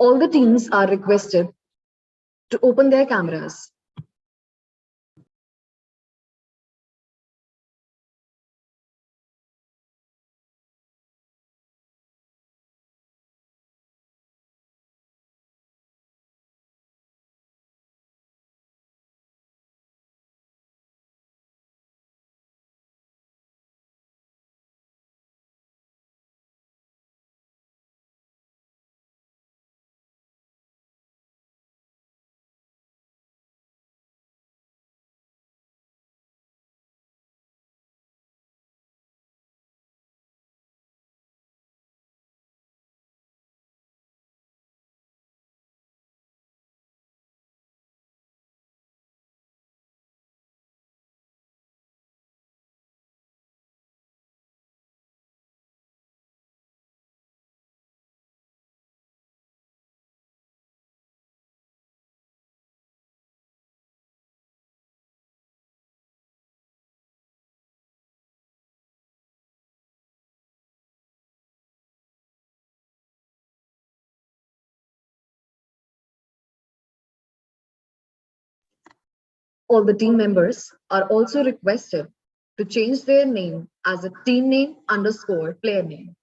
All the teams are requested to open their cameras. All the team members are also requested to change their name as a team name underscore player name.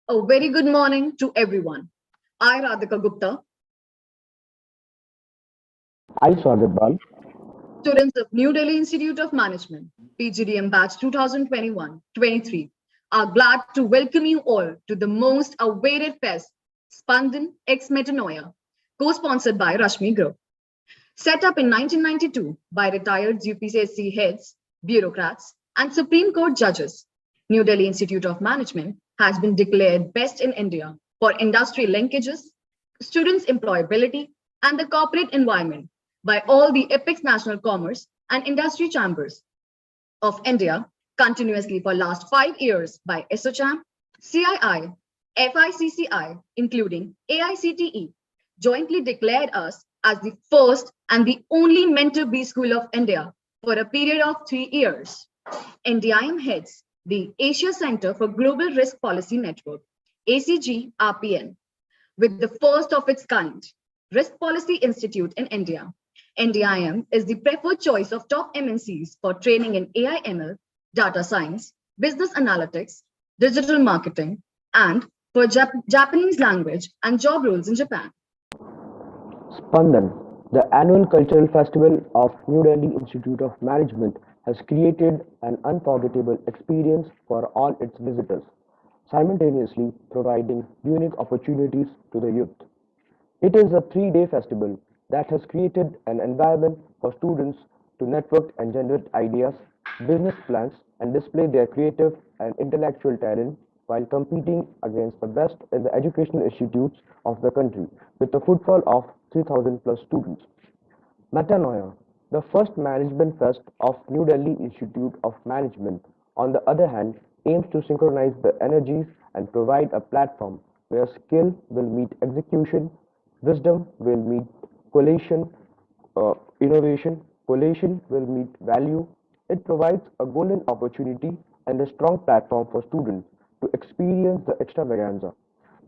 A very good morning to everyone. I, Radhika Gupta, I Swagat Bal. students of New Delhi Institute of Management, PGDM batch 2021-23, are glad to welcome you all to the most awaited fest, Spandan X Metanoia, co-sponsored by Rashmi Group. Set up in 1992 by retired UPSC heads, bureaucrats, and Supreme Court judges, New Delhi Institute of Management has been declared best in India for industry linkages, students' employability, and the corporate environment by all the apex national commerce and industry chambers of India continuously for last 5 years by ASSOCHAM, CII, FICCI, including AICTE, jointly declared us as the first and the only mentor B school of India for a period of 3 years. NDIM heads the Asia Center for Global Risk Policy Network, ACG RPN, with the first of its kind Risk Policy Institute in India. NDIM is the preferred choice of top MNCs for training in AI/ML, data science, business analytics, digital marketing, and for Japanese language and job roles in Japan. Spandan, The annual cultural festival of New Delhi Institute of Management has created an unforgettable experience for all its visitors, simultaneously providing unique opportunities to the youth. It is a 3-day festival that has created an environment for students to network and generate ideas, business plans, and display their creative and intellectual talent while competing against the best in the educational institutes of the country with a footfall of 3,000 plus students. Metanoia, the first management fest of New Delhi Institute of Management, on the other hand, aims to synchronize the energies and provide a platform where skill will meet execution, wisdom will meet collation, innovation, collation will meet value. It provides a golden opportunity and a strong platform for students to experience the extravaganza.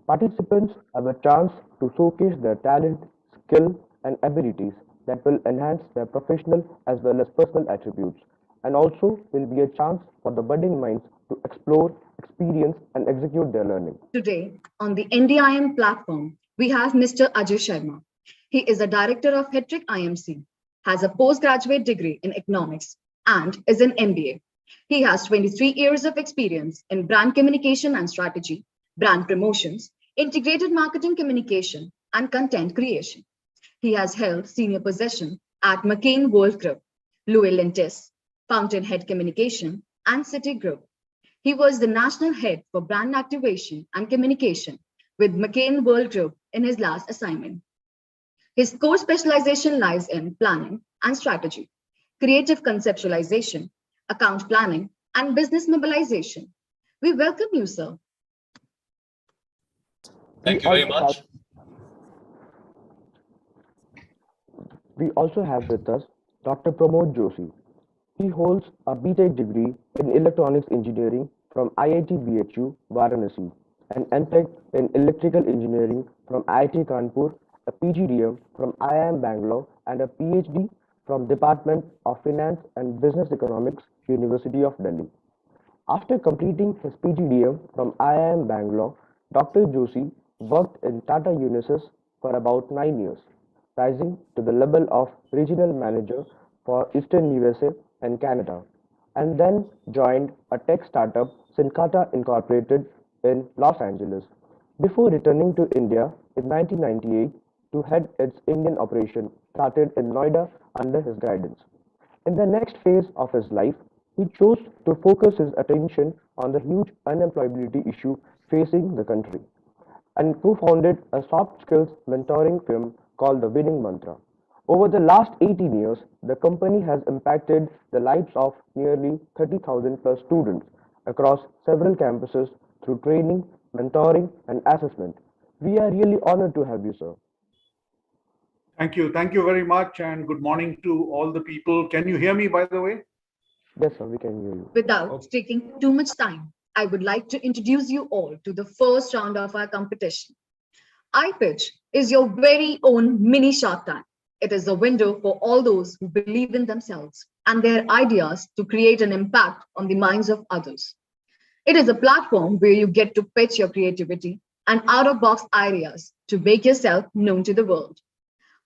Participants have a chance to showcase their talent, skill, and abilities that will enhance their professional as well as personal attributes, and also will be a chance for the budding minds to explore, experience, and execute their learning. Today, on the NDIM platform, we have Mr. Ajay Sharma. He is a director of Hetrick IMC, has a postgraduate degree in economics, and is an MBA. He has 23 years of experience in brand communication and strategy, brand promotions, integrated marketing communication, and content creation. He has held senior position at McCain World Group, Louis Lintes, Fountainhead Communication, and Citigroup. He was the national head for brand activation and communication with McCain World Group in his last assignment. His core specialization lies in planning and strategy, creative conceptualization, account planning, and business mobilization. We welcome you, sir. Thank you very much. We also have with us Dr. Pramod Joshi. He holds a BTech degree in Electronics Engineering from IIT BHU, Varanasi, and MTech in Electrical Engineering from IIT Kanpur, a PGDM from IIM Bangalore, and a PhD from Department of Finance and Business Economics, University of Delhi. After completing his PGDM from IIM Bangalore, Dr. Joshi worked in Tata Unisys for about 9 years, rising to the level of regional manager for Eastern USA and Canada, and then joined a tech startup, Syncata Incorporated, in Los Angeles, before returning to India in 1998 to head its Indian operation started in Noida under his guidance. In the next phase of his life, he chose to focus his attention on the huge unemployability issue facing the country and co-founded a soft skills mentoring firm called The Winning Mantra. Over the last 18 years, the company has impacted the lives of nearly 30,000 plus students across several campuses through training, mentoring, and assessment. We are really honored to have you, sir. Thank you. Thank you very much. And good morning to all the people. Can you hear me, by the way? Yes, sir, we can hear you. Without taking too much time, I would like to introduce you all to the first round of our competition. iPitch is your very own mini Shark Tank. It is a window for all those who believe in themselves and their ideas to create an impact on the minds of others. It is a platform where you get to pitch your creativity and out-of-box ideas to make yourself known to the world.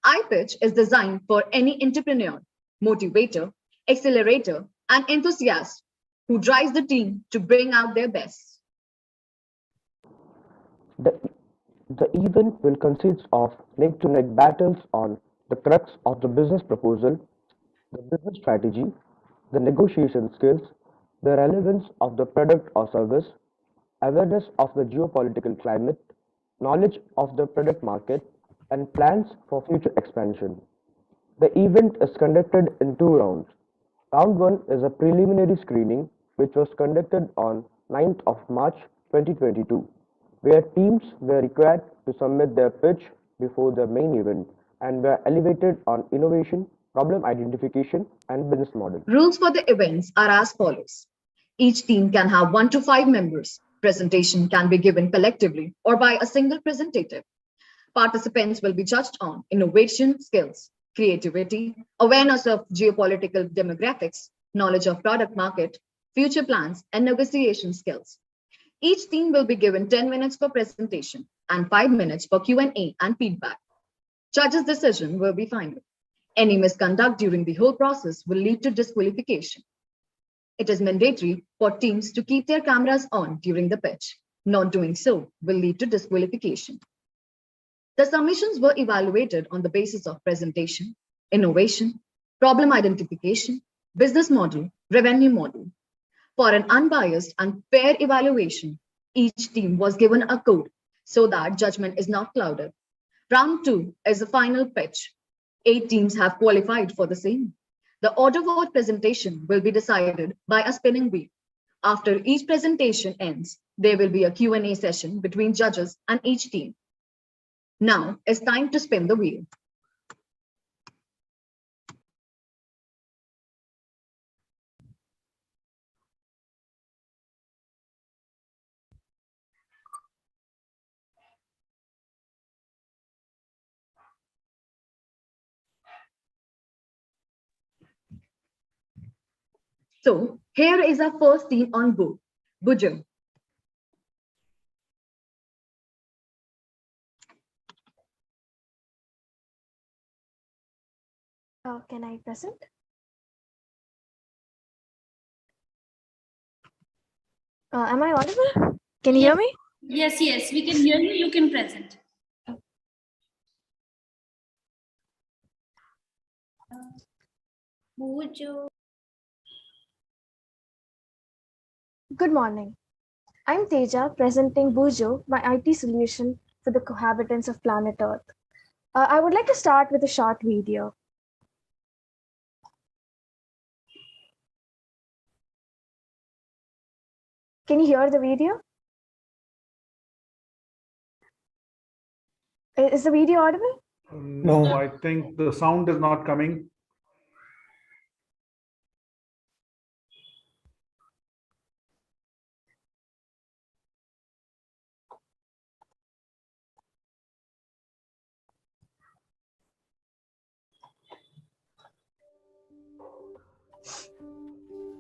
iPitch is designed for any entrepreneur, motivator, accelerator, and enthusiast who drives the team to bring out their best. The, the event will consist of neck-to-neck battles on the crux of the business proposal, the business strategy, the negotiation skills, the relevance of the product or service, awareness of the geopolitical climate, knowledge of the product market, and plans for future expansion. The event is conducted in 2 rounds. Round 1 is a preliminary screening which was conducted on 9th of March 2022, where teams were required to submit their pitch before the main event and were elevated on innovation, problem identification, and business model. Rules for the events are as follows. Each team can have 1 to 5 members. Presentation can be given collectively or by a single presentative. Participants will be judged on innovation skills, creativity, awareness of geopolitical demographics, knowledge of product market, future plans, and negotiation skills. Each team will be given 10 minutes for presentation and 5 minutes for Q&A and feedback. Judge's decision will be final. Any misconduct during the whole process will lead to disqualification. It is mandatory for teams to keep their cameras on during the pitch. Not doing so will lead to disqualification. The submissions were evaluated on the basis of presentation, innovation, problem identification, business model, revenue model. For an unbiased and fair evaluation, each team was given a code so that judgment is not clouded. Round 2 is the final pitch. 8 teams have qualified for the same. The order of presentation will be decided by a spinning wheel. After each presentation ends, there will be a Q&A session between judges and each team. Now it's time to spin the wheel. So here is our first team on board, Bhujan. Can I present? Am I audible? Can you hear me? Yes, yes, we can hear you. You can present. Good morning. I'm Teja, presenting Bujo, my IT solution for the cohabitants of planet Earth. I would like to start with a short video. Can you hear the video? Is the video audible? No, I think the sound is not coming.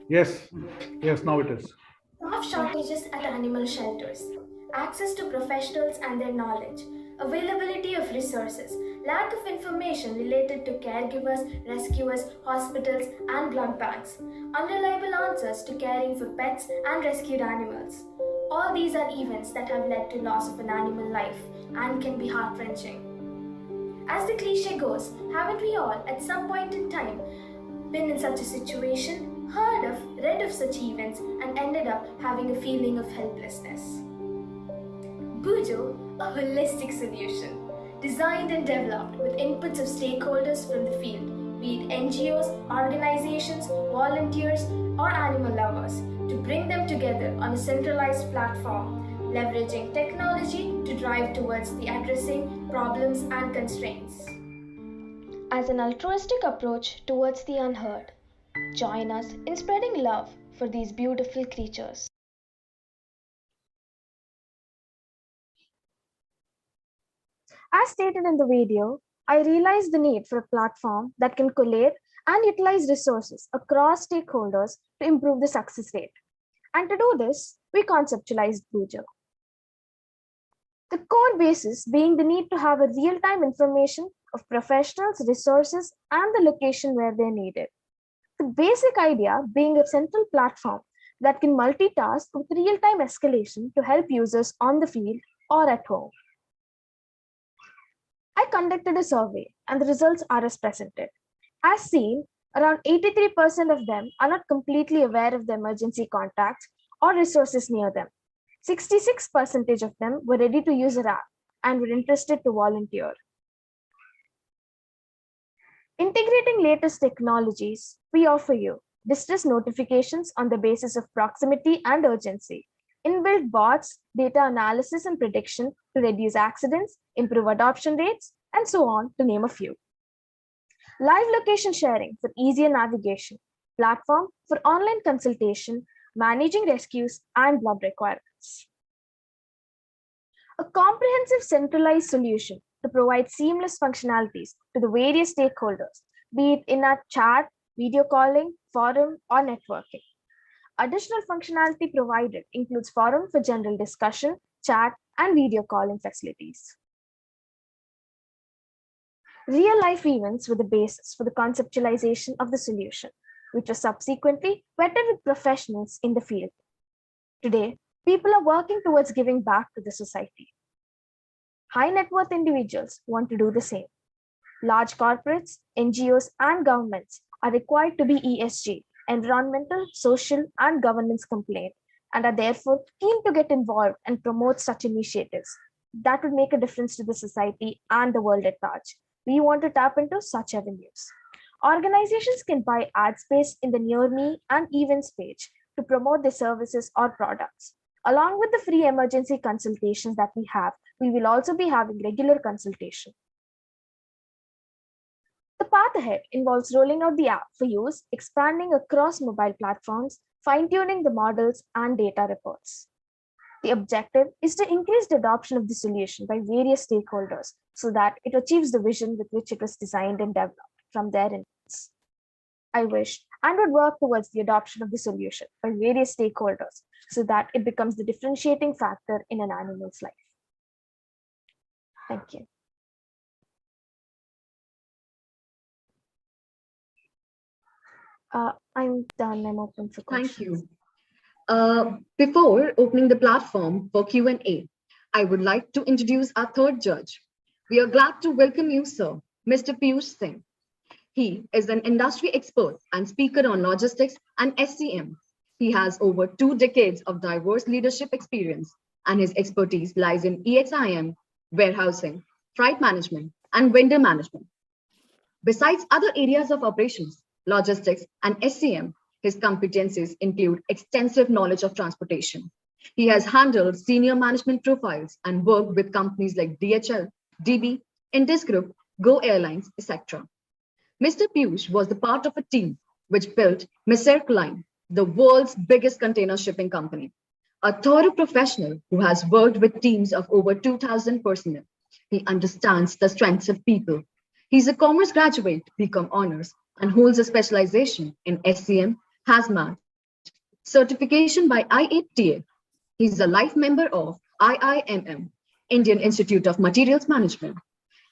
Yes, yes, now it is. Staff shortages at animal shelters, access to professionals and their knowledge, availability of resources, lack of information related to caregivers, rescuers, hospitals, and blood banks, unreliable answers to caring for pets and rescued animals. All these are events that have led to loss of an animal life and can be heart-wrenching. As the cliche goes, haven't we all, at some point in time, been in such a situation, heard of, read of such events, and ended up having a feeling of helplessness? Bujo, a holistic solution, designed and developed with inputs of stakeholders from the field, be it NGOs, organizations, volunteers, or animal lovers, to bring them together on a centralized platform, leveraging technology to drive towards the addressing problems and constraints. As an altruistic approach towards the unheard, join us in spreading love for these beautiful creatures. As stated in the video, I realized the need for a platform that can collate and utilize resources across stakeholders to improve the success rate. And to do this, we conceptualized Bujo. The core basis being the need to have a real-time information of professionals, resources, and the location where they're needed. The basic idea being a central platform that can multitask with real-time escalation to help users on the field or at home. I conducted a survey and the results are as presented. As seen, around 83% of them are not completely aware of the emergency contacts or resources near them. 66% of them were ready to use a app and were interested to volunteer. Integrating latest technologies, we offer you distress notifications on the basis of proximity and urgency, inbuilt bots, data analysis and prediction to reduce accidents, improve adoption rates, and so on, to name a few. Live location sharing for easier navigation, platform for online consultation, managing rescues and blood requirements. A comprehensive centralized solution to provide seamless functionalities to the various stakeholders, be it in a chat, video calling, forum, or networking. Additional functionality provided includes forum for general discussion, chat, and video calling facilities. Real life events were the basis for the conceptualization of the solution, which was subsequently vetted with professionals in the field. Today, people are working towards giving back to the society. High net worth individuals want to do the same. Large corporates, NGOs, and governments are required to be ESG, environmental, social, and governance compliant, and are therefore keen to get involved and promote such initiatives that would make a difference to the society and the world at large. We want to tap into such avenues. Organizations can buy ad space in the Near Me and Events page to promote their services or products. Along with the free emergency consultations that we have, we will also be having regular consultation. The path ahead involves rolling out the app for use, expanding across mobile platforms, fine-tuning the models and data reports. The objective is to increase the adoption of the solution by various stakeholders so that it achieves the vision with which it was designed and developed from their inputs. I wish and would work towards the adoption of the solution by various stakeholders so that it becomes the differentiating factor in an animal's life. Thank you. I'm done. I'm open for questions. Thank you. Before opening the platform for Q&A, I would like to introduce our third judge. We are glad to welcome you, sir, Mr. Piyush Singh. He is an industry expert and speaker on logistics and SCM. He has over 2 decades of diverse leadership experience, and his expertise lies in EXIM, warehousing, freight management, and vendor management. Besides other areas of operations, logistics, and SCM, his competencies include extensive knowledge of transportation. He has handled senior management profiles and worked with companies like DHL, DB, Indus Group, Go Airlines, etc. Mr. Piyush was the part of a team which built Maersk Line, the world's biggest container shipping company. A thorough professional who has worked with teams of over 2,000 personnel. He understands the strengths of people. He's a commerce graduate, BCom honors, and holds a specialization in SCM, Hazmat, certification by IATA. He's a life member of IIMM, Indian Institute of Materials Management.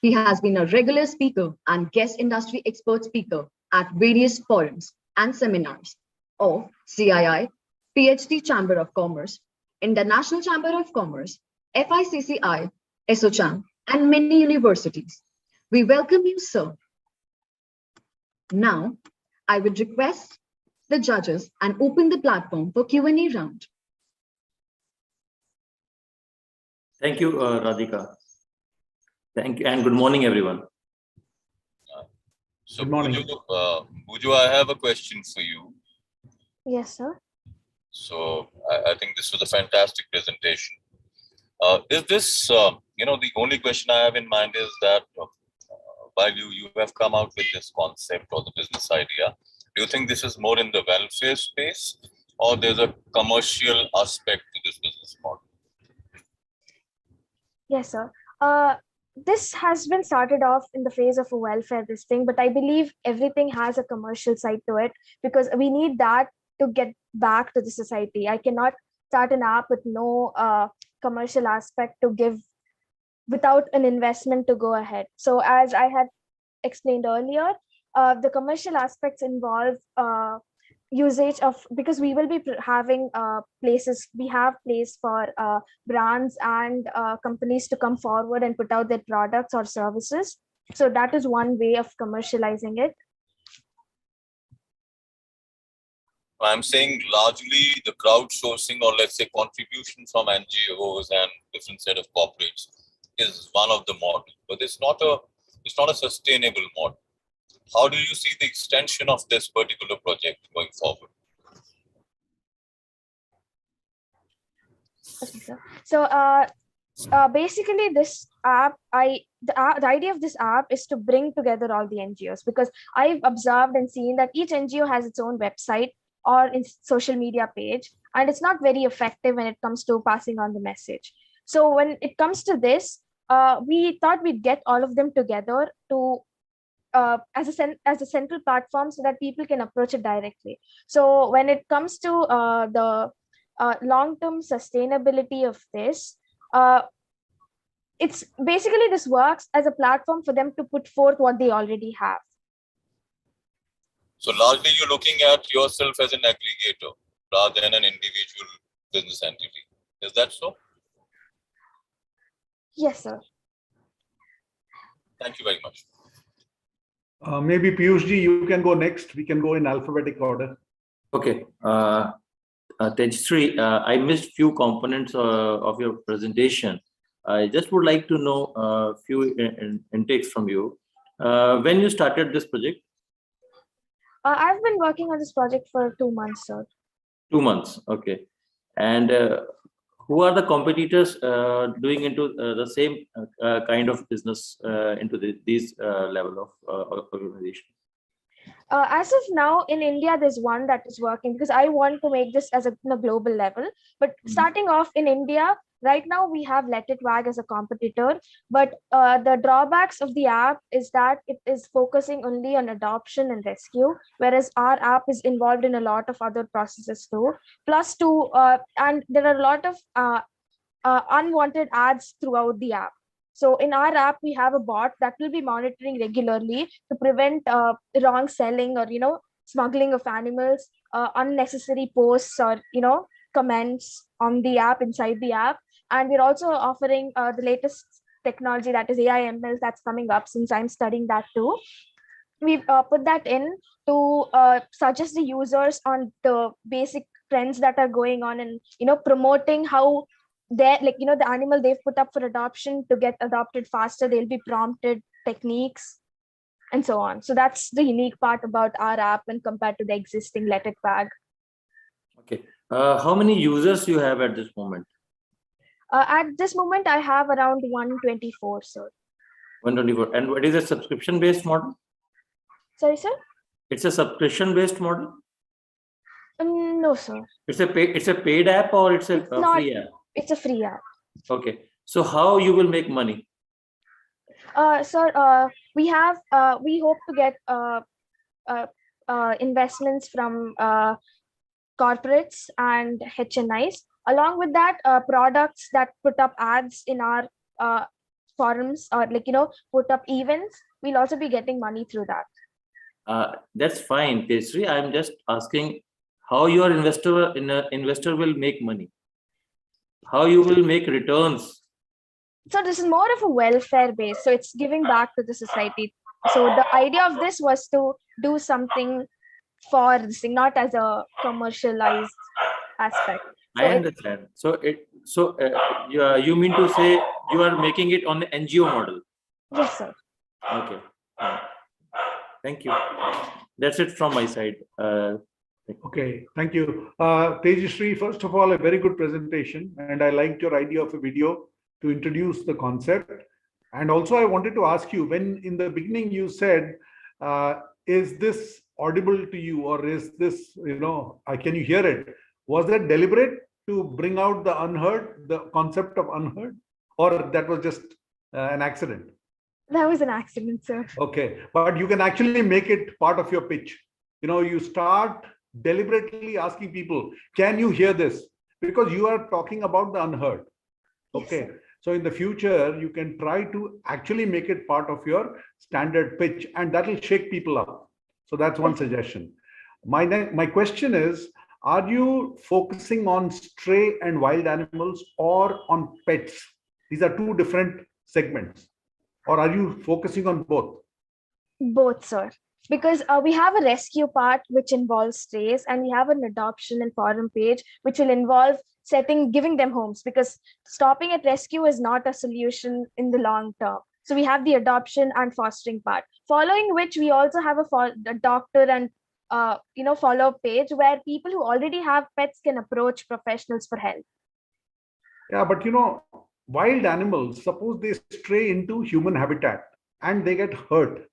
He has been a regular speaker and guest industry expert speaker at various forums and seminars of CII, PhD Chamber of Commerce, International Chamber of Commerce, FICCI, ASSOCHAM, and many universities. We welcome you, sir. Now, I would request the judges and open the platform for Q&A round. Thank you, Radhika. Thank you, and good morning, everyone. Good morning. Buju, I have a question for you. Yes, sir. So I think this was a fantastic presentation. Is this, the only question I have in mind is that while you have come out with this concept or the business idea, do you think this is more in the welfare space or there's a commercial aspect to this business model? Yes, sir. This has been started off in the phase of a welfare this thing, but I believe everything has a commercial side to it because we need that to get back to the society. I cannot start an app with no commercial aspect to give without an investment to go ahead. So as I had explained earlier, the commercial aspects involve usage of, because we will be having places, we have place for brands and companies to come forward and put out their products or services. So that is one way of commercializing it. I'm saying largely the crowdsourcing or let's say contribution from NGOs and different set of corporates is one of the models, but it's not a sustainable model. How do you see the extension of this particular project going forward? Okay, so basically this app, the idea of this app is to bring together all the NGOs, because I've observed and seen that each NGO has its own website or in social media page, and it's not very effective when it comes to passing on the message. So when it comes to this, we thought we'd get all of them together to as a central platform so that people can approach it directly. So when it comes to the long-term sustainability of this, it's basically this works as a platform for them to put forth what they already have. So largely you're looking at yourself as an aggregator rather than an individual business entity. Is that so? Yes, sir. Thank you very much. Maybe Piyushji, you can go next. We can go in alphabetic order. Okay. Tejasri, I missed few components of your presentation. I just would like to know a few intakes from you. When you started this project? I've been working on this project for 2 months, sir. 2 months. Okay. And who are the competitors doing into the same kind of business into these level of organization? As of now, in India, there's one that is working because I want to make this as a global level. But starting off in India, right now we have Let It Wag as a competitor. But the drawbacks of the app is that it is focusing only on adoption and rescue, whereas our app is involved in a lot of other processes too. And there are a lot of unwanted ads throughout the app. So in our app, we have a bot that will be monitoring regularly to prevent wrong selling or, smuggling of animals, unnecessary posts or, comments on the app, inside the app. And we're also offering the latest technology, that is AI ML, that's coming up, since I'm studying that too. We've put that in to suggest the users on the basic trends that are going on and, promoting how the animal they've put up for adoption to get adopted faster. They'll be prompted techniques and so on. So that's the unique part about our app when compared to the existing Let It Wag. Okay. How many users you have at this moment? At this moment, I have around 124, sir. 124. And what is a subscription-based model? Sorry, sir? It's a subscription-based model? No, sir. It's a paid app or it's a free app? It's a free app. Okay. So how you will make money? Sir, we hope to get investments from corporates and HNIs. Along with that, products that put up ads in our forums or put up events, we'll also be getting money through that. That's fine, Tejasri. I'm just asking how your investor will make money. How you will make returns? So this is more of a welfare base. So it's giving back to the society. So the idea of this was to do something for this thing, not as a commercialized aspect. So I understand. You mean to say you are making it on the NGO model? Yes, sir. Okay. Thank you. That's it from my side. Okay, thank you. Tejasri, first of all, a very good presentation, and I liked your idea of a video to introduce the concept. And also I wanted to ask you, when in the beginning you said, is this audible to you, or is this, can you hear it? Was that deliberate to bring out the unheard, the concept of unheard, or that was just an accident? That was an accident, sir. Okay, but you can actually make it part of your pitch. You start deliberately asking people, can you hear this? Because you are talking about the unheard. Okay. Yes, so in the future, you can try to actually make it part of your standard pitch, and that will shake people up. So that's one suggestion. My question is, are you focusing on stray and wild animals or on pets? These are two different segments. Or are you focusing on both? Both, sir. Because we have a rescue part which involves strays, and we have an adoption and forum page which will involve giving them homes, because stopping at rescue is not a solution in the long term. So we have the adoption and fostering part, following which we also have a doctor and follow-up page where people who already have pets can approach professionals for help. Yeah, but wild animals, suppose they stray into human habitat and they get hurt.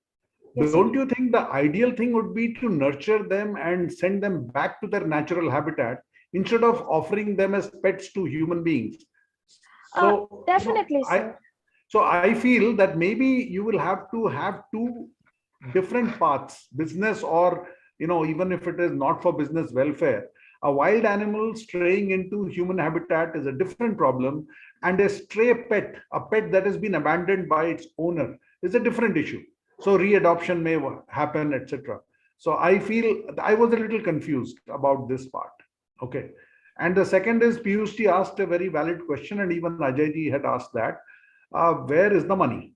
Yes, don't you think the ideal thing would be to nurture them and send them back to their natural habitat instead of offering them as pets to human beings? So definitely, sir. So I feel that maybe you will have to have two different paths, business or, even if it is not for business welfare. A wild animal straying into human habitat is a different problem, and a stray pet, a pet that has been abandoned by its owner, is a different issue. So readoption may happen, etc. So I feel I was a little confused about this part. Okay. And the second is Piyush asked a very valid question, and even Ajay ji had asked that. Where is the money?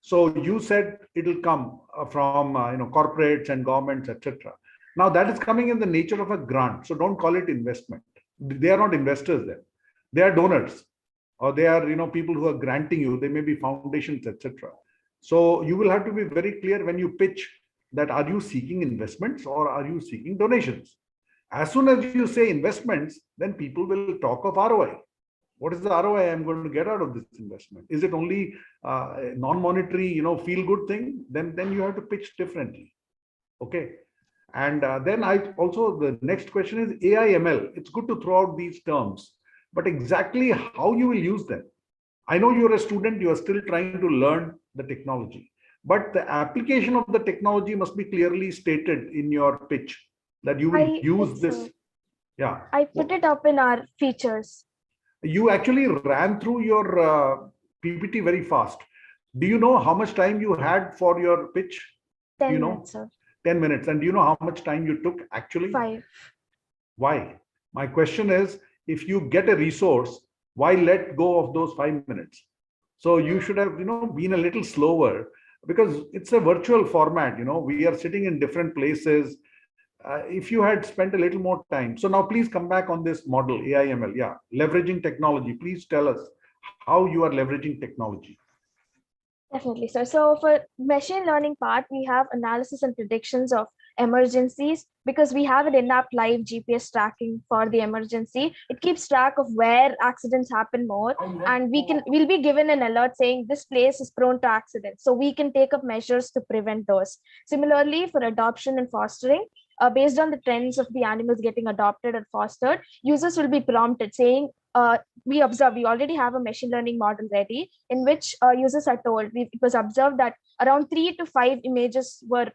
So you said it'll come from corporates and governments, etc. Now that is coming in the nature of a grant. So don't call it investment. They are not investors there. They are donors, or they are people who are granting you. They may be foundations, etc. So you will have to be very clear when you pitch that are you seeking investments or are you seeking donations? As soon as you say investments, then people will talk of ROI. What is the ROI I'm going to get out of this investment? Is it only non-monetary, feel-good thing? Then you have to pitch differently. Okay. And then the next question is AI/ML. It's good to throw out these terms, but exactly how you will use them. I know you're a student, you are still trying to learn the technology, but the application of the technology must be clearly stated in your pitch that you will use this. Yeah. I put it up in our features. You actually ran through your PPT very fast. Do you know how much time you had for your pitch? 10 minutes, sir. 10 minutes. And do you know how much time you took actually? 5. Why? My question is, if you get a resource, why let go of those 5 minutes? So you should have, been a little slower, because it's a virtual format. We are sitting in different places. If you had spent a little more time. So now please come back on this model, AI/ML. Yeah, leveraging technology. Please tell us how you are leveraging technology. Definitely, sir. So for machine learning part, we have analysis and predictions of emergencies, because we have an in-app live GPS tracking for the emergency. It keeps track of where accidents happen more, and we'll be given an alert saying this place is prone to accidents. So we can take up measures to prevent those. Similarly, for adoption and fostering, based on the trends of the animals getting adopted and fostered, users will be prompted saying, we already have a machine learning model ready in which users are told, it was observed that around 3 to 5 images were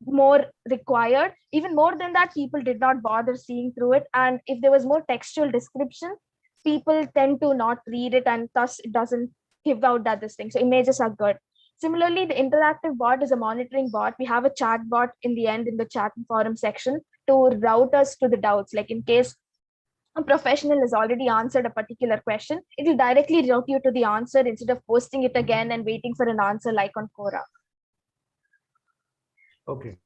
more required. Even more than that, people did not bother seeing through it. And if there was more textual description, people tend to not read it, and thus it doesn't give out that this thing. So images are good. Similarly, the interactive bot is a monitoring bot. We have a chat bot in the end in the chat and forum section to route us to the doubts. Like in case a professional has already answered a particular question, it will directly route you to the answer instead of posting it again and waiting for an answer like on Quora. Okay,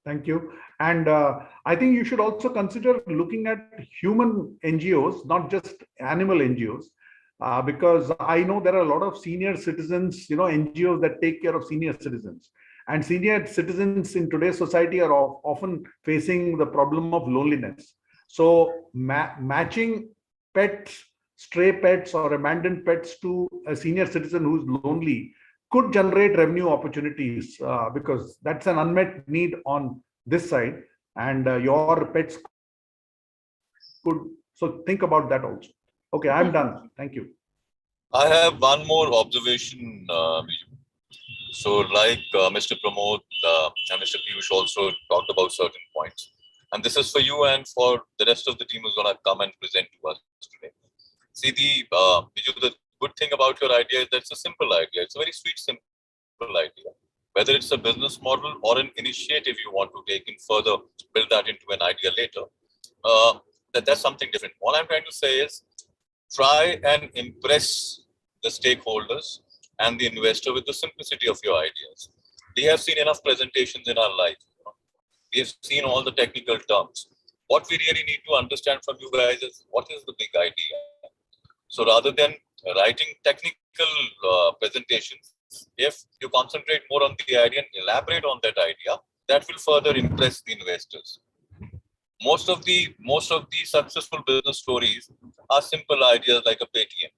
thank you. And I think you should also consider looking at human NGOs, not just animal NGOs. Because I know there are a lot of senior citizens, NGOs that take care of senior citizens. And senior citizens in today's society are often facing the problem of loneliness. So matching pets, stray pets or abandoned pets to a senior citizen who's lonely could generate revenue opportunities, because that's an unmet need on this side. And your pets could, so think about that also. Okay, I'm done. Thank you. I have one more observation. So like Mr. Pramod and Mr. Piyush also talked about certain points. And this is for you and for the rest of the team who's going to come and present to us today. See, the good thing about your idea is that it's a simple idea. It's a very sweet, simple idea. Whether it's a business model or an initiative you want to take in further, build that into an idea later, that's something different. All I'm trying to say is, try and impress the stakeholders and the investor with the simplicity of your ideas. We have seen enough presentations in our life. We have seen all the technical terms. What we really need to understand from you guys is what is the big idea. So rather than writing technical presentations, if you concentrate more on the idea and elaborate on that idea, that will further impress the investors. Most of the successful business stories are simple ideas like a Paytm.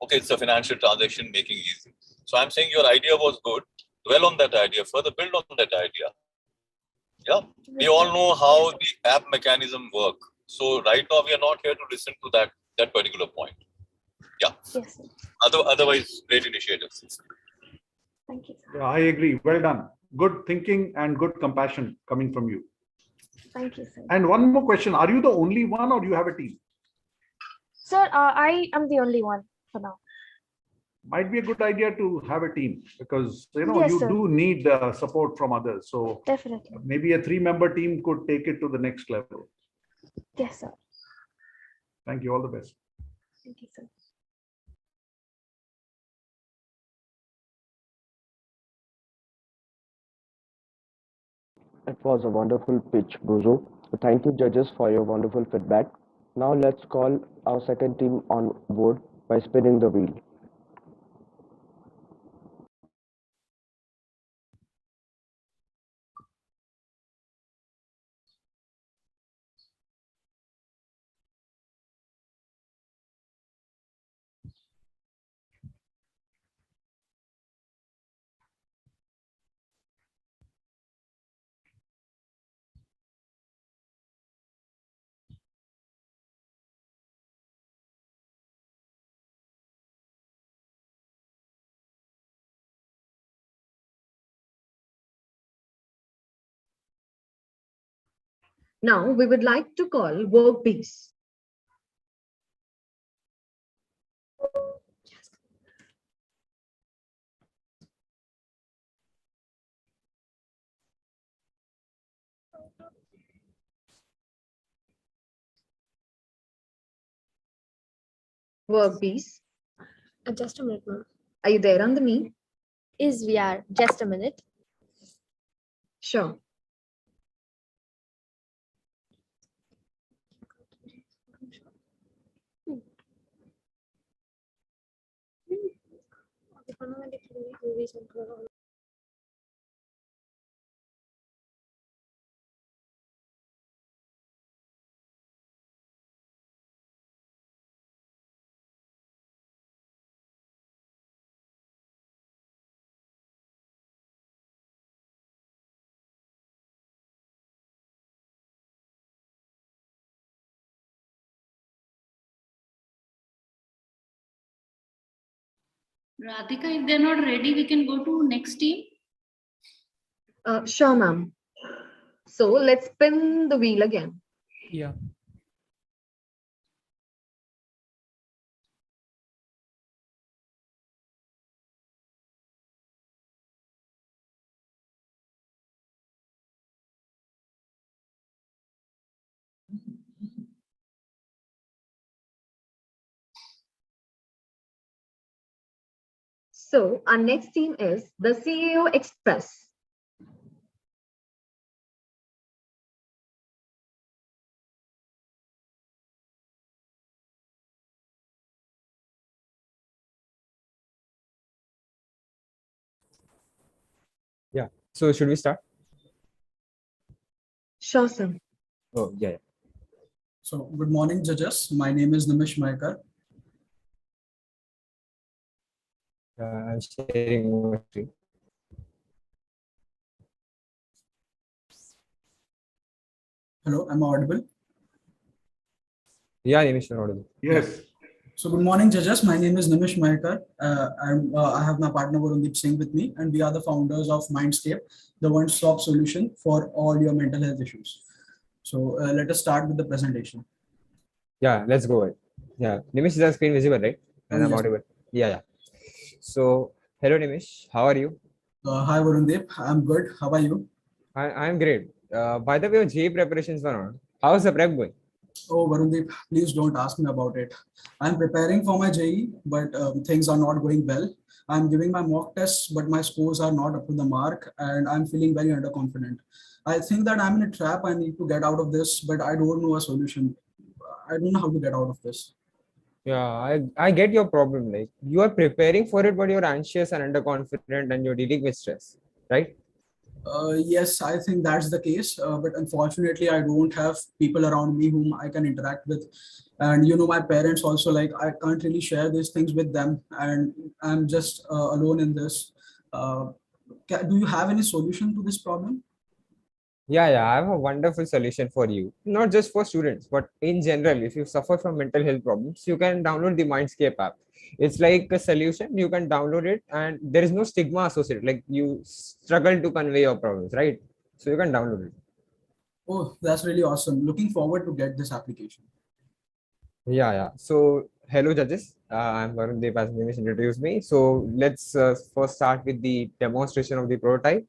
Okay, it's a financial transaction making easy. So I'm saying your idea was good. Dwell on that idea, further build on that idea. Yeah, we all know how the app mechanism work. So right now we are not here to listen to that particular point. Yeah. Yes. Otherwise, great initiatives. Thank you. Yeah, I agree. Well done. Good thinking and good compassion coming from you. Thank you, sir. And one more question. Are you the only one or do you have a team? Sir, I am the only one for now. Might be a good idea to have a team because Yes, you sir. do need support from others. So Definitely. maybe a 3-member team could take it to the next level. Yes, sir. Thank you. All the best. Thank you, sir. It was a wonderful pitch, Bozo. Thank you, judges, for your wonderful feedback. Now let's call our second team on board by spinning the wheel. Now we would like to call Workbees. Workbees, Just a minute, ma'am. are you there on the meet? We are just a minute. Sure. Radhika, if they're not ready, we can go to next team. Sure, ma'am. So let's spin the wheel again. Yeah. So our next team is the CEO Express. Yeah. So should we start? Sure, sir. Oh, yeah. So, good morning, judges. My name is Nimish Maikar. I'm sharing my screen. Hello, am I audible? Yeah, Nimish, you're audible. Yes. So, good morning, judges. My name is Nimish Maikar. I have my partner Varundeep Singh with me, and we are the founders of Mindscape, the one-stop solution for all your mental health issues. So, let us start with the presentation. Yeah, let's go ahead. Yeah, Nimish, is the screen visible, right? And I'm Yes. audible. Yeah. So, hello, Nimish. How are you? Hi, Varundeep. I'm good. How are you? I'm great. By the way, your JEE preparations were on. How's the prep going? Oh, Varundeep, please don't ask me about it. I'm preparing for my JEE, but things are not going well. I'm giving my mock tests, but my scores are not up to the mark, and I'm feeling very underconfident. I think that I'm in a trap. I need to get out of this, but I don't know a solution. I don't know how to get out of this. Yeah, I get your problem. Like you are preparing for it, but you're anxious and underconfident and you're dealing with stress, right? Yes, I think that's the case. But unfortunately, I don't have people around me whom I can interact with. And my parents also, like, I can't really share these things with them. And I'm just alone in this. Do you have any solution to this problem? Yeah, I have a wonderful solution for you. Not just for students, but in general, if you suffer from mental health problems, you can download the Mindscape app. It's like a solution. You can download it, and there is no stigma associated. Like you struggle to convey your problems, right? So you can download it. Oh, that's really awesome. Looking forward to get this application. Yeah. So, hello, judges. I'm Varun Dev, as Nimish introduced me. So, let's first start with the demonstration of the prototype.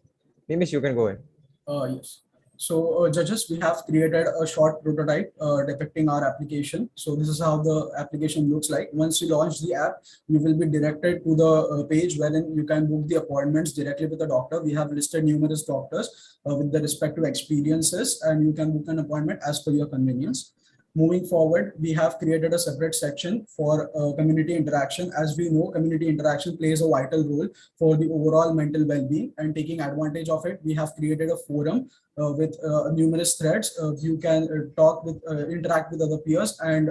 Nimish, you can go ahead. Yes. So, judges, we have created a short prototype depicting our application. So this is how the application looks like. Once you launch the app, you will be directed to the page wherein you can book the appointments directly with the doctor. We have listed numerous doctors with the respective experiences, and you can book an appointment as per your convenience. Moving forward, we have created a separate section for community interaction. As we know, community interaction plays a vital role for the overall mental well-being, and taking advantage of it, we have created a forum with numerous threads. You can interact with other peers and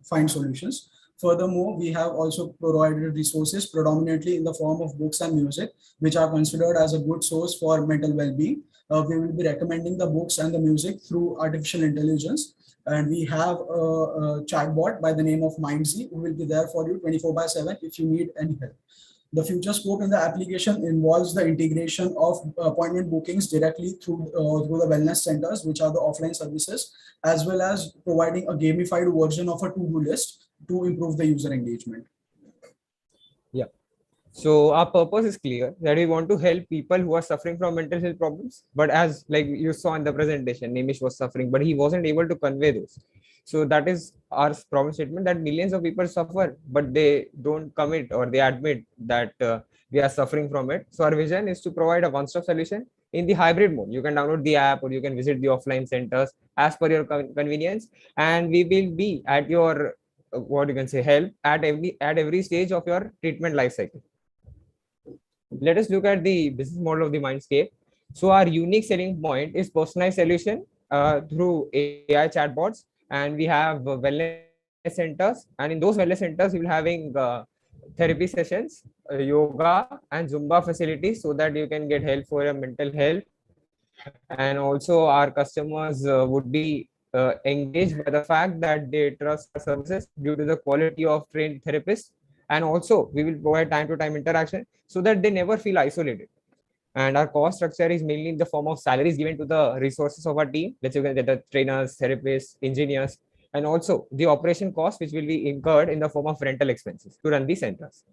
find solutions. Furthermore, we have also provided resources predominantly in the form of books and music, which are considered as a good source for mental well-being. We will be recommending the books and the music through artificial intelligence. And we have a chatbot by the name of MindZ, who will be there for you 24/7 if you need any help. The future scope in the application involves the integration of appointment bookings directly through the wellness centers, which are the offline services, as well as providing a gamified version of a to-do list to improve the user engagement. Yeah. So our purpose is clear, that we want to help people who are suffering from mental health problems. But as like you saw in the presentation, Nimish was suffering, but he wasn't able to convey those. So that is our problem statement, that millions of people suffer, but they don't commit or they admit that we are suffering from it. So our vision is to provide a one-stop solution in the hybrid mode. You can download the app or you can visit the offline centers as per your convenience, and we will be at your what you can say help at every stage of your treatment life cycle. Let us look at the business model of the Mindscape. So our unique selling point is personalized solution through AI chatbots, and we have wellness centers, and in those wellness centers we will having therapy sessions, yoga and Zumba facilities, so that you can get help for your mental health. And also our customers would be engaged by the fact that they trust our services due to the quality of trained therapists. And also we will provide time to time interaction so that they never feel isolated. And our cost structure is mainly in the form of salaries given to the resources of our team. Let's say the trainers, therapists, engineers, and also the operation cost, which will be incurred in the form of rental expenses to run the centers.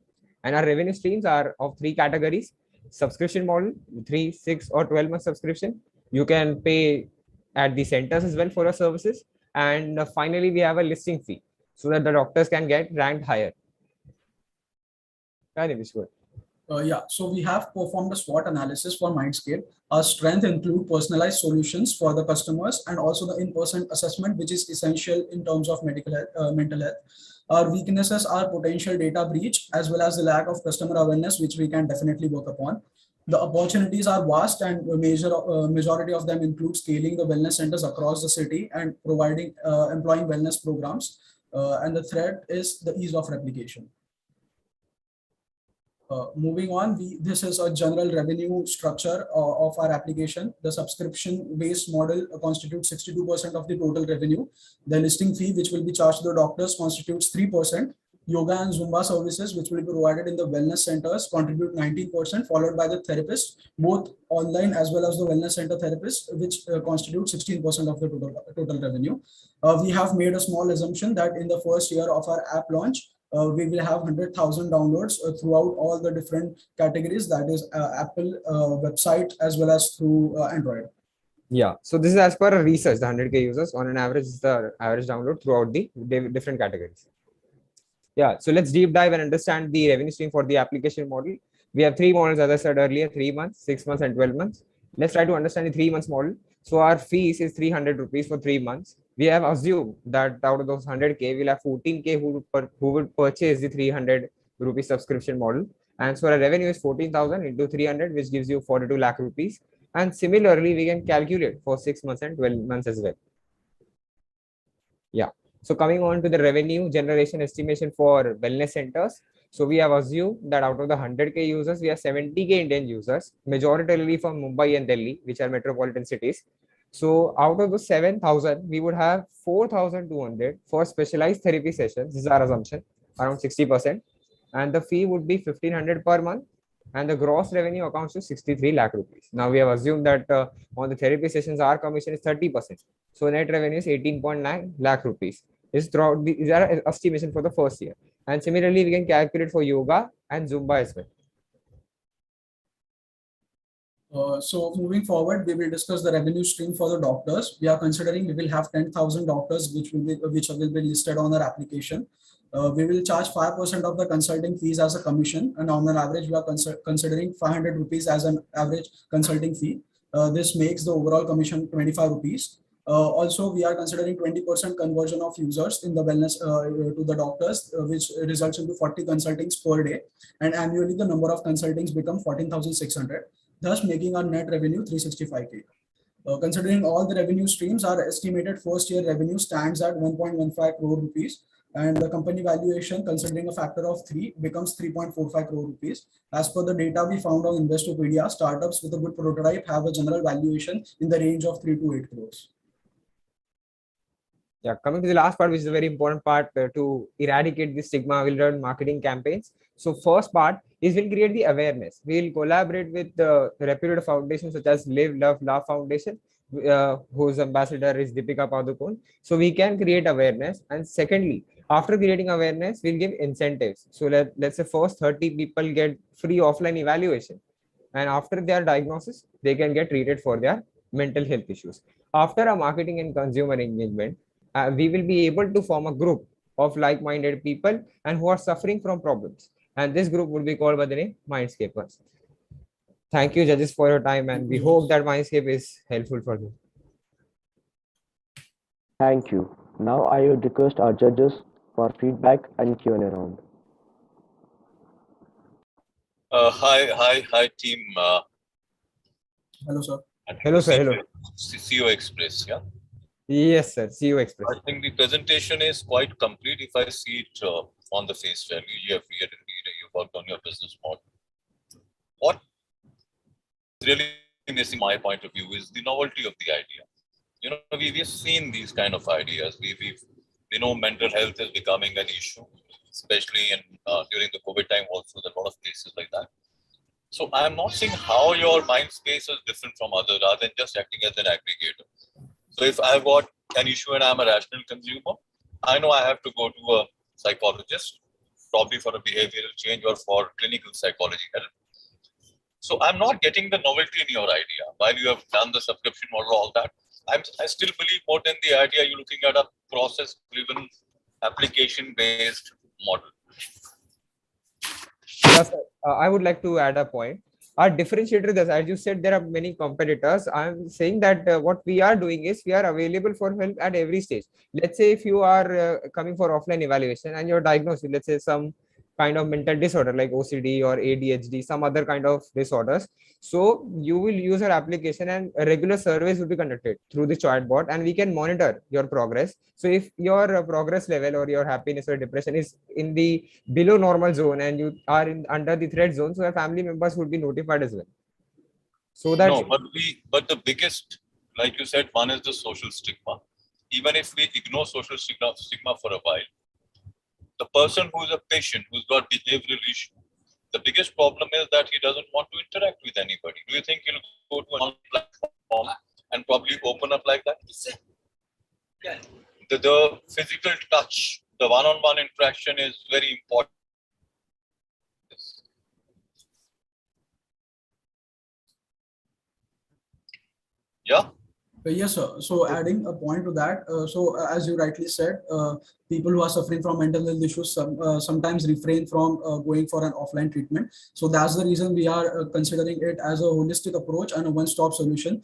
And our revenue streams are of three categories: subscription model, 3, 6, or 12-month subscription. You can pay at the centers as well for your services. And finally, we have a listing fee so that the doctors can get ranked higher. Yeah, so we have performed a SWOT analysis for Mindscape. Our strength include personalized solutions for the customers and also the in-person assessment, which is essential in terms of mental health. Our weaknesses are potential data breach as well as the lack of customer awareness, which we can definitely work upon. The opportunities are vast, and majority of them include scaling the wellness centers across the city and providing employing wellness programs. And the threat is the ease of replication. Moving on, this is a general revenue structure of our application. The subscription-based model constitutes 62% of the total revenue. The listing fee, which will be charged to the doctors, constitutes 3%. Yoga and Zumba services, which will be provided in the wellness centers, contribute 19%, followed by the therapists, both online as well as the wellness center therapists, which constitute 16% of the total revenue. We have made a small assumption that in the first year of our app launch, we will have 100,000 downloads throughout all the different categories, that is Apple website as well as through Android. Yeah, so this is as per research, the 100K users on an average is the average download throughout the different categories. Yeah, so let's deep dive and understand the revenue stream for the application model. We have three models, as I said earlier: 3 months, 6 months, and 12 months. Let's try to understand the 3 months model. So our fees is 300 rupees for 3 months. We have assumed that out of those 100K, we'll have 14K who would purchase the 300 rupee subscription model. And so our revenue is 14,000 into 300, which gives you 42 lakh rupees. And similarly, we can calculate for 6 months and 12 months as well. Yeah. So coming on to the revenue generation estimation for wellness centers. So we have assumed that out of the 100K users, we have 70K Indian users, majoritarily from Mumbai and Delhi, which are metropolitan cities. So out of the 7,000, we would have 4,200 for specialized therapy sessions. This is our assumption, around 60%. And the fee would be 1,500 per month. and the gross revenue accounts to 63 lakh rupees. Now we have assumed that on the therapy sessions, our commission is 30%. So net revenue is 18.9 lakh rupees. These are estimation for the first year. And similarly, we can calculate for yoga and Zumba as well. So moving forward, we will discuss the revenue stream for the doctors. We are considering we will have 10,000 doctors which will be listed on our application. We will charge 5% of the consulting fees as a commission, and on an average, we are considering 500 rupees as an average consulting fee. This makes the overall commission 25 rupees. Also, we are considering 20% conversion of users in the wellness to the doctors, which results into 40 consultings per day. And annually, the number of consultings become 14,600, thus making our net revenue 365K. Considering all the revenue streams, our estimated first year revenue stands at 1.15 crore rupees. And the company valuation, considering a factor of 3, becomes 3.45 crore rupees. As per the data we found on Investopedia, startups with a good prototype have a general valuation in the range of 3 to 8 crores. Yeah, coming to the last part, which is a very important part to eradicate the stigma, we'll run marketing campaigns. So first part is we'll create the awareness. We'll collaborate with the reputed foundations such as Live, Love, Laugh Foundation, whose ambassador is Deepika Padukone. So we can create awareness. And secondly, after creating awareness, we'll give incentives. So let's say first 30 people get free offline evaluation. And after their diagnosis, they can get treated for their mental health issues. After a marketing and consumer engagement, we will be able to form a group of like-minded people and who are suffering from problems. And this group will be called by the name Mindscapers. Thank you, judges, for your time, and we hope that Mindscape is helpful for you. Thank you. Now I would request our judges for feedback and Q&A round. Hi, team. Hello, sir. Hello, sir. Hello. CEO Express, yeah? Yes, sir. CEO Express. I think the presentation is quite complete. If I see it on the face value, you've worked on your business model. What is really missing, my point of view, is the novelty of the idea. You know, we've seen these kind of ideas. We know mental health is becoming an issue, especially during the COVID time. Also, there are a lot of cases like that. So I'm not seeing how your mind space is different from others, rather than just acting as an aggregator. So if I've got an issue and I'm a rational consumer, I know I have to go to a psychologist, probably for a behavioral change or for clinical psychology help. So I'm not getting the novelty in your idea. While you have done the subscription model, all that, I still believe more than the idea you're looking at a process-driven, application-based model. Yes, sir. I would like to add a point. Our differentiator is, as you said, there are many competitors. I'm saying that what we are doing is we are available for help at every stage. Let's say if you are coming for offline evaluation and you're diagnosed with, let's say, some kind of mental disorder like OCD or ADHD, some other kind of disorders. So you will use our application and regular surveys will be conducted through the chatbot, and we can monitor your progress. So if your progress level or your happiness or depression is in the below normal zone and you are under the threat zone, so your family members would be notified as well. So that no, but the biggest, like you said, one is the social stigma. Even if we ignore social stigma for a while, the person who is a patient who's got behavioral issue, the biggest problem is that he doesn't want to interact with anybody. Do you think he'll go to an platform and probably open up like that? The physical touch, the one-on-one interaction is very important. Yeah. Yes, sir. So adding a point to that, as you rightly said, people who are suffering from mental health issues sometimes refrain from going for an offline treatment. So that's the reason we are considering it as a holistic approach and a one-stop solution.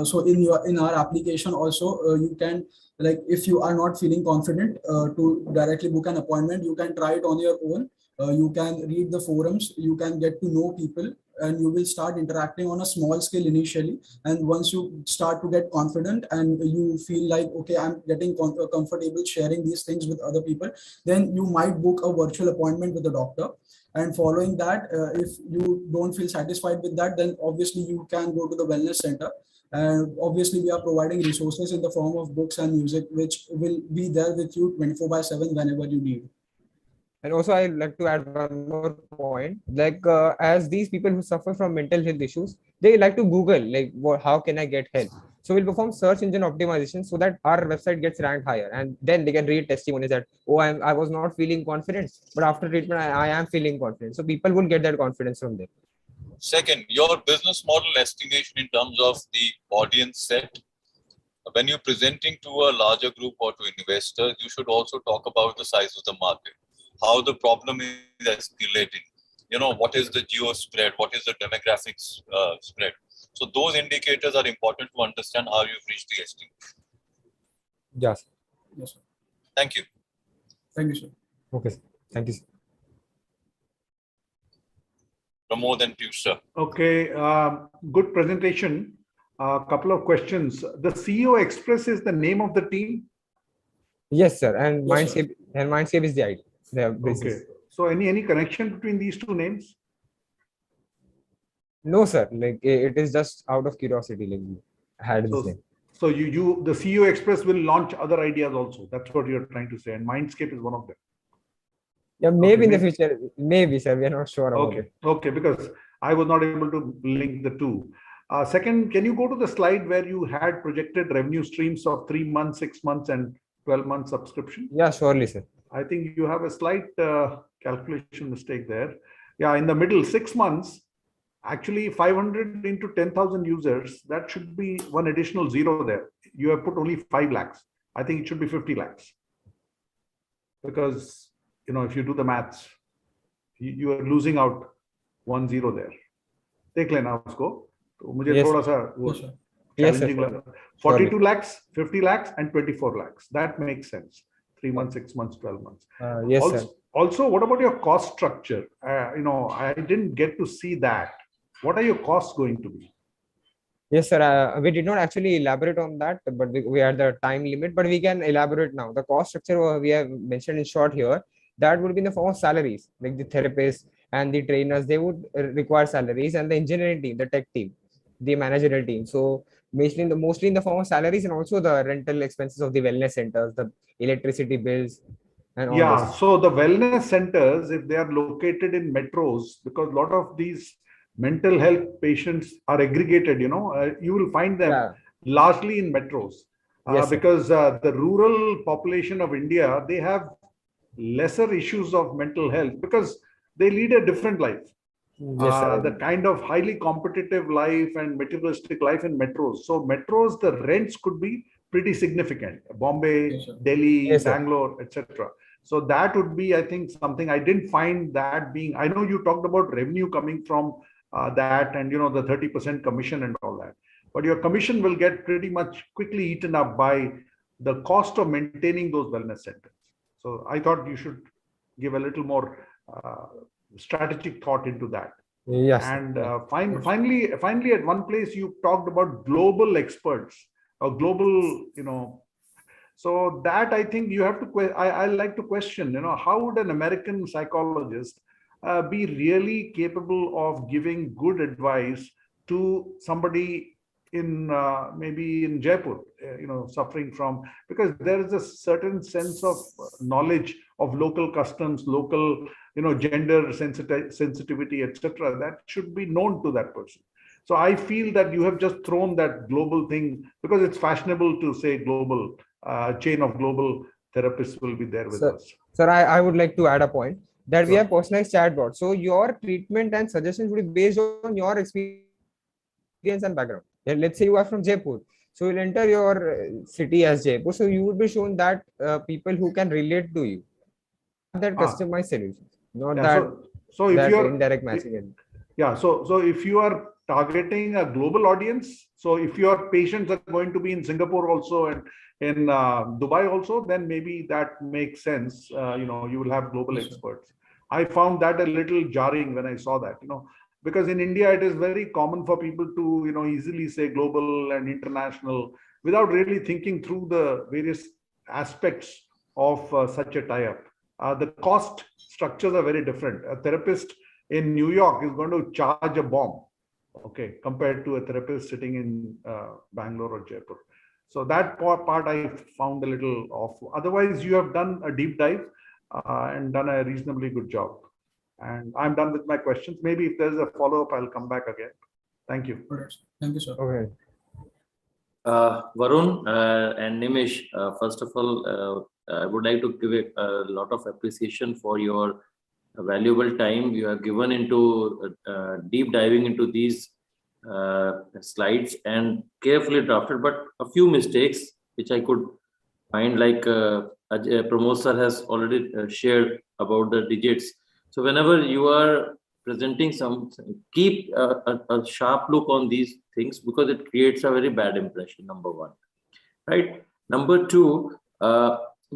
So in our application also, you can, like, if you are not feeling confident to directly book an appointment, you can try it on your own. You can read the forums, you can get to know people, and you will start interacting on a small scale initially. And once you start to get confident and you feel like, okay, I'm getting comfortable sharing these things with other people, then you might book a virtual appointment with the doctor. And following that, if you don't feel satisfied with that, then obviously you can go to the wellness center. And obviously we are providing resources in the form of books and music, which will be there with you 24/7 whenever you need. And also, I'd like to add one more point. Like, as these people who suffer from mental health issues, they like to Google, like, how can I get help? So we'll perform search engine optimization so that our website gets ranked higher, and then they can read testimonies that, oh, I was not feeling confident, but after treatment, I am feeling confident. So people will get that confidence from there. Second, your business model estimation in terms of the audience set. When you're presenting to a larger group or to investors, you should also talk about the size of the market, how the problem is escalating. You know, what is the geo spread? What is the demographics spread? So those indicators are important to understand how you've reached the estimate. Yes. Yes, sir. Thank you. Thank you, sir. Okay. Thank you, sir. Pramod and Piyush, sir. Okay, good presentation. A couple of questions. The CEO Express is the name of the team? Yes, sir. And Yes, sir. Mindscape is the idea. Okay. So any connection between these two names? No, sir. Like, it is just out of curiosity. Like, I had this name. So the CEO Express will launch other ideas also. That's what you're trying to say. And Mindscape is one of them. Yeah, maybe in the maybe. future. Maybe, sir. We are not sure about Okay. it. Okay, because I was not able to link the two. Second, can you go to the slide where you had projected revenue streams of 3 months, 6 months, and 12-month subscription? Yeah, surely, sir. I think you have a slight calculation mistake there. Yeah, in the middle, 6 months, actually 500 into 10,000 users, that should be one additional zero there. You have put only 5 lakhs. I think it should be 50 lakhs. Because, you know, if you do the maths, you are losing out 1 0 there. देख लेना उसको तो मुझे Yes. थोड़ा सा वो Yes, sir. Yes, sir. challenging लगा 42 lakhs 50 lakhs and 24 lakhs that makes sense 3 months 6 months 12 months Yes, also, sir. also what about your cost structure? You know, I didn't get to see that. What are your costs going to be? Yes, sir. We did not actually elaborate on that, but we are the time limit, but we can elaborate now. The cost structure we have mentioned in short here, that would be in the form of salaries, like the therapists and the trainers, they would require salaries, and the engineering team, the tech team, the managerial team. So mostly in the form of salaries, and also the rental expenses of the wellness centers, the electricity bills, and all Yeah, this. so the wellness centers, if they are located in metros, because a lot of these mental health patients are aggregated, you know, you will find them Yeah. largely in metros. Yes, sir. Because the rural population of India, they have lesser issues of mental health because they lead a different life. Yes, sir. The kind of highly competitive life and materialistic life in metros. So metros, the rents could be pretty significant. Bombay, Yes, sir. Delhi, Yes, sir. Bangalore, etc. So that would be, I think, something I didn't find that being. I know you talked about revenue coming from that, and you know the 30% commission and all that. But your commission will get pretty much quickly eaten up by the cost of maintaining those wellness centers. So I thought you should give a little more strategic thought into that. Yes. And finally, at one place you talked about global experts or global, you know. So that I think you have to. I like to question. You know, how would an American psychologist be really capable of giving good advice to somebody in maybe in Jaipur, you know, suffering from, because there is a certain sense of knowledge of local customs, local, you know, gender sensitivity, etc. That should be known to that person. So I feel that you have just thrown that global thing because it's fashionable to say global chain of global therapists will be there with us. Sir, I would like to add a point that we Sure. have personalized chatbot. So your treatment and suggestions will be based on your experience and background. Let's say you are from Jaipur. So you'll enter your city as Jaipur. So you will be shown that people who can relate to you. That customized solution, not Yeah, that, so if that you're indirect matching. Yeah, so if you are targeting a global audience, so if your patients are going to be in Singapore also and in Dubai also, then maybe that makes sense. You know, you will have global experts. I found that a little jarring when I saw that, you know, because in India it is very common for people to, you know, easily say global and international without really thinking through the various aspects of such a tie-up. The cost structures are very different. A therapist in New York is going to charge a bomb, okay, compared to a therapist sitting in Bangalore or Jaipur. So that part I found a little off. Otherwise, you have done a deep dive. and done a reasonably good job. And I'm done with my questions. Maybe if there's a follow-up, I'll come back again. Thank you. All right. Thank you, sir. Okay. Varun and Nimish, first of all, I would like to give a lot of appreciation for your valuable time you have given into deep diving into these slides and carefully drafted, but a few mistakes which I could find, like Pramod sir has already shared about the digits. So whenever you are presenting keep a sharp look on these things, because it creates a very bad impression, number one, right? Number two,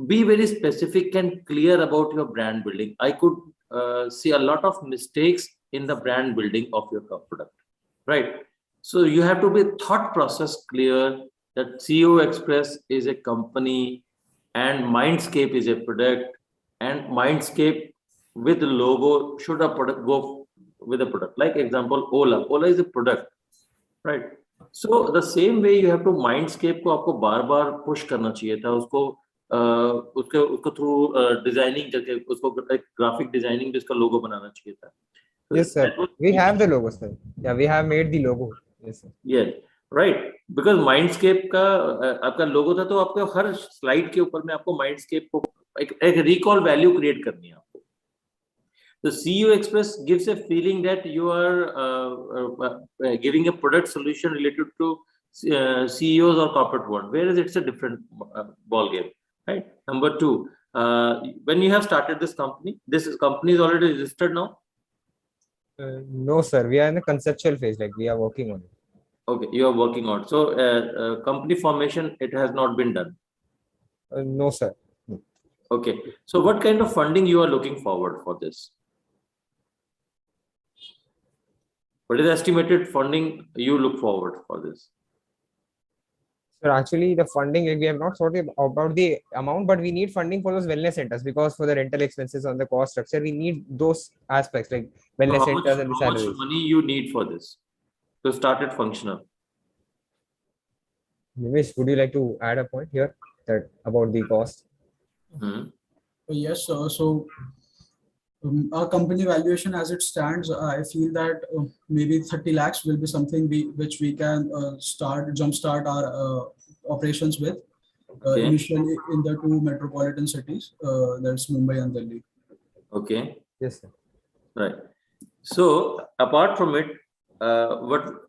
be very specific and clear about your brand building. I could see a lot of mistakes in the brand building of your product, right? So you have to be thought process clear that CEO Express is a company and Mindscape is a product, and Mindscape with the logo should a product go with a product. Like example, Ola is a product, right? So the same way you have to Mindscape को आपको बार-बार push करना चाहिए था, उसको through designing करके उसको एक graphic designing जिसका logo बनाना चाहिए था. Yes, sir. We have the logo, sir. Yeah, we have made the logo. Yes, sir. Yeah, right. Because Mindscape का आपका logo था, तो आपको हर slide के ऊपर में आपको Mindscape को एक recall value create करनी है आपको. The CEO Express gives a feeling that you are giving a product solution related to CEOs or corporate world, whereas it's a different ball game, right? Number two, when you have started this company is already registered now? No, sir. We are in the conceptual phase. Like we are working on it. Okay, you are working on it. So company formation, it has not been done? No, sir. No. Okay. So what kind of funding you are looking forward for this? What is the estimated funding you look forward for this? So actually the funding, we have not sorted about the amount, but we need funding for those wellness centers, because for the rental expenses on the cost structure, we need those aspects like wellness centers and the salaries. How much money you need for this to start it functional? Nimish, would you like to add a point here that about the cost? Yes, so our company valuation as it stands, I feel that maybe 30 lakhs will be something which we can jumpstart our operations with, initially in the two metropolitan cities, that's Mumbai and Delhi. Okay. Yes, sir. Right. So apart from it, what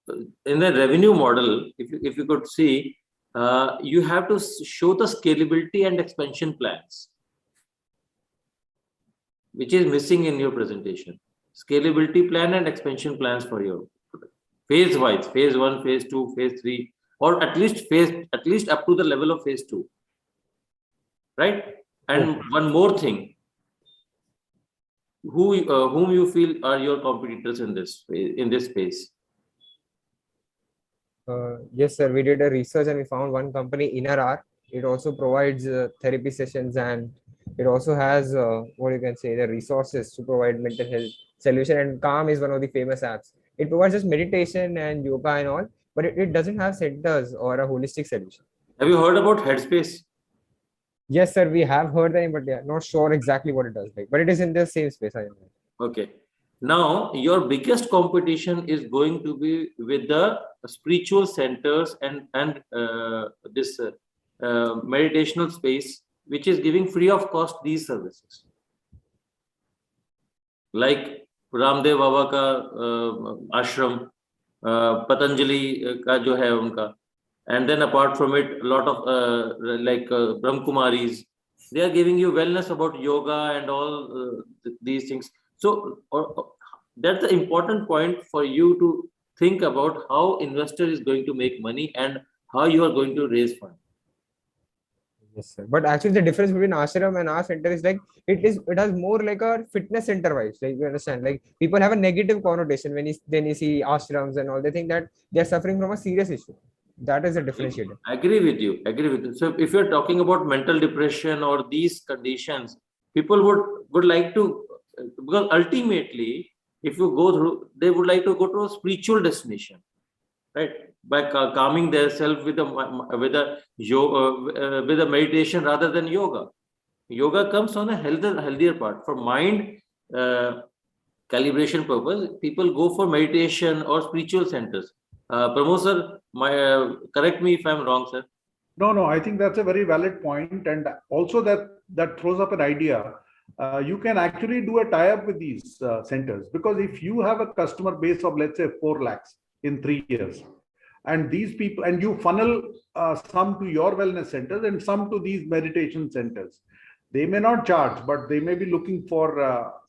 in the revenue model, if you could see, you have to show the scalability and expansion plans, which is missing in your presentation. Scalability plan and expansion plans for your phase wise, phase 1, phase 2, phase 3, or at least up to the level of phase 2, right? And one more thing, whom you feel are your competitors in this space? Yes, sir. We did a research and we found one company, InnerR. It also provides therapy sessions, and it also has what you can say, the resources to provide mental health solution. And Calm is one of the famous apps. It provides just meditation and yoga and all, but it doesn't have centers or a holistic solution. Have you heard about Headspace? Yes, sir. We have heard the name, but yeah, not sure exactly what it does. Like, but it is in the same space. I know. Okay. Now your biggest competition is going to be with the spiritual centers and this meditational space, which is giving free of cost these services, like Ramdev Baba ka ashram, Patanjali ka jo hai unka, and then apart from it, a lot of like Brahm Kumaris, they are giving you wellness about yoga and all these things. So that's the important point for you to think about how investor is going to make money and how you are going to raise funds. Yes, sir. But actually the difference between ashram and our center is like it has more like a fitness center vibes. Like you understand, like people have a negative connotation when you see ashrams and all. They think that they are suffering from a serious issue. That is a differentiator. Agree with you. So if you're talking about mental depression or these conditions, people would like to, because ultimately, if you go through, they would like to go to a spiritual destination, right? By calming themselves with a meditation rather than yoga. Yoga comes on a healthier part. For mind calibration purpose, people go for meditation or spiritual centers. Pramod sir, correct me if I'm wrong, sir. No, I think that's a very valid point, and also that throws up an idea. You can actually do a tie-up with these centers, because if you have a customer base of, let's say, 4 lakhs in 3 years, and these people, and you funnel some to your wellness centers and some to these meditation centers, they may not charge, but they may be looking for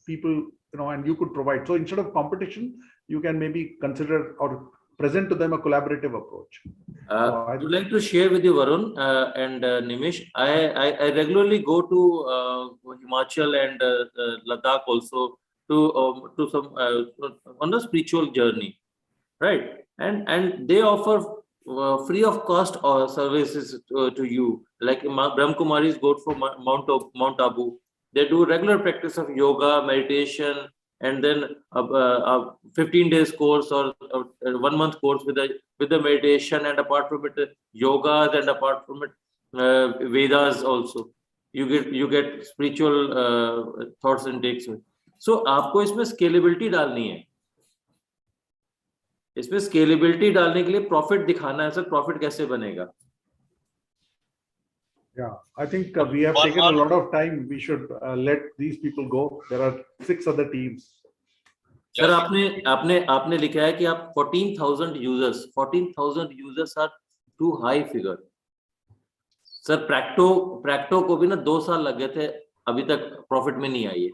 people, and you could provide. So instead of competition, you can maybe consider or present to them a collaborative approach. I would like to share with you, Varun and Nimish. I regularly go to Himachal and Ladakh also to some on a spiritual journey, right? And they offer free of cost services to you. Like Brahm Kumaris go for Mount Abu. They do regular practice of yoga, meditation, and then a 15 days course or 1 month course with the meditation, and apart from it yoga, and apart from it Vedas also. You get spiritual thoughts and takes. So आपको इसमें scalability डालनी है. इसमें scalability डालने के लिए profit दिखाना है. सर profit कैसे बनेगा? Yeah, I think we have taken a lot of time. We should let these people go. There are 6 other teams. Sir, आपने लिखा है कि आप 14,000 users are too high figure. Sir, Practo को भी ना 2 साल लग गए थे, अभी तक profit में नहीं आई है.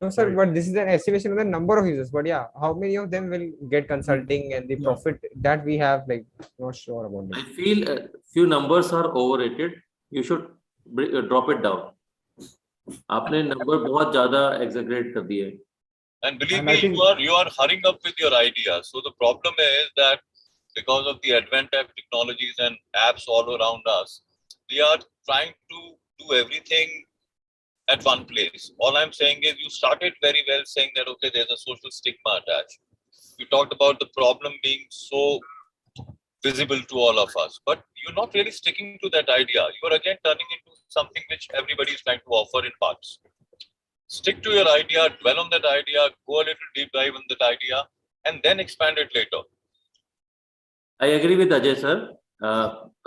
No, sir, but this is an estimation of the number of users. But yeah, how many of them will get consulting and the profit that we have, like, not sure about it. I feel few numbers are overrated. You should drop it down. आपने number बहुत ज़्यादा exaggerate कर दिए. And believe me, you are hurrying up with your idea. So the problem is that because of the advent of technologies and apps all around us, we are trying to do everything at one place. All I'm saying is, you started very well saying that, okay, there's a social stigma attached. You talked about the problem being so visible to all of us, but you're not really sticking to that idea. You're again turning into something which everybody is trying to offer in parts. Stick to your idea, dwell on that idea, go a little deep dive on that idea, and then expand it later. I agree with Ajay sir.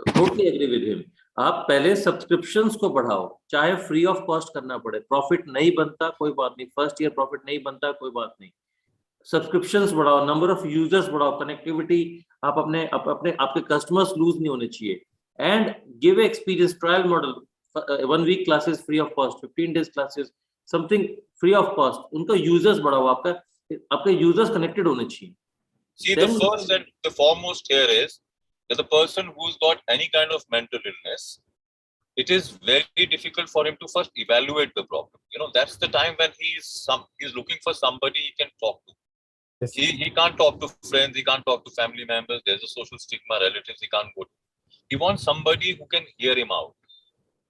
Totally agree with him. आप पहले subscriptions को बढ़ाओ, चाहे free of cost करना पड़े. Profit नहीं बनता कोई बात नहीं, फर्स्ट ईयर प्रॉफिट नहीं बनता कोई बात नहीं. सब्सक्रिप्शंस बढ़ाओ, नंबर ऑफ यूजर्स बढ़ाओ, कनेक्टिविटी आप आपके कस्टमर्स लूज नहीं होने चाहिए. And give experience trial model, 1 week classes free of cost, 15 days classes, something free of cost. उनका यूजर्स बढ़ाओ, आपके यूजर्स कनेक्टेड होने चाहिए. See, the first and the foremost here is that the person who's got any kind of mental illness, it is very difficult for him to first evaluate the problem. That's the time when he's looking for somebody he can talk to. Yes. He can't talk to friends, he can't talk to family members. There's a social stigma, relatives he can't go to. He wants somebody who can hear him out.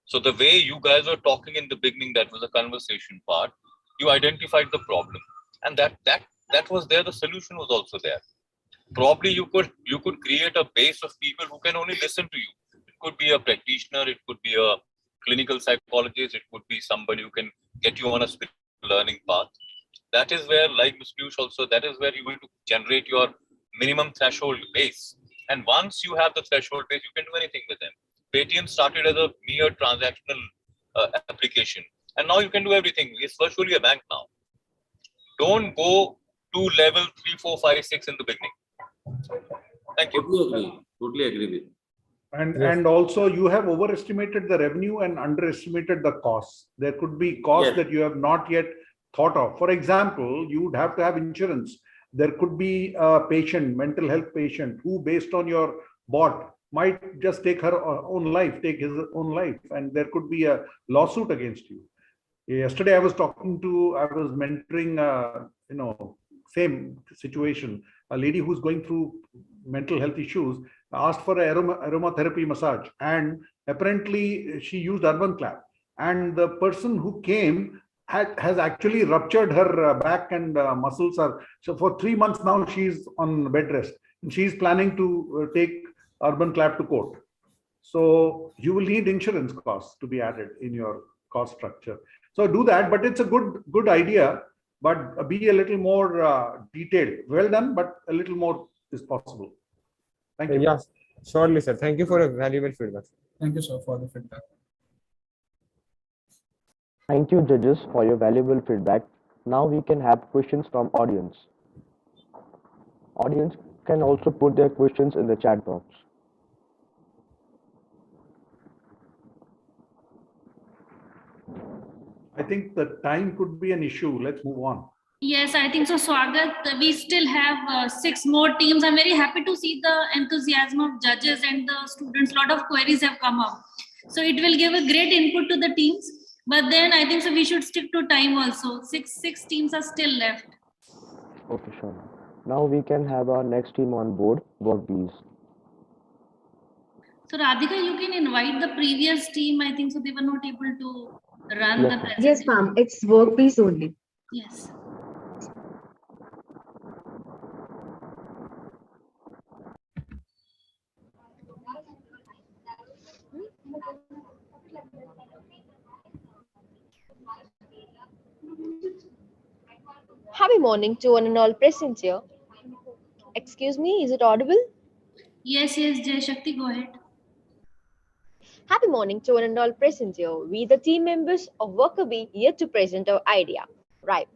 So the way you guys were talking in the beginning, that was a conversation part. You identified the problem, and that was there. The solution was also there. Probably you could create a base of people who can only listen to you. It could be a practitioner, it could be a clinical psychologist, it could be somebody who can get you on a spiritual learning path. That is where, like Ms. Piyush also, that is where you're going to generate your minimum threshold base. And once you have the threshold base, you can do anything with them. Paytm started as a mere transactional application, and now you can do everything. It's virtually a bank now. Don't go to level 3, 4, 5, 6 in the beginning. Thank you. Totally agree with. And also, you have overestimated the revenue and underestimated the costs. There could be costs that you have not yet thought of. For example, you would have to have insurance. There could be a patient, mental health patient, who based on your bot might just take his own life, and there could be a lawsuit against you. Yesterday, I was mentoring, same situation. A lady who's going through mental health issues asked for an aromatherapy massage, and apparently she used Urban Clap. And the person who came has actually ruptured her back and muscles. So for 3 months now, she's on bed rest. And she's planning to take Urban Clap to court. So you will need insurance costs to be added in your cost structure. So do that, but it's a good idea, but be a little more detailed. Well done, but a little more is possible. Thank you. Yes, surely, sir. Thank you for your valuable feedback. Thank you, sir, for the feedback. Thank you, judges, for your valuable feedback. Now we can have questions from audience. Audience can also put their questions in the chat box. I think the time could be an issue. Let's move on. Yes, I think so, Swagat. We still have 6 more teams. I'm very happy to see the enthusiasm of judges and the students. A lot of queries have come up. So it will give a great input to the teams. But then I think so we should stick to time also. Six teams are still left. Okay, sure. Now we can have our next team on board, Workbees. So Radhika, you can invite the previous team. I think so they were not able to run Yes, the ma'am. presentation. Yes, ma'am. It's Workbees only. Yes. Happy morning to one and all present here. Excuse me, is it audible? Yes, Jay Shakti, go ahead. Happy morning to one and all present here. We, the team members of Workerbee, here to present our idea. Right.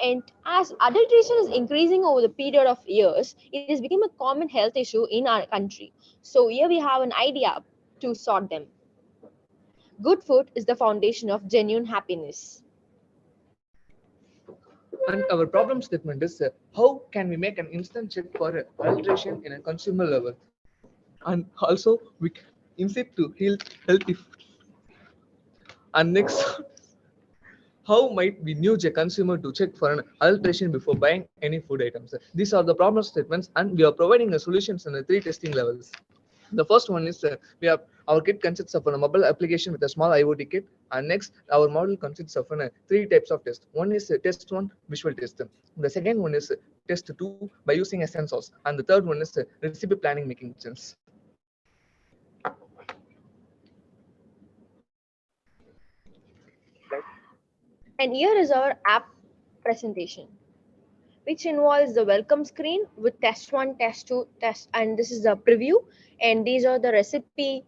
And as adulteration is increasing over the period of years, it has become a common health issue in our country. So here we have an idea to sort them. Good food is the foundation of genuine happiness. And our problem statement is how can we make an instant check for adulteration in a consumer level? And also we can incite to healthy food. And next, how might we nudge a consumer to check for an adulteration before buying any food items? These are the problem statements, and we are providing a solutions in the 3 testing levels. The first one is we have our kit consists of a mobile application with a small IoT kit, and next our model consists of 3 types of tests. One is test 1, visual test. The second one is test 2 by using a sensors, and the third one is recipe planning making sense. And here is our app presentation, which involves the welcome screen with test 1, test 2, test, and this is the preview, and these are the recipe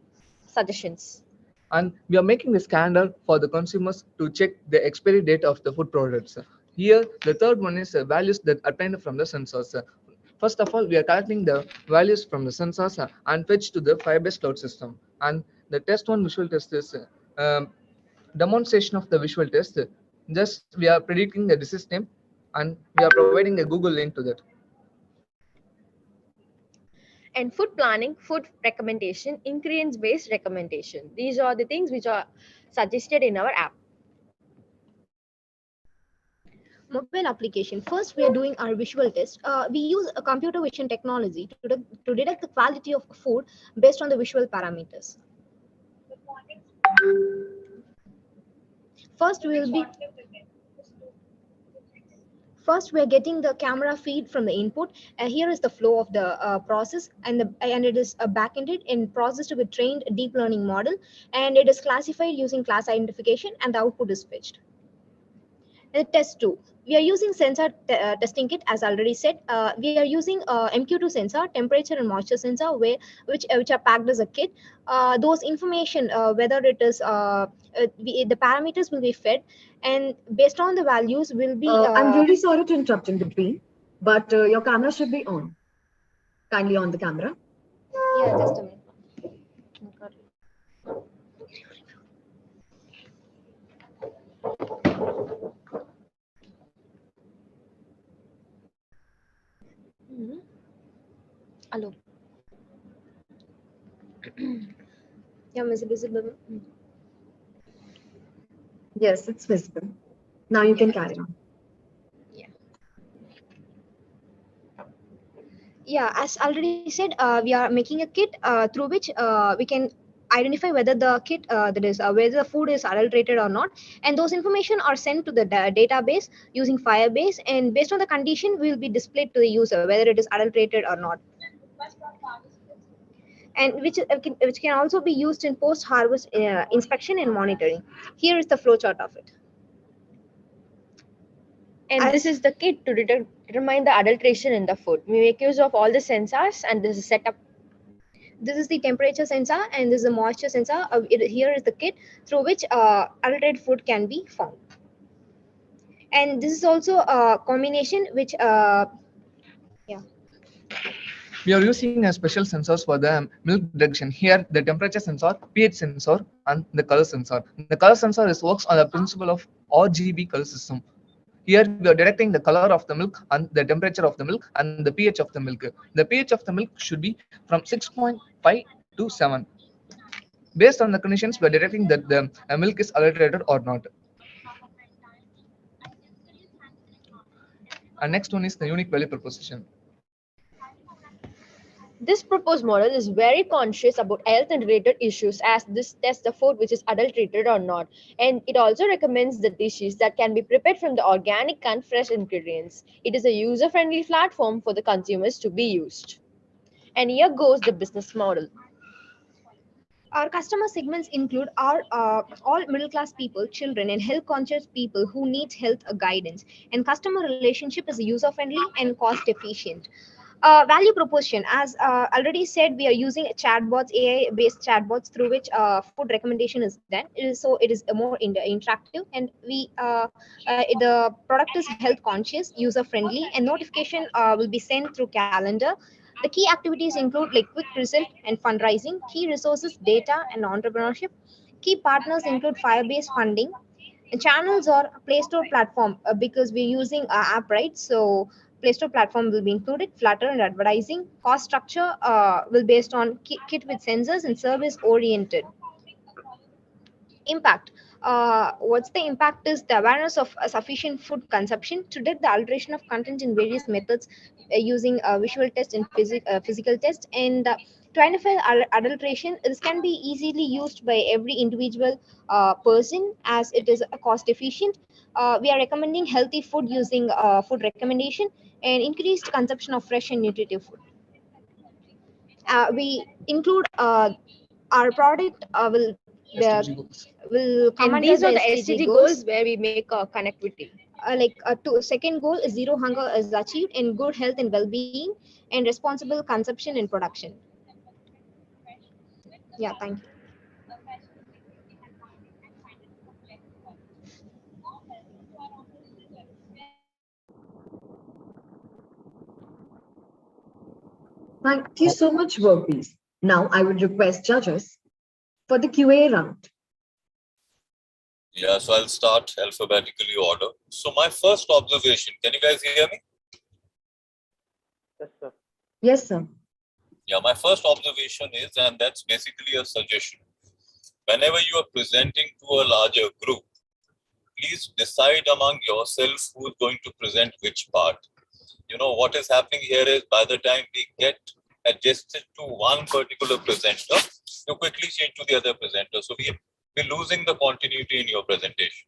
suggestions. And we are making the scanner for the consumers to check the expiry date of the food products. Here, the third one is values that obtained from the sensors. First of all, we are collecting the values from the sensors and fetch to the Firebase cloud system. And the test 1 visual test is demonstration of the visual test. Just we are predicting the disease name, and we are providing a Google link to that. And food planning, food recommendation, ingredients-based recommendation. These are the things which are suggested in our app. Mobile application. First, we are doing our visual test. We use a computer vision technology to detect the quality of food based on the visual parameters. First, we are getting the camera feed from the input. Here is the flow of the process, and it is backended and processed with trained deep learning model, and it is classified using class identification, and the output is fetched. And test 2. We are using sensor testing kit, as already said. We are using MQ2 sensor, temperature and moisture sensor, which are packed as a kit. Those information, whether it is the parameters will be fed, and based on the values will be. I'm really sorry to interrupt in between, but your camera should be on. Kindly on the camera. Yeah, just a minute. Hello. Yeah, Miss Visible. Yes, it's visible. Now you can carry on. Yeah, as already said, we are making a kit through which we can identify whether the kit whether the food is adulterated or not, and those information are sent to the database using Firebase, and based on the condition will be displayed to the user whether it is adulterated or not. and which can also be used in post-harvest inspection and monitoring. Here is the flowchart of it. And this is the kit to determine the adulteration in the food. We make use of all the sensors, and this is set up. This is the temperature sensor and this is the moisture sensor. Here is the kit through which adulterated food can be found. And this is also a combination which We are using a special sensors for the milk detection. Here, the temperature sensor, pH sensor, and the color sensor. The color sensor works on the principle of RGB color system. Here, we are detecting the color of the milk and the temperature of the milk and the pH of the milk. The pH of the milk should be from 6.5 to 7. Based on the conditions, we are detecting that the milk is adulterated or not. And next one is the unique value proposition. This proposed model is very conscious about health and related issues, as this tests the food which is adulterated or not. And it also recommends the dishes that can be prepared from the organic and fresh ingredients. It is a user-friendly platform for the consumers to be used. And here goes the business model. Our customer segments include our all middle-class people, children, and health-conscious people who need health guidance. And customer relationship is user-friendly and cost-efficient. Value proposition, as already said, we are using chatbots, AI-based chatbots through which food recommendation is done. It is more interactive, and the product is health-conscious, user-friendly, and notification will be sent through calendar. The key activities include like quick result and fundraising, key resources, data, and entrepreneurship. Key partners include Firebase funding. And channels or Play Store platform because we're using app, right? So Play Store platform will be included, Flutter and advertising. Cost structure will based on kit with sensors and service oriented. Impact. What's the impact is the awareness of sufficient food consumption to detect the alteration of content in various methods using visual test and physical test, and to identify adulteration. This can be easily used by every individual person as it is cost efficient. We are recommending healthy food using food recommendation and increased consumption of fresh and nutritive food. We include our product will come And under these the are the SDG SDG goals where we make connectivity. Second goal is zero hunger is achieved, and good health and well-being, and responsible consumption and production. Yeah, thank you. Thank you so much, Workbees. Now I would request judges for the QA round. Yeah, so I'll start alphabetically order. So my first observation, can you guys hear me? Yes, sir. Yes, sir. Yeah, my first observation is, and that's basically a suggestion. Whenever you are presenting to a larger group, please decide among yourself who's going to present which part. You know, what is happening here is by the time we get adjusted to one particular presenter, you quickly change to the other presenter. So we're losing the continuity in your presentation.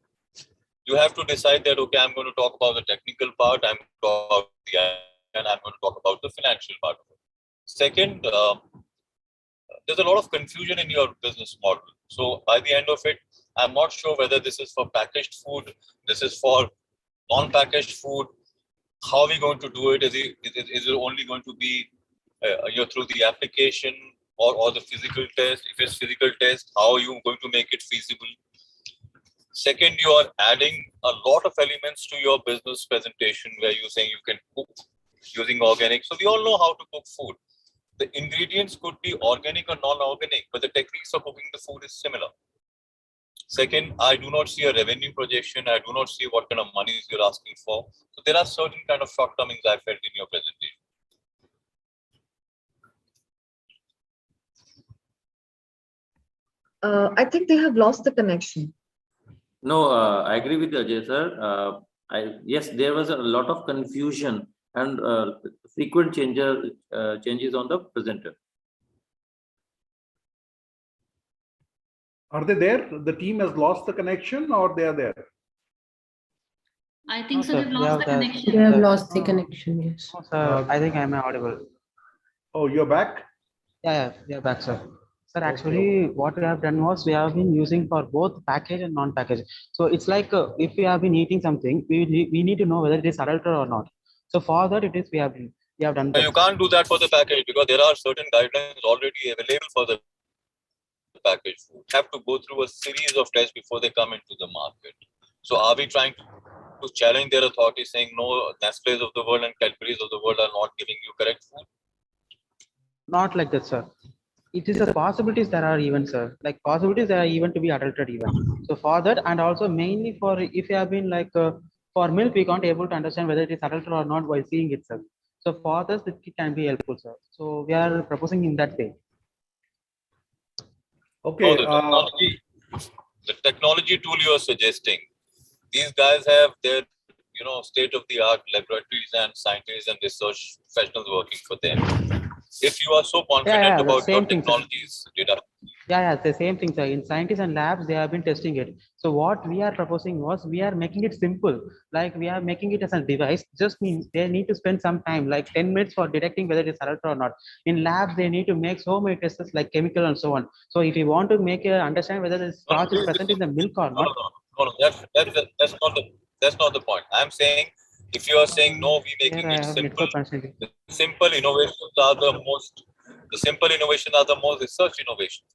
You have to decide that, okay, I'm going to talk about the technical part, and I'm going to talk about the financial part of it. Second, there's a lot of confusion in your business model. So by the end of it, I'm not sure whether this is for packaged food, this is for non-packaged food. How are we going to do it? Is it only going to be through the application or the physical test? If it's physical test, how are you going to make it feasible? Second, you are adding a lot of elements to your business presentation where you're saying you can cook using organic. So we all know how to cook food. The ingredients could be organic or non-organic, but the techniques of cooking the food is similar. Second, I do not see a revenue projection. I do not see what kind of money you're asking for. So there are certain kind of shortcomings I felt in your presentation. I think they have lost the connection. No, I agree with Ajay, sir. Yes, there was a lot of confusion and frequent changes on the presenter. Are they there? The team has lost the connection, or they are there? I think so. They've lost the connection. They have lost the connection. Yes. Sir, I think I'm audible. Oh, you're back? Yeah, back, sir. Sir, actually, what we have done was we have been using for both package and non-package. So it's like if we have been eating something, we need to know whether it is adulterated or not. So for that, it is we have done that. You can't do that for the package because there are certain guidelines already available for the package food. You have to go through a series of tests before they come into the market. So are we trying to challenge their authority saying no, Nestle's of the world and Cadbury's of the world are not giving you correct food? Not like that, sir. It is a possibilities that are even, sir. Like possibilities that are even to be adulterated even. So for that, and also mainly for if you have been like for milk, we can't able to understand whether it is adulterated or not while seeing itself. So for this, it can be helpful, sir. So we are proposing in that way. Okay. The technology tool you are suggesting, these guys have their state-of-the-art laboratories and scientists and research professionals working for them. If you are so confident about your technologies, Yeah, the same thing, sir. In scientists and labs, they have been testing it. So what we are proposing was we are making it simple. Like we are making it as a device. Just means they need to spend some time, like 10 minutes for detecting whether it is adulterated or not. In labs, they need to make so many tests like chemical and so on. So if you want to make understand whether the starch is present in the milk or not. No, that's not the point. I'm saying if you are saying no, we making it simple. The simple innovations are the most research innovations.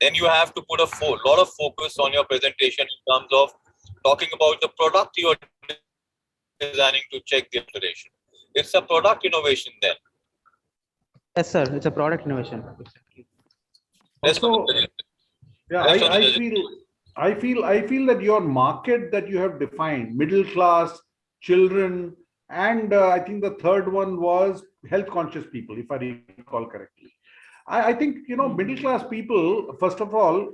Then you have to put a lot of focus on your presentation in terms of talking about the product you are designing to check the alteration. It's a product innovation then. Yes, sir. It's a product innovation. Also, yeah, I feel that your market that you have defined, middle class, children, and I think the third one was health conscious people, if I recall correctly. I think, middle class people, first of all,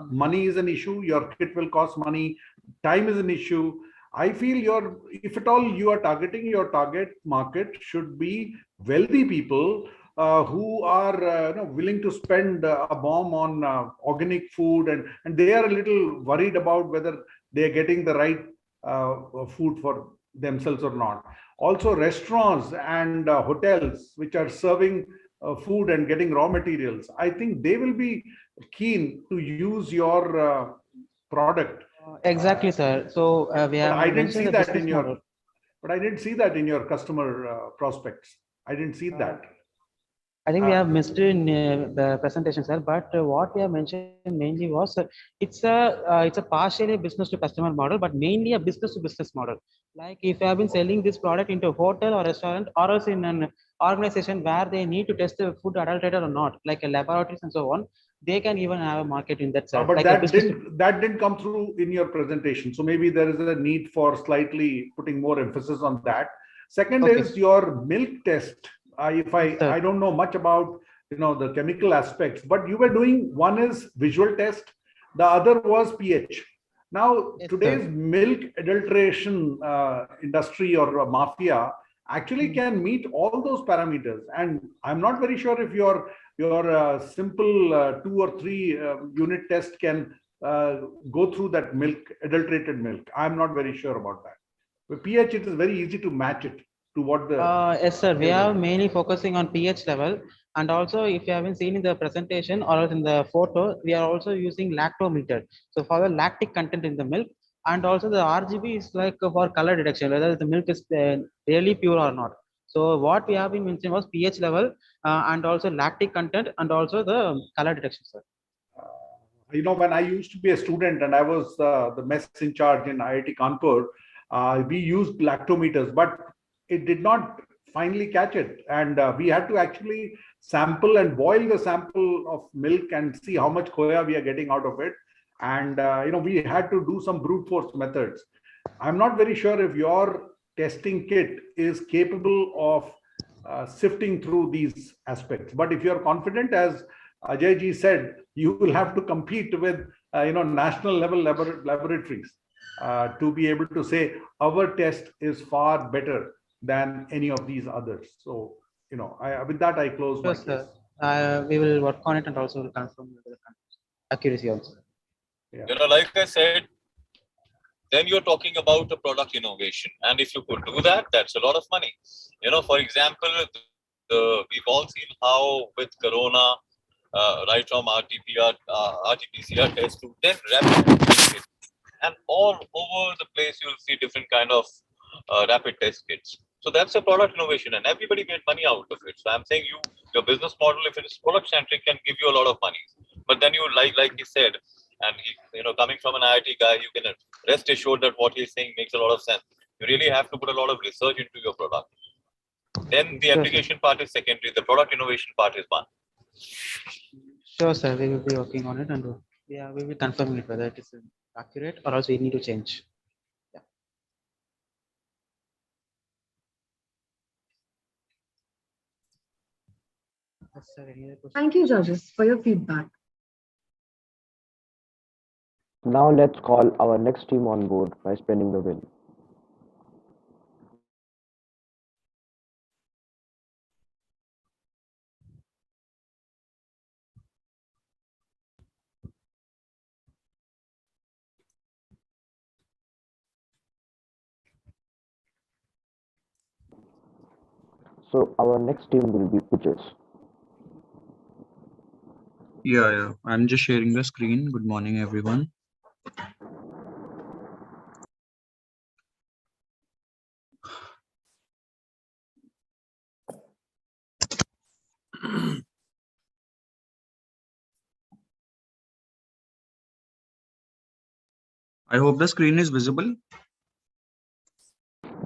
money is an issue. Your kit will cost money. Time is an issue. I feel if at all you are targeting, your target market should be wealthy people who are willing to spend a bomb on organic food, and they are a little worried about whether they are getting the right food for themselves or not. Also, restaurants and hotels which are serving food and getting raw materials, I think they will be keen to use your product. Exactly, sir. So we have. I didn't see that in your. But I didn't see that in your customer prospects. I didn't see that. I think we have missed in the presentation, sir. But what we have mentioned mainly was it's a partially business to customer model, but mainly a business to business model. Like if you have been selling this product into a hotel or restaurant, or else in an organization where they need to test the food adulterated or not, like a laboratories and so on, they can even have a market in that side. But like that didn't come through in your presentation. So maybe there is a need for slightly putting more emphasis on that. Second is your milk test. I don't know much about the chemical aspects, but you were doing, one is visual test, the other was pH. Now today's milk adulteration industry or mafia actually can meet all those parameters, and I'm not very sure if your simple 2 or 3 unit test can go through that adulterated milk. I'm not very sure about that. With pH, it is very easy to match it to what the yes, sir. We are mainly focusing on pH level, and also if you haven't seen in the presentation or in the photo, we are also using lactometer. So for the lactic content in the milk, and also the RGB is like for color detection, whether the milk is really pure or not. So what we have been mentioning was pH level and also lactic content and also the color detection, sir. When I used to be a student and I was the mess in charge in IIT Kanpur, we used lactometers, but it did not finally catch it. And we had to actually sample and boil the sample of milk and see how much khoya we are getting out of it. And, we had to do some brute force methods. I'm not very sure if your testing kit is capable of sifting through these aspects. But if you're confident, as Ajay ji said, you will have to compete with, national level laboratories to be able to say our test is far better than any of these others. So, with that, I close my case. We will work on it and also will confirm the accuracy also. Yeah. Like I said, then you're talking about a product innovation. And if you could do that, that's a lot of money. For example, we've all seen how with Corona, right from RT-PCR test to then rapid test kits, and all over the place you'll see different kind of rapid test kits. So that's a product innovation, and everybody made money out of it. So I'm saying your business model, if it is product centric, can give you a lot of money. But then you like he said, and he, coming from an IIT guy, you can rest assured that what he's saying makes a lot of sense. You really have to put a lot of research into your product. Then the application part is secondary. The product innovation part is one. Sure, sir. We will be working on it, and yeah, we will confirm it whether it is accurate or else we need to change. Yeah. Yes, sir. Any other questions? Thank you, judges, for your feedback. Now let's call our next team on board by spinning the wheel. So our next team will be pitches. Yeah. I'm just sharing the screen. Good morning, everyone. I hope the screen is visible.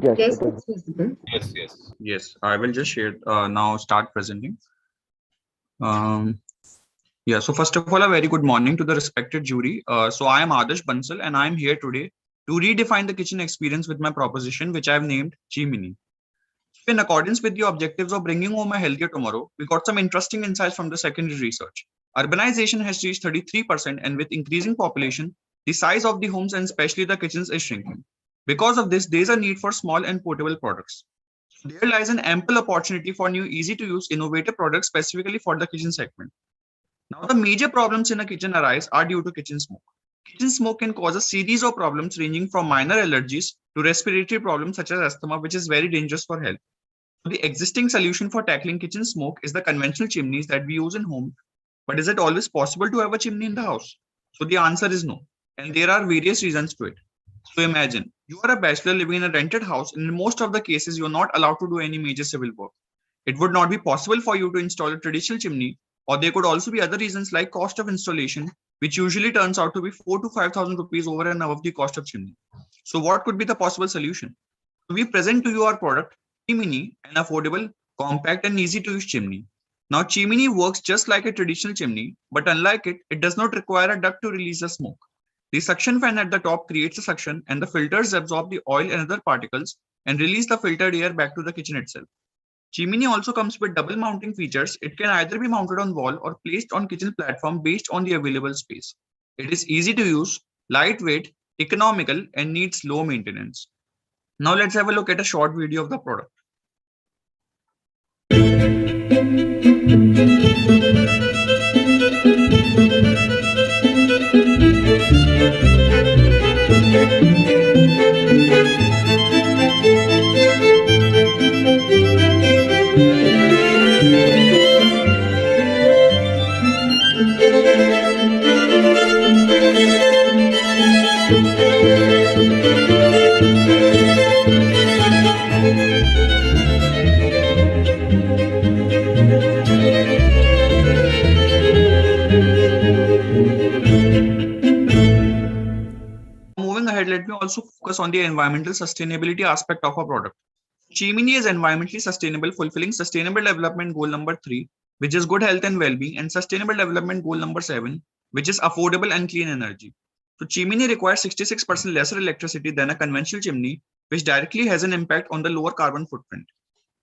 Yes, Yes, it is. it's visible. Yes. Yes, I will just share now start presenting. Yeah, so first of all, a very good morning to the respected jury. So I am Adarsh Bansal and I am here today to redefine the kitchen experience with my proposition, which I have named Chimney. In accordance with the objectives of bringing home a healthier tomorrow, we got some interesting insights from the secondary research. Urbanization has reached 33%, and with increasing population, the size of the homes and especially the kitchens is shrinking. Because of this, there is a need for small and portable products. There lies an ample opportunity for new, easy-to-use, innovative products specifically for the kitchen segment. Now, the major problems in a kitchen arise are due to kitchen smoke. Kitchen smoke can cause a series of problems ranging from minor allergies to respiratory problems such as asthma, which is very dangerous for health. The existing solution for tackling kitchen smoke is the conventional chimneys that we use in home. But is it always possible to have a chimney in the house? So the answer is no. And there are various reasons to it. So imagine you are a bachelor living in a rented house, and in most of the cases, you're not allowed to do any major civil work. It would not be possible for you to install a traditional chimney, or there could also be other reasons like cost of installation, which usually turns out to be 4,000 to 5,000 rupees over and above the cost of chimney. So what could be the possible solution? So we present to you our product, Chimney, an affordable, compact and easy to use chimney. Now Chimney works just like a traditional chimney, but unlike it, it does not require a duct to release the smoke. The suction fan at the top creates a suction and the filters absorb the oil and other particles and release the filtered air back to the kitchen itself. Chimney also comes with double mounting features. It can either be mounted on wall or placed on kitchen platform based on the available space. It is easy to use, lightweight, economical, and needs low maintenance. Now let's have a look at a short video of the product. Moving ahead, let me also focus on the environmental sustainability aspect of our product. Chimney is environmentally sustainable, fulfilling Sustainable Development Goal number 3, which is good health and well-being, and Sustainable Development Goal number 7, which is affordable and clean energy. So chimney requires 66% lesser electricity than a conventional chimney, which directly has an impact on the lower carbon footprint.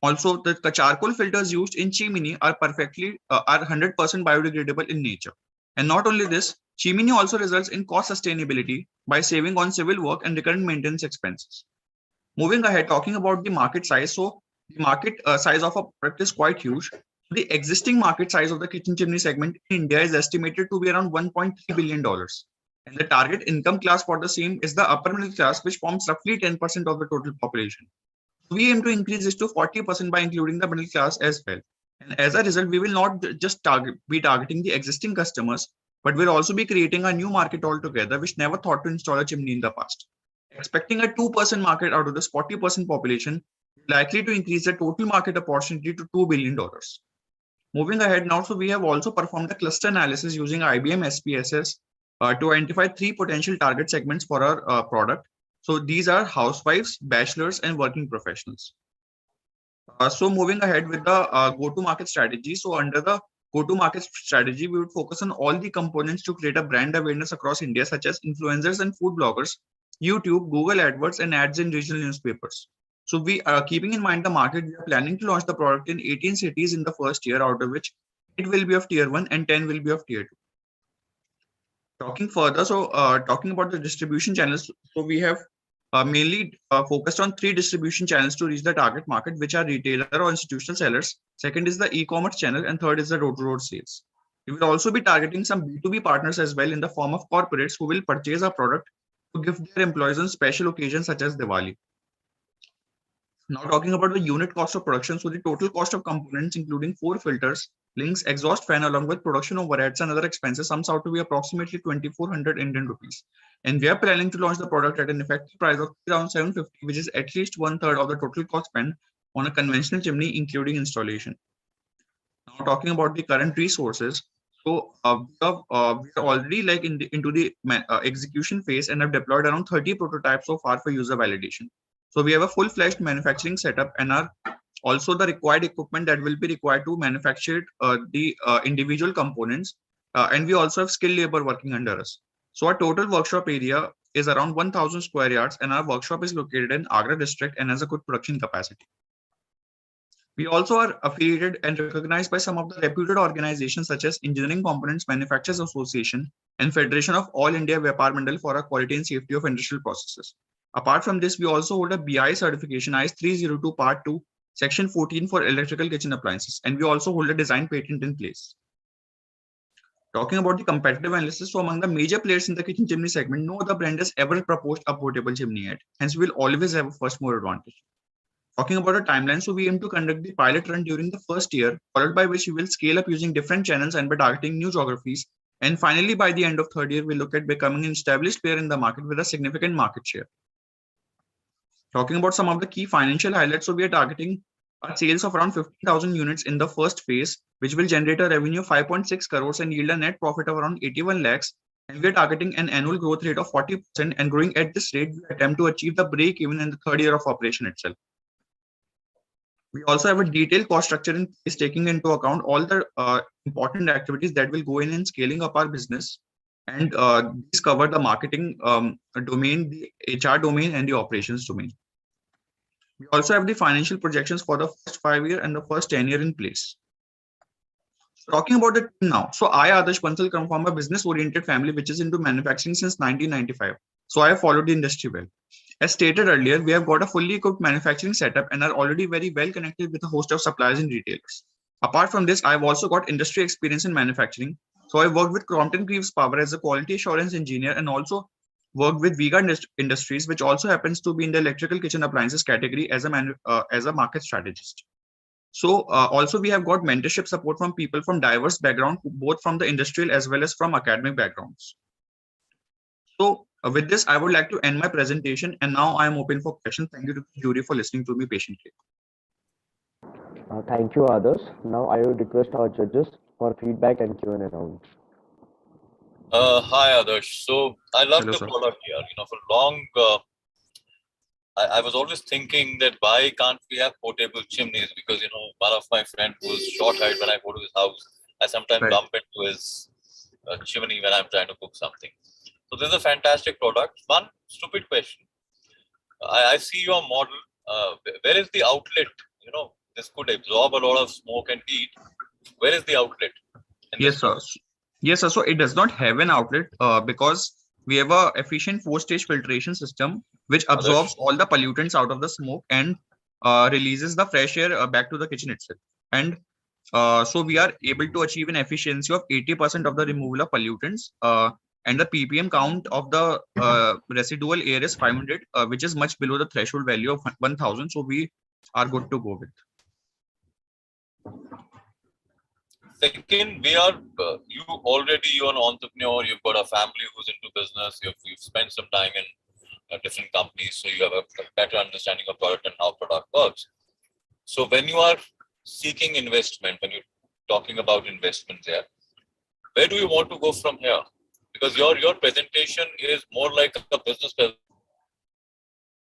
Also, the charcoal filters used in chimney are 100% biodegradable in nature. And not only this, chimney also results in cost sustainability by saving on civil work and recurrent maintenance expenses. Moving ahead, talking about the market size. So the market size of a product is quite huge. The existing market size of the kitchen chimney segment in India is estimated to be around $1.3 billion. And the target income class for the same is the upper middle class, which forms roughly 10% of the total population. We aim to increase this to 40% by including the middle class as well. And as a result, we will not just be targeting the existing customers, but we'll also be creating a new market altogether, which never thought to install a chimney in the past. Expecting a 2% market out of this 40% population, likely to increase the total market opportunity to $2 billion. Moving ahead now, so we have also performed a cluster analysis using IBM SPSS to identify 3 potential target segments for our product. So these are housewives, bachelors, and working professionals. So moving ahead with the go-to-market strategy. So under the go-to-market strategy, we would focus on all the components to create a brand awareness across India, such as influencers and food bloggers, YouTube, Google AdWords, and ads in regional newspapers. So we are keeping in mind the market. We are planning to launch the product in 18 cities in the first year, out of which 8 will be of tier 1 and 10 will be of tier 2. Talking further, so talking about the distribution channels, so we have mainly focused on 3 distribution channels to reach the target market, which are retailer or institutional sellers. Second is the e-commerce channel, and third is the door-to-door sales. We will also be targeting some B2B partners as well in the form of corporates who will purchase our product to give their employees on special occasions such as Diwali. Now talking about the unit cost of production, so the total cost of components including 4 filters, links, exhaust fan along with production overheads and other expenses sums out to be approximately 2,400 Indian rupees. And we are planning to launch the product at an effective price of around 750, which is at least 1/3 of the total cost spent on a conventional chimney, including installation. Now talking about the current resources, so we are already into the execution phase and have deployed around 30 prototypes so far for user validation. So we have a full-fledged manufacturing setup and are also the required equipment that will be required to manufacture the individual components. And we also have skilled labor working under us. So our total workshop area is around 1,000 square yards, and our workshop is located in Agra district and has a good production capacity. We also are affiliated and recognized by some of the reputed organizations such as Engineering Components Manufacturers Association and Federation of All India Vyapar Mandal for our quality and safety of industrial processes. Apart from this, we also hold a BI certification IS 302 Part 2, Section 14 for electrical kitchen appliances, and we also hold a design patent in place. Talking about the competitive analysis, so among the major players in the kitchen chimney segment, no other brand has ever proposed a portable chimney yet. Hence, we will always have a first mover advantage. Talking about a timeline, so we aim to conduct the pilot run during the first year, followed by which we will scale up using different channels and by targeting new geographies. And finally, by the end of third year, we look at becoming an established player in the market with a significant market share. Talking about some of the key financial highlights, so we are targeting a sales of around 50,000 units in the first phase, which will generate a revenue of 5.6 crores and yield a net profit of around 81 lakhs. And we are targeting an annual growth rate of 40%, and growing at this rate, we attempt to achieve the break even in the third year of operation itself. We also have a detailed cost structure in place, taking into account all the important activities that will go in scaling up our business. And these cover the marketing domain, the HR domain, and the operations domain. We also have the financial projections for the first 5 year and the first 10 year in place. Talking about the team now. So I, Adarsh Bansal, come from a business-oriented family which is into manufacturing since 1995. So I have followed the industry well. As stated earlier, we have got a fully equipped manufacturing setup and are already very well connected with a host of suppliers and retailers. Apart from this, I've also got industry experience in manufacturing. So I worked with Crompton Greaves Power as a quality assurance engineer and also worked with Viga Industries, which also happens to be in the electrical kitchen appliances category as a market strategist. So also we have got mentorship support from people from diverse backgrounds, both from the industrial as well as from academic backgrounds. So with this, I would like to end my presentation, and now I am open for questions. Thank you to the jury for listening to me patiently. Thank you, Adarsh. Now I would request our judges for feedback and Q&A round. Hi, Adarsh. So I love Hello, the sir. product here. For long, I was always thinking that why can't we have portable chimneys? Because one of my friends was short-haired. When I go to his house, I sometimes bump into his chimney when I'm trying to cook something. So this is a fantastic product. One stupid question. I see your model. Where is the outlet? This could absorb a lot of smoke and heat. Where is the outlet? Yes, sir. Yes, sir. So it does not have an outlet because we have a efficient 4-stage filtration system which absorbs all the pollutants out of the smoke and releases the fresh air back to the kitchen itself. And so we are able to achieve an efficiency of 80% of the removal of pollutants. And the ppm count of the residual air is 500, which is much below the threshold value of 1000. So we are good to go with. Second, we are you're an entrepreneur. You've got a family who's into business. You've spent some time in different companies, so you have a better understanding of product and how product works. So when you are seeking investment, when you're talking about investments there, where do you want to go from here? Because your presentation is more like a business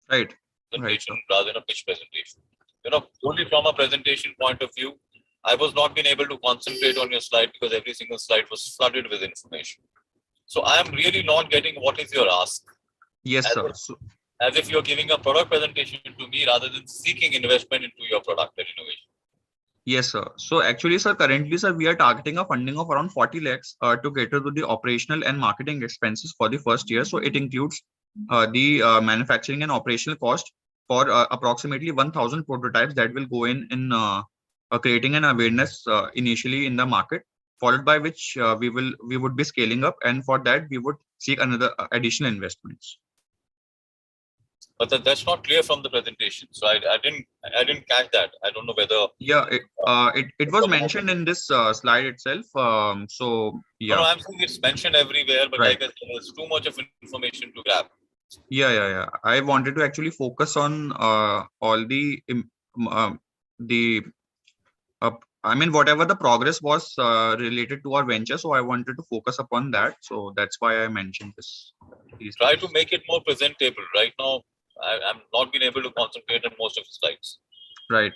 presentation rather than a pitch presentation. Only from a presentation point of view, I was not being able to concentrate on your slide because every single slide was flooded with information. So I am really not getting what is your ask. Yes, sir. As if you're giving a product presentation to me rather than seeking investment into your product and innovation. Yes, sir. So actually, sir, currently, sir, we are targeting a funding of around 40 lakhs to cater to the operational and marketing expenses for the first year. So it includes the manufacturing and operational cost for approximately 1,000 prototypes that will go in creating an awareness initially in the market, followed by which we would be scaling up, and for that we would seek another additional investments. But that's not clear from the presentation, so I didn't catch that. I don't know whether. Yeah, it was mentioned in this slide itself. So yeah. No, I'm saying it's mentioned everywhere, but I guess there's too much of information to grab. Yeah. I wanted to actually focus on all whatever the progress was related to our venture. So I wanted to focus upon that. So that's why I mentioned this. Try to make it more presentable. Right now, I'm not being able to concentrate on most of the slides. Right.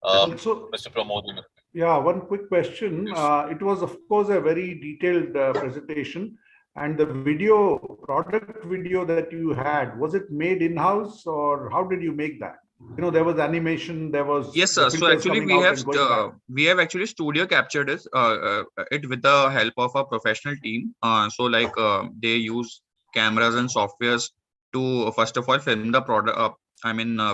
Also, Mr. Pramod. Yeah, one quick question. It was, of course, a very detailed presentation. And the product video that you had, was it made in-house or how did you make that? There was animation, there was. Yes, sir. So actually we have actually studio captured it with the help of a professional team. They use cameras and softwares to first of all film the product.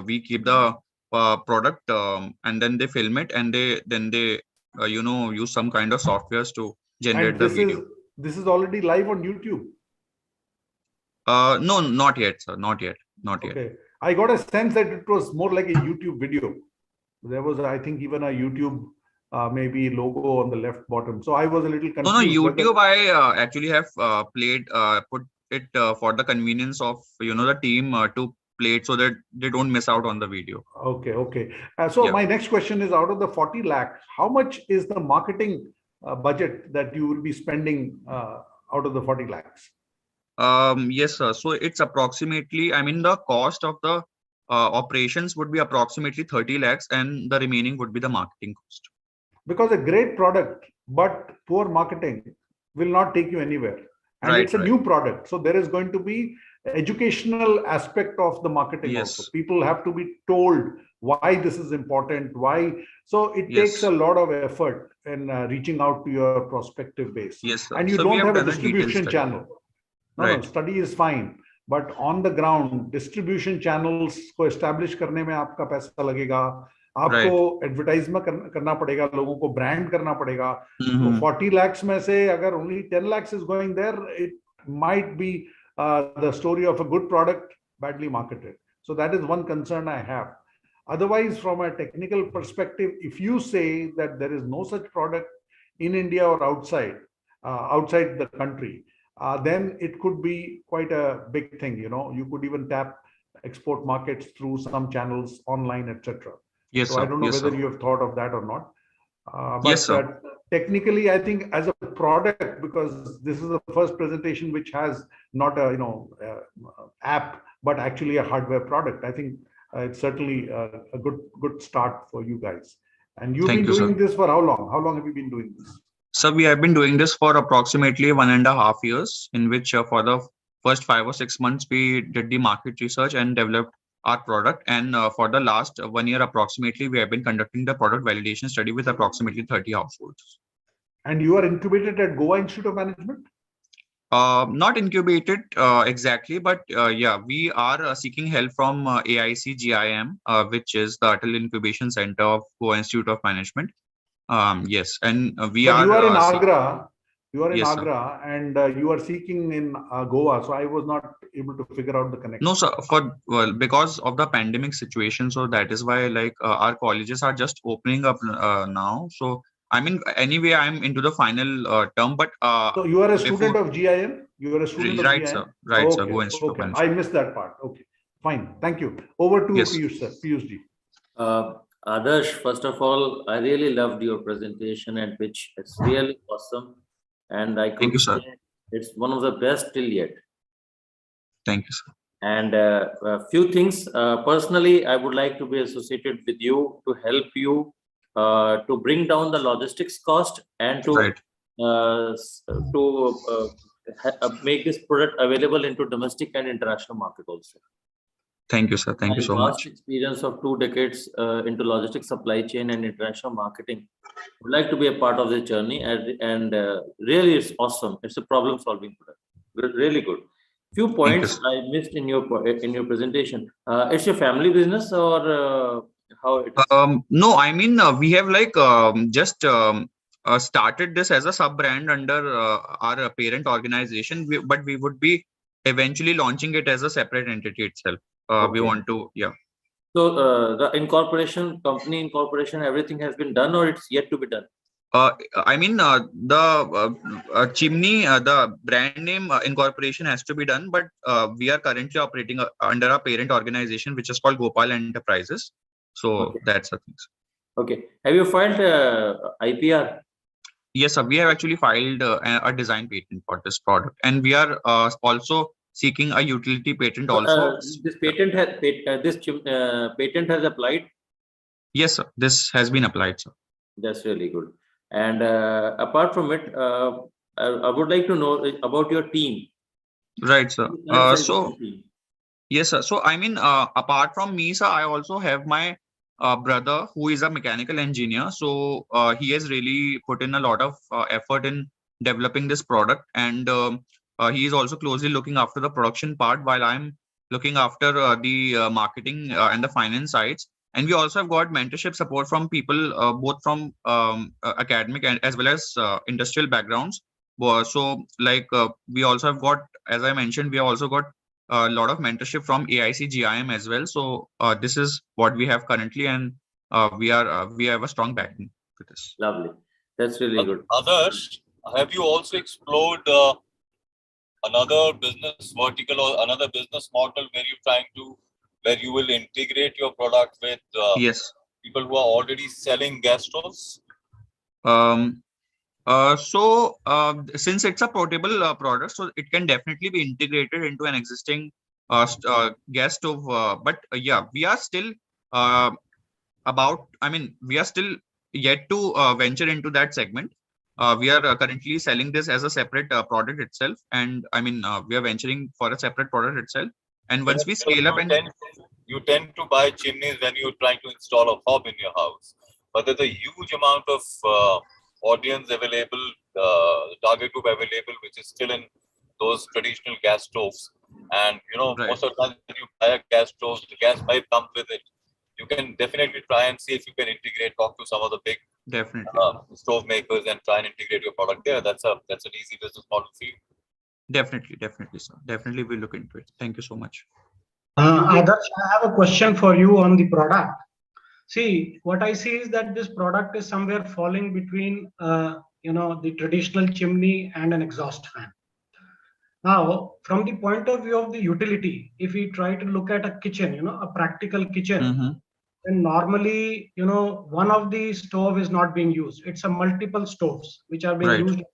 We keep the product and then they film it, and they use some kind of softwares to generate the video. This is already live on YouTube. No, not yet, sir. Not yet. Okay. I got a sense that it was more like a YouTube video. There was, I think, even a YouTube maybe logo on the left bottom. So I was a little confused. No, YouTube. I actually have put it for the convenience of the team to play it so that they don't miss out on the video. Okay. My next question is, out of the 40 lakhs, how much is the marketing budget that you will be spending out of the 40 lakhs? Yes, sir. So it's approximately, the cost of the operations would be approximately 30 lakhs and the remaining would be the marketing cost. Because a great product, but poor marketing will not take you anywhere. And it's a new product. So there is going to be educational aspect of the marketing also. People have to be told why this is important, why. So it takes a lot of effort in reaching out to your prospective base. Yes, sir. And you don't have a distribution channel. No, study is fine. But on the ground, distribution channels को establish करने में आपका पैसा लगेगा, आपको advertisement करना पड़ेगा, लोगों को brand करना पड़ेगा. So 40 lakhs में से अगर only 10 lakhs is going there, it might be the story of a good product badly marketed. So that is one concern I have. Otherwise, from a technical perspective, if you say that there is no such product in India or outside the country, then it could be quite a big thing. You could even tap export markets through some channels online, etc. Yes, so sir. I don't know whether you have thought of that or not. Yes, sir. Technically, I think as a product, because this is the first presentation which has not a app, but actually a hardware product, I think it's certainly a good start for you guys. And you've been doing this for how long? How long have you been doing this? So we have been doing this for approximately 1.5 years, in which for the first 5 or 6 months, we did the market research and developed our product. And for the last 1 year, approximately, we have been conducting the product validation study with approximately 30 households. And you are incubated at Goa Institute of Management? Not incubated exactly, but we are seeking help from AIC GIM, which is the Atal Incubation Center of Goa Institute of Management. Yes, and we are. You are in Agra. You are in Yes, sir. Agra and you are seeking in Goa. So I was not able to figure out the connection. No, sir. Because of the pandemic situation, so that is why our colleges are just opening up now. So I mean, anyway, I'm into the final term, but So you are a student before, of GIM? You are a student of right, GIM? sir. Right, sir. Okay, Go Institute of okay. Management. I missed that part. Okay, fine. Thank you. Over to Yes. Piyush, sir. Piyush ji. Adarsh, first of all, I really loved your presentation and pitch. It's really awesome. And I Thank could you, sir. say it's one of the best till yet. Thank you, sir. And a few things, personally, I would like to be associated with you to help you to bring down the logistics cost and to Right. make this product available into domestic and international market also. Thank you, sir. Thank you My so vast much. experience of 2 decades into logistics, supply chain, and international marketing. Would like to be a part of this journey, and really, it's awesome. It's a problem-solving product. Really good. Few points I missed in your presentation. It's your family business or how it is? No, I mean we have just started this as a sub brand under our parent organization, but we would be eventually launching it as a separate entity itself. We Okay. want to, yeah. So the company incorporation, everything has been done, or it's yet to be done? I mean, the chimney, the brand name incorporation has to be done, but we are currently operating under a parent organization, which is called Gopal Enterprises. So Okay. that's the things. Okay. Have you filed IPR? Yes, sir. We have actually filed a design patent for this product, and we are also seeking a utility patent also. This patent has applied. Yes, sir. This has been applied, sir. That's really good. And apart from it, I would like to know about your team. Right, sir. Current size of So the team. yes, sir. So I mean, apart from me, sir, I also have my brother who is a mechanical engineer. So he has really put in a lot of effort in developing this product, and he is also closely looking after the production part while I'm looking after the marketing and the finance sides. And we also have got mentorship support from people both from academic and as well as industrial backgrounds. So we also have got, as I mentioned, we have also got a lot of mentorship from AIC GIM as well. So this is what we have currently, and we have a strong backing for this. Lovely. That's really good. Others, have you also explored another business vertical or another business model where you will integrate your product with Yes. people who are already selling gas stoves? Since it's a portable product, so it can definitely be integrated into an existing gas stove. But yeah, we are still we are still yet to venture into that segment. We are currently selling this as a separate product itself, and we are venturing for a separate product itself. And once we scale up, and you tend to buy chimneys when you're trying to install a hob in your house, but there's a huge amount of audience available, target group available, which is still in those traditional gas stoves. And most of the time when you buy a gas stove, the gas pipe comes with it. You can definitely try and see if you can talk to some of the big stove makers and try and integrate your product there. That's an easy business model for you. Definitely, sir. Definitely we'll look into it. Thank you so much. Adarsh, I have a question for you on the product. See, what I see is that this product is somewhere falling between, the traditional chimney and an exhaust fan. Now, from the point of view of the utility, if we try to look at a kitchen, a practical kitchen, then normally, one of the stove is not being used. It's a multiple stoves which are being used at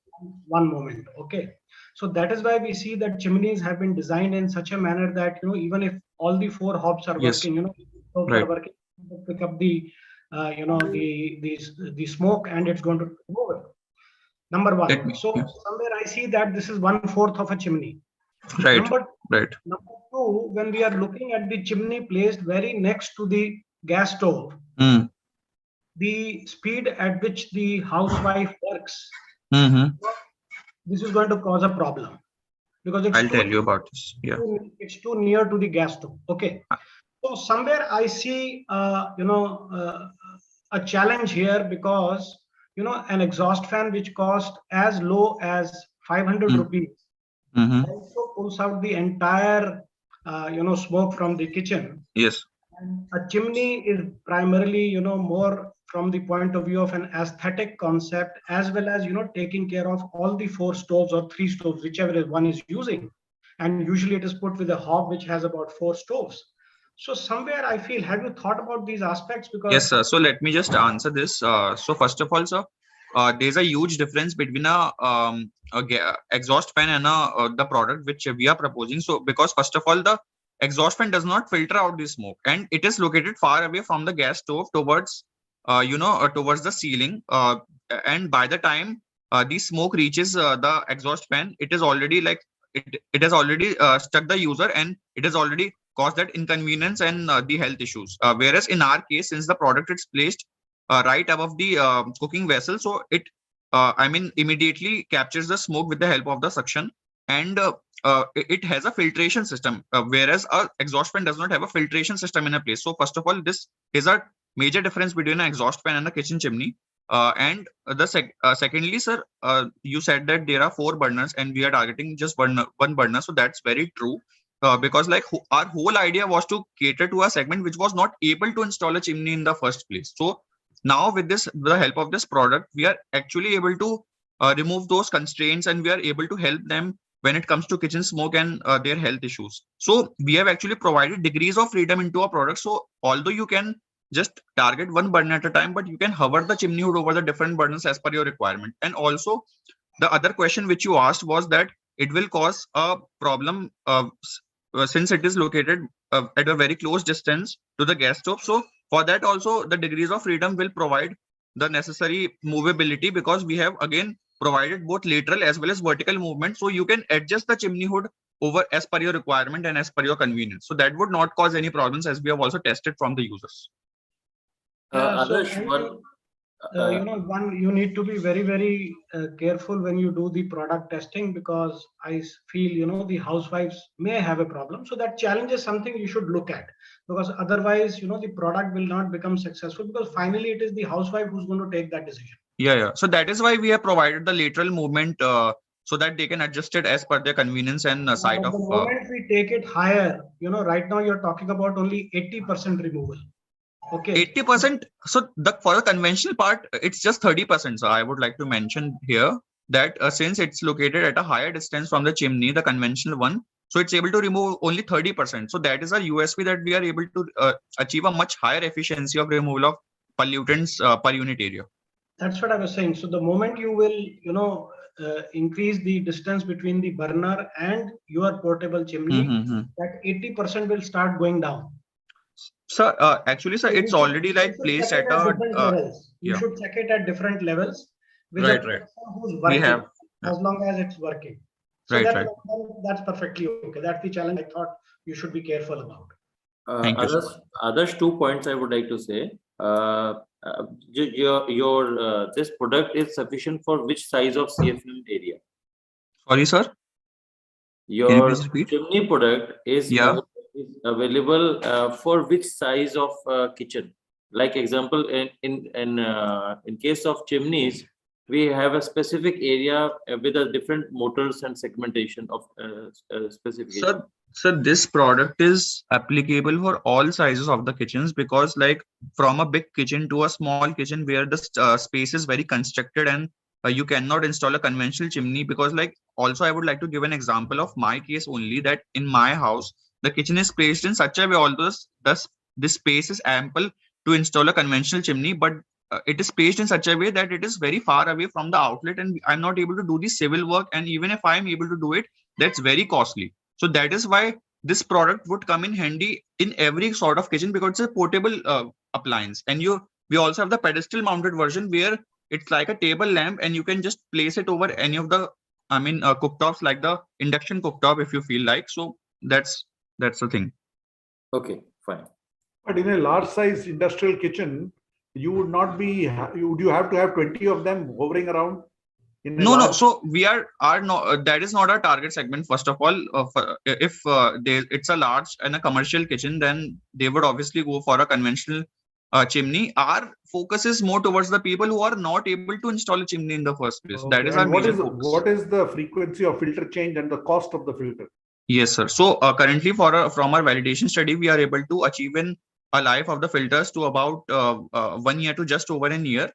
one moment. Okay. So that is why we see that chimneys have been designed in such a manner that, even if all the 4 hobs are working, are working, pick up the, the smoke, and it's going to remove it. Number one. So somewhere I see that this is 1/4 of a chimney. Right. Number 2, when we are looking at the chimney placed very next to the gas stove, the speed at which the housewife works, this is going to cause a problem because I'll tell you about this. Yeah. It's too near to the gas stove. Okay. So somewhere I see, a challenge here because an exhaust fan which cost as low as 500 rupees Mm-hmm. also pulls out the entire, smoke from the kitchen. Yes. And a chimney is primarily, more from the point of view of an aesthetic concept, as well as, taking care of all the 4 stoves or 3 stoves, whichever one is using. And usually it is put with a hob which has about 4 stoves. So somewhere I feel, have you thought about these aspects? Because Yes, sir. So let me just answer this. So first of all, sir, there's a huge difference between a exhaust fan and the product which we are proposing. So because first of all, the exhaust fan does not filter out the smoke, and it is located far away from the gas stove towards, towards the ceiling. And by the time the smoke reaches the exhaust fan, it is already like it has already struck the user, and it has already caused that inconvenience and the health issues. Whereas in our case, since the product is placed right above the cooking vessel, so it immediately captures the smoke with the help of the suction, and it has a filtration system, whereas a exhaust fan does not have a filtration system in a place. So first of all, this is a major difference between an exhaust fan and a kitchen chimney. And secondly, sir, you said that there are 4 burners and we are targeting just one burner. So that's very true. Because like our whole idea was to cater to a segment which was not able to install a chimney in the first place. So now with the help of this product, we are actually able to remove those constraints, and we are able to help them when it comes to kitchen smoke and their health issues. So we have actually provided degrees of freedom into our product. So although you can just target one burner at a time, but you can hover the chimney hood over the different burners as per your requirement. And also the other question which you asked was that it will cause a problem since it is located at a very close distance to the gas stove. So for that also, the degrees of freedom will provide the necessary movability, because we have again provided both lateral as well as vertical movement. So you can adjust the chimney hood over as per your requirement and as per your convenience. So that would not cause any problems, as we have also tested from the users. You need to be very, very careful when you do the product testing, because I feel, the housewives may have a problem. So that challenge is something you should look at, because otherwise, the product will not become successful, because finally it is the housewife who's going to take that decision. Yeah. So that is why we have provided the lateral movement so that they can adjust it as per their convenience and side of. The moment we take it higher, right now you're talking about only 80% removal. Okay. 80%. So for the conventional part, it's just 30%. So I would like to mention here that since it's located at a higher distance from the chimney, the conventional one, so it's able to remove only 30%. So that is a USP, that we are able to achieve a much higher efficiency of removal of pollutants per unit area. That's what I was saying. So the moment you will, increase the distance between the burner and your portable chimney, that 80% will start going down. So actually, sir, it's already like placed at you should check it at different levels with right. who's working, we have as long as it's working. So that's perfectly okay. That's the challenge I thought you should be careful about. Thank you. Others 2 points I would like to say. Your this product is sufficient for which size of CFM area? Sorry, sir. Your chimney product is available for which size of kitchen? Like example, in case of chimneys, we have a specific area with a different motors and segmentation of specification. So this product is applicable for all sizes of the kitchens, because like from a big kitchen to a small kitchen where the space is very constricted and you cannot install a conventional chimney, because like also I would like to give an example of my case only, that in my house, the kitchen is placed in such a way, although this space is ample to install a conventional chimney, but it is placed in such a way that it is very far away from the outlet, and I'm not able to do the civil work. And even if I'm able to do it, that's very costly. So that is why this product would come in handy in every sort of kitchen, because it's a portable appliance. And we also have the pedestal mounted version where it's like a table lamp, and you can just place it over any of the cooktops, like the induction cooktop, if you feel like. So that's the thing. Okay, fine. But in a large size industrial kitchen, you would not be, you have to have 20 of them hovering around? No. So we are not, that is not our target segment. First of all, if it's a large and a commercial kitchen, then they would obviously go for a conventional chimney. Our focus is more towards the people who are not able to install a chimney in the first place. That Okay. is our And what major is focus. what is the frequency of filter change and the cost of the filter? Yes, sir. So currently, from our validation study, we are able to achieve in a life of the filters to about 1 year to just over an year,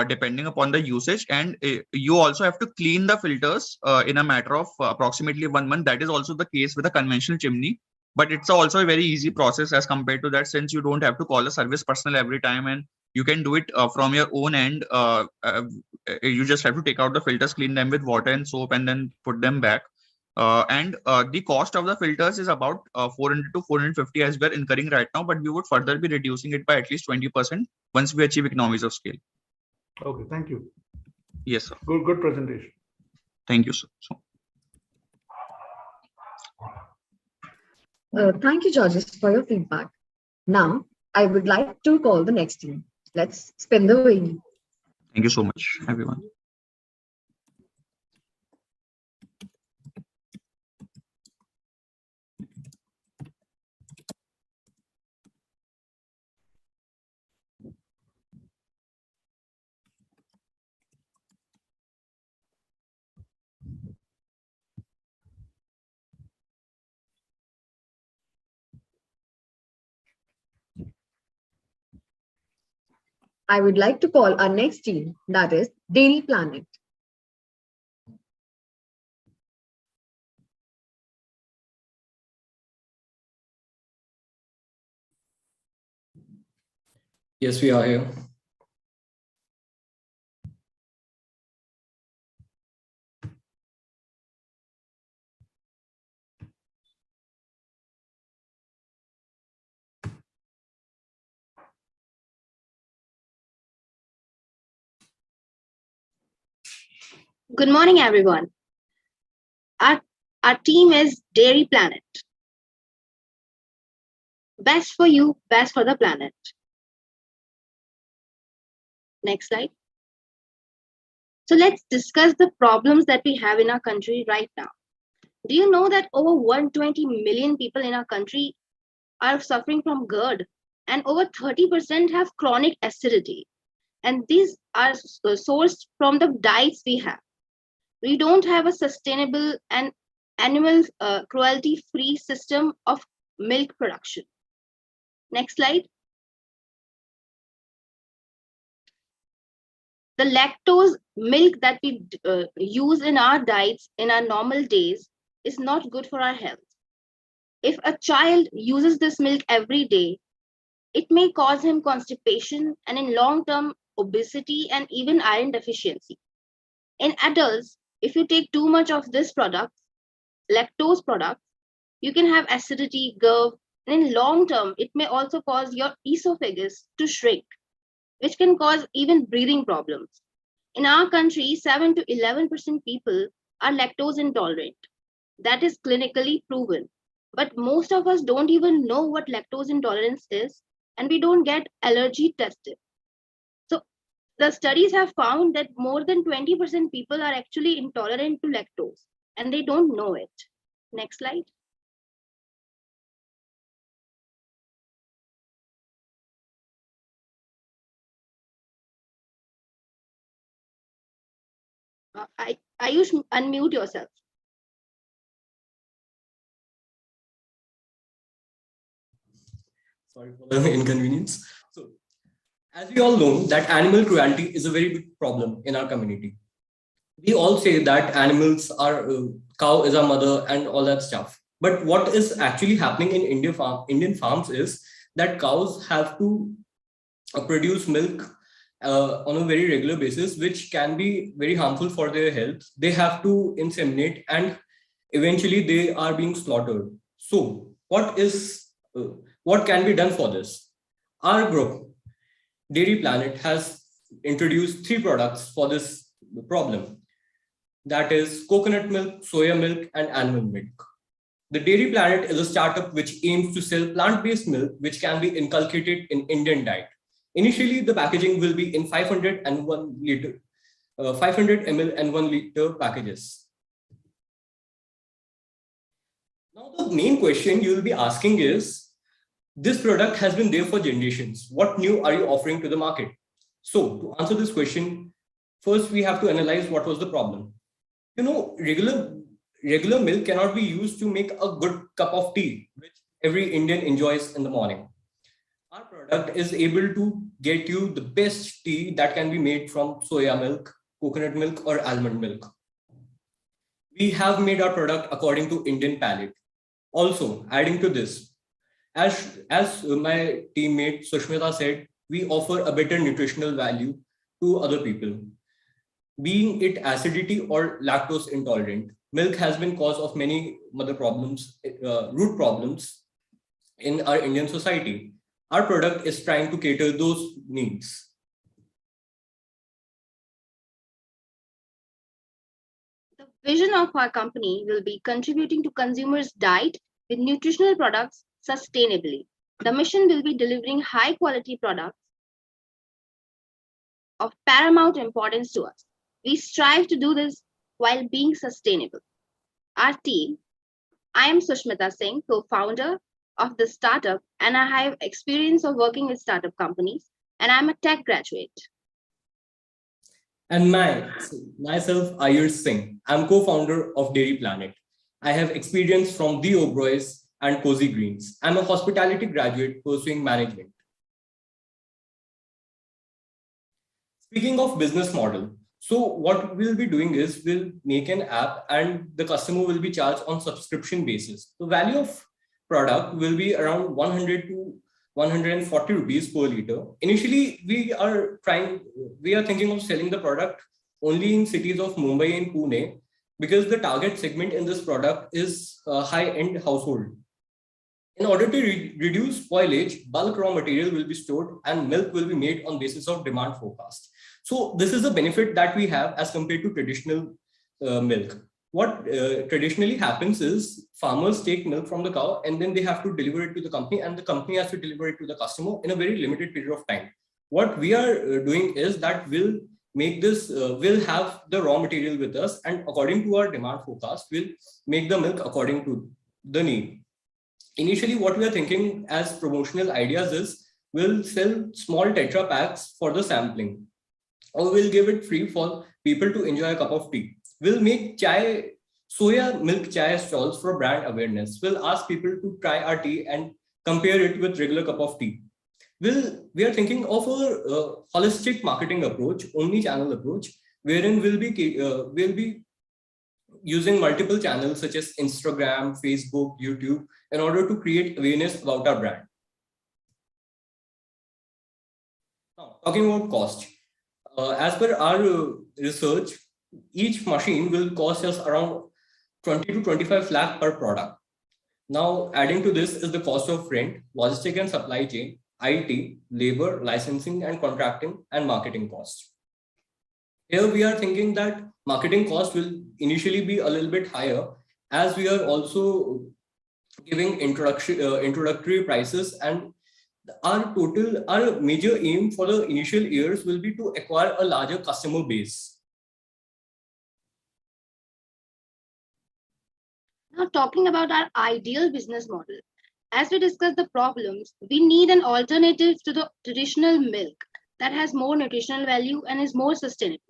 depending upon the usage. And you also have to clean the filters in a matter of approximately 1 month. That is also the case with a conventional chimney, but it's also a very easy process as compared to that, since you don't have to call a service personnel every time, and you can do it from your own end. You just have to take out the filters, clean them with water and soap, and then put them back. And the cost of the filters is about 400 to 450 as we're incurring right now, but we would further be reducing it by at least 20% once we achieve economies of scale. Okay, thank you. Yes, sir. Good presentation. Thank you, sir. Thank you, judges, for your feedback. Now, I would like to call the next team. Let's spin the wheel. Thank you so much, everyone. I would like to call our next team, that is Dairy Planet. Yes, we are here. Good morning, everyone. Our team is Dairy Planet. Best for you, best for the planet. Next slide. So let's discuss the problems that we have in our country right now. Do you know that over 120 million people in our country are suffering from GERD, and over 30% have chronic acidity? And these are sourced from the diets we have. We don't have a sustainable and animal cruelty-free system of milk production. Next slide. The lactose milk that we use in our diets in our normal days is not good for our health. If a child uses this milk every day, it may cause him constipation and in long term obesity and even iron deficiency. In adults, if you take too much of this product, lactose product, you can have acidity, GERD, and in long term, it may also cause your esophagus to shrink, which can cause even breathing problems. In our country, 7 to 11% people are lactose intolerant. That is clinically proven. But most of us don't even know what lactose intolerance is, and we don't get allergy tested. So the studies have found that more than 20% people are actually intolerant to lactose, and they don't know it. Next slide. Ayush, unmute yourself. Sorry for the inconvenience. So, as we all know, that animal cruelty is a very big problem in our community. We all say that animals are, cow is our mother and all that stuff. But what is actually happening in Indian farms is that cows have to produce milk on a very regular basis, which can be very harmful for their health. They have to inseminate and eventually they are being slaughtered. So what can be done for this? Our group, Dairy Planet, has introduced 3 products for this problem. That is coconut milk, soya milk, and animal milk. The Dairy Planet is a startup which aims to sell plant-based milk, which can be inculcated in Indian diet. Initially, the packaging will be in 500 and 1 liter, 500 ml and 1 liter packages. Now, the main question you will be asking is, This product has been there for generations. What new are you offering to the market? So to answer this question, first we have to analyze what was the problem. Regular milk cannot be used to make a good cup of tea, which every Indian enjoys in the morning. Our product is able to get you the best tea that can be made from soya milk, coconut milk, or almond milk. We have made our product according to Indian palate. Also, adding to this, as my teammate Sushmita said, we offer a better nutritional value to other people. Being it acidity or lactose intolerant, milk has been cause of many mother problems, root problems in our Indian society. Our product is trying to cater those needs. The vision of our company will be contributing to consumers' diet with nutritional products sustainably. The mission will be delivering high quality products of paramount importance to us. We strive to do this while being sustainable. Our team, I am Sushmita Singh, co-founder of the startup, and I have experience of working with startup companies, and I'm a tech graduate. And myself, Ayush Singh. I'm co-founder of Dairy Planet. I have experience from The Obroys and Cozy Greens. I'm a hospitality graduate pursuing management. Speaking of business model, so what we'll be doing is we'll make an app and the customer will be charged on subscription basis. The value of product will be around 100 to 140 rupees per liter. Initially, we are thinking of selling the product only in cities of Mumbai and Pune because the target segment in this product is a high-end household. In order to reduce spoilage, bulk raw material will be stored and milk will be made on basis of demand forecast. So this is a benefit that we have as compared to traditional milk. What traditionally happens is farmers take milk from the cow and then they have to deliver it to the company and the company has to deliver it to the customer in a very limited period of time. What we are doing is that we'll make this, we'll have the raw material with us and according to our demand forecast, we'll make the milk according to the need. Initially, what we are thinking as promotional ideas is we'll sell small Tetra packs for the sampling or we'll give it free for people to enjoy a cup of tea. We'll make soya milk chai stalls for brand awareness. We'll ask people to try our tea and compare it with regular cup of tea. We are thinking of a holistic marketing approach, omni-channel approach, wherein we'll be using multiple channels such as Instagram, Facebook, YouTube, in order to create awareness about our brand. Now, talking about cost. As per our research, each machine will cost us around 20 to 25 lakh per product. Now, adding to this is the cost of rent, logistic and supply chain, IT, labor, licensing and contracting, and marketing costs. Here we are thinking that marketing cost will initially be a little bit higher as we are also giving introductory prices, and our major aim for the initial years will be to acquire a larger customer base. Now, talking about our ideal business model, as we discussed the problems, we need an alternative to the traditional milk that has more nutritional value and is more sustainable.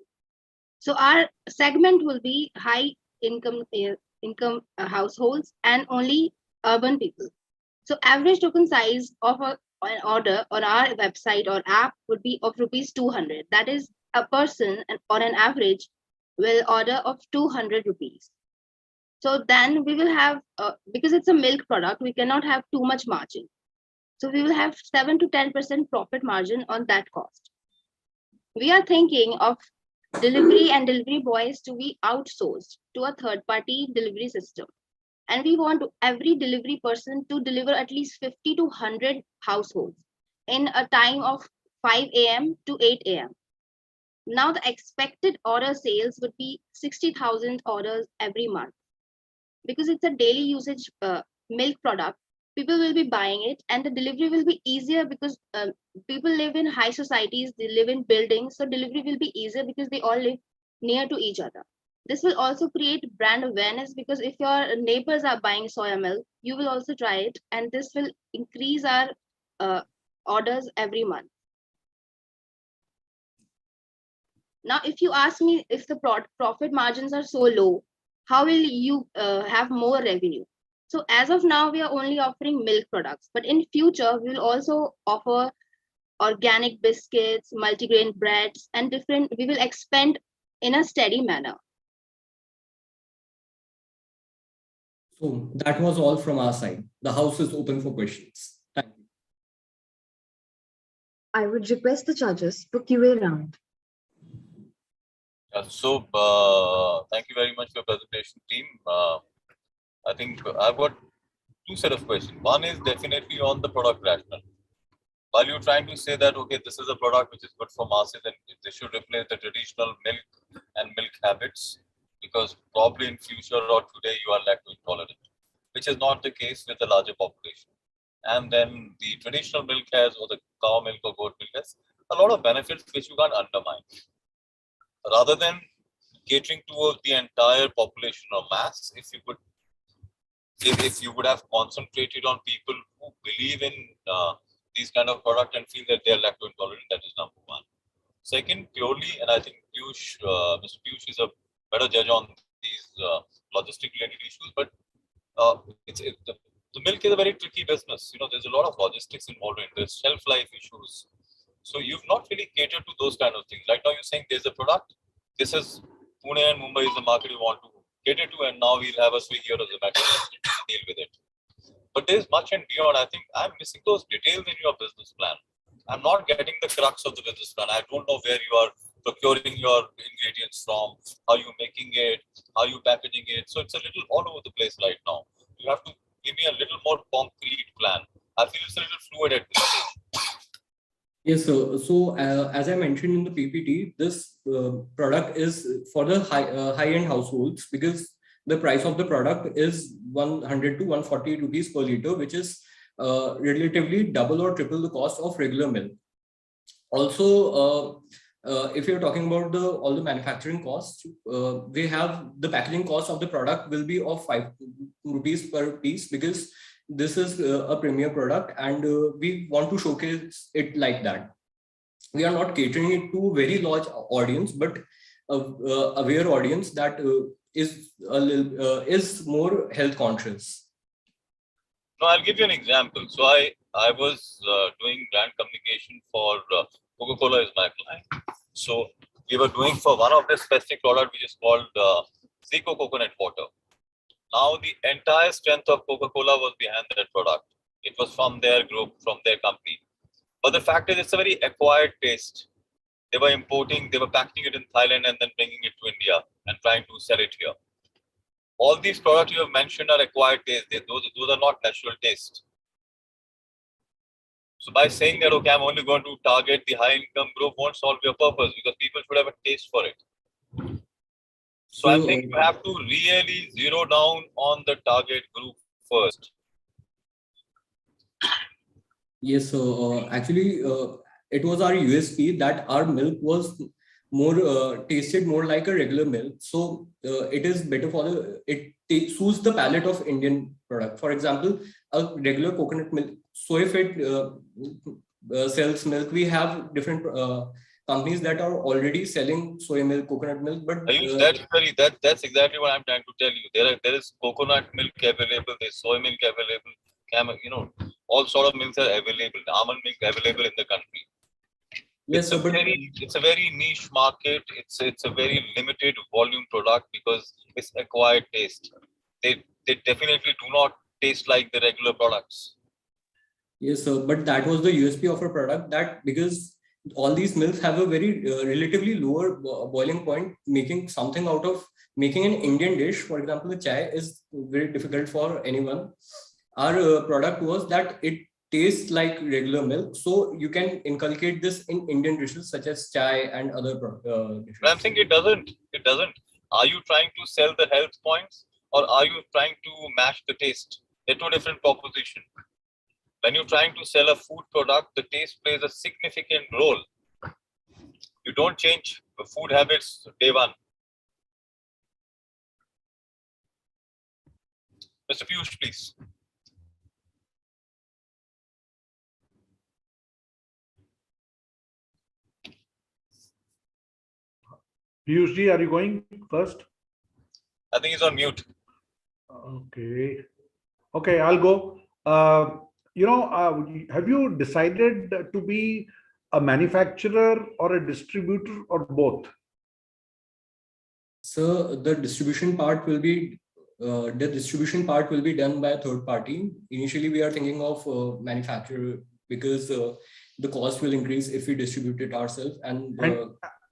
So our segment will be high income households and only urban people. So average token size of an order on our website or app would be of rupees 200. That is, a person on an average will order of 200 rupees. So then we will have, because it's a milk product, we cannot have too much margin. So we will have 7 to 10% profit margin on that cost. We are thinking of delivery and delivery boys to be outsourced to a third-party delivery system. And we want every delivery person to deliver at least 50 to 100 households in a time of 5 a.m. to 8 a.m. Now the expected order sales would be 60,000 orders every month. Because it's a daily usage milk product, people will be buying it and the delivery will be easier because people live in high societies, they live in buildings, so delivery will be easier because they all live near to each other. This will also create brand awareness, because if your neighbors are buying soya milk, you will also try it, and this will increase our orders every month. Now, if you ask me, if the profit margins are so low, how will you have more revenue? So as of now, we are only offering milk products, but in future, we will also offer organic biscuits, multigrain breads, and we will expand in a steady manner. So that was all from our side. The house is open for questions. Thank you. I would request the judges for QA round. Thank you very much for your presentation, team. I think I've got two set of questions. One is definitely on the product rationale. While you're trying to say that, okay, this is a product which is good for masses and they should replace the traditional milk and milk habits, because probably in future or today you are lactose intolerant, which is not the case with the larger population. And then the traditional milk has, or the cow milk or goat milk has a lot of benefits which you can't undermine. Rather than catering towards the entire population or mass, if you would have concentrated on people who believe in these kind of product and feel that they are lactose intolerant, that is number one. Second, purely, and I think Piyush, Mr. Piyush is a better judge on these logistic related issues, but the milk is a very tricky business. You know, there's a lot of logistics involved in this, shelf life issues. So you've not really catered to those kind of things. Right now you're saying there's a product, this is Pune and Mumbai is the market you want to cater to, and now we'll have a Swiggy or a Zomato deal with it. But there's much and beyond. I think I'm missing those details in your business plan. I'm not getting the crux of the business plan. I don't know where you are procuring your ingredients from, how you making it, how you packaging it. So it's a little all over the place right now. You have to give me a little more concrete plan. I feel it's a little fluid at this stage. Yes, so as I mentioned in the PPT, this product is for the high-end households, because the price of the product is 100 to 140 rupees per liter, which is relatively double or triple the cost of regular milk. Also, if you're talking about all the manufacturing costs, we have the packaging cost of the product will be of 5 rupees per piece, because this is a premier product and we want to showcase it like that. We are not catering it to a very large audience, but a aware audience that is more health conscious. No, I'll give you an example. So I was doing brand communication for Coca-Cola is my client. So we were doing for one of the specific product which is called Zico coconut water. Now the entire strength of Coca-Cola was behind that product. It was from their group, from their company. But the fact is, it's a very acquired taste. They were importing, they were packaging it in Thailand and then bringing it to India and trying to sell it here. All these products you have mentioned are acquired taste. Those are not natural taste. So by saying that, okay, I'm only going to target the high income group won't solve your purpose, because people should have a taste for it. So I think you have to really zero down on the target group first. Yes, so actually, it was our USP that our milk was more tasted more like a regular milk. So it is better for it suits the palate of Indian product. For example, a regular coconut milk. So if it sells milk, we have different companies that are already selling soy milk, coconut milk. But that's exactly what I'm trying to tell you. There is coconut milk available, there's soy milk available, all sort of milks are available. Almond milk available in the country. Yes, it's a very niche market. It's a very limited volume product because it's acquired taste. They definitely do not taste like the regular products. Yes, but that was the USP of a product, that because all these milks have a very relatively lower boiling point, making an Indian dish, for example, the chai is very difficult for anyone. Our product was that it tastes like regular milk, so you can inculcate this in Indian dishes such as chai and other dishes. I'm saying it doesn't. Are you trying to sell the health points, or are you trying to match the taste? They're two different propositions. When you're trying to sell a food product, the taste plays a significant role. You don't change the food habits day one. Mr. Piyush, please. Piyush ji, are you going first? I think he's on mute. Okay. Okay, I'll go. Have you decided to be a manufacturer or a distributor or both? So the distribution part will be done by a third party. Initially, we are thinking of manufacturer because the cost will increase if we distribute it ourselves.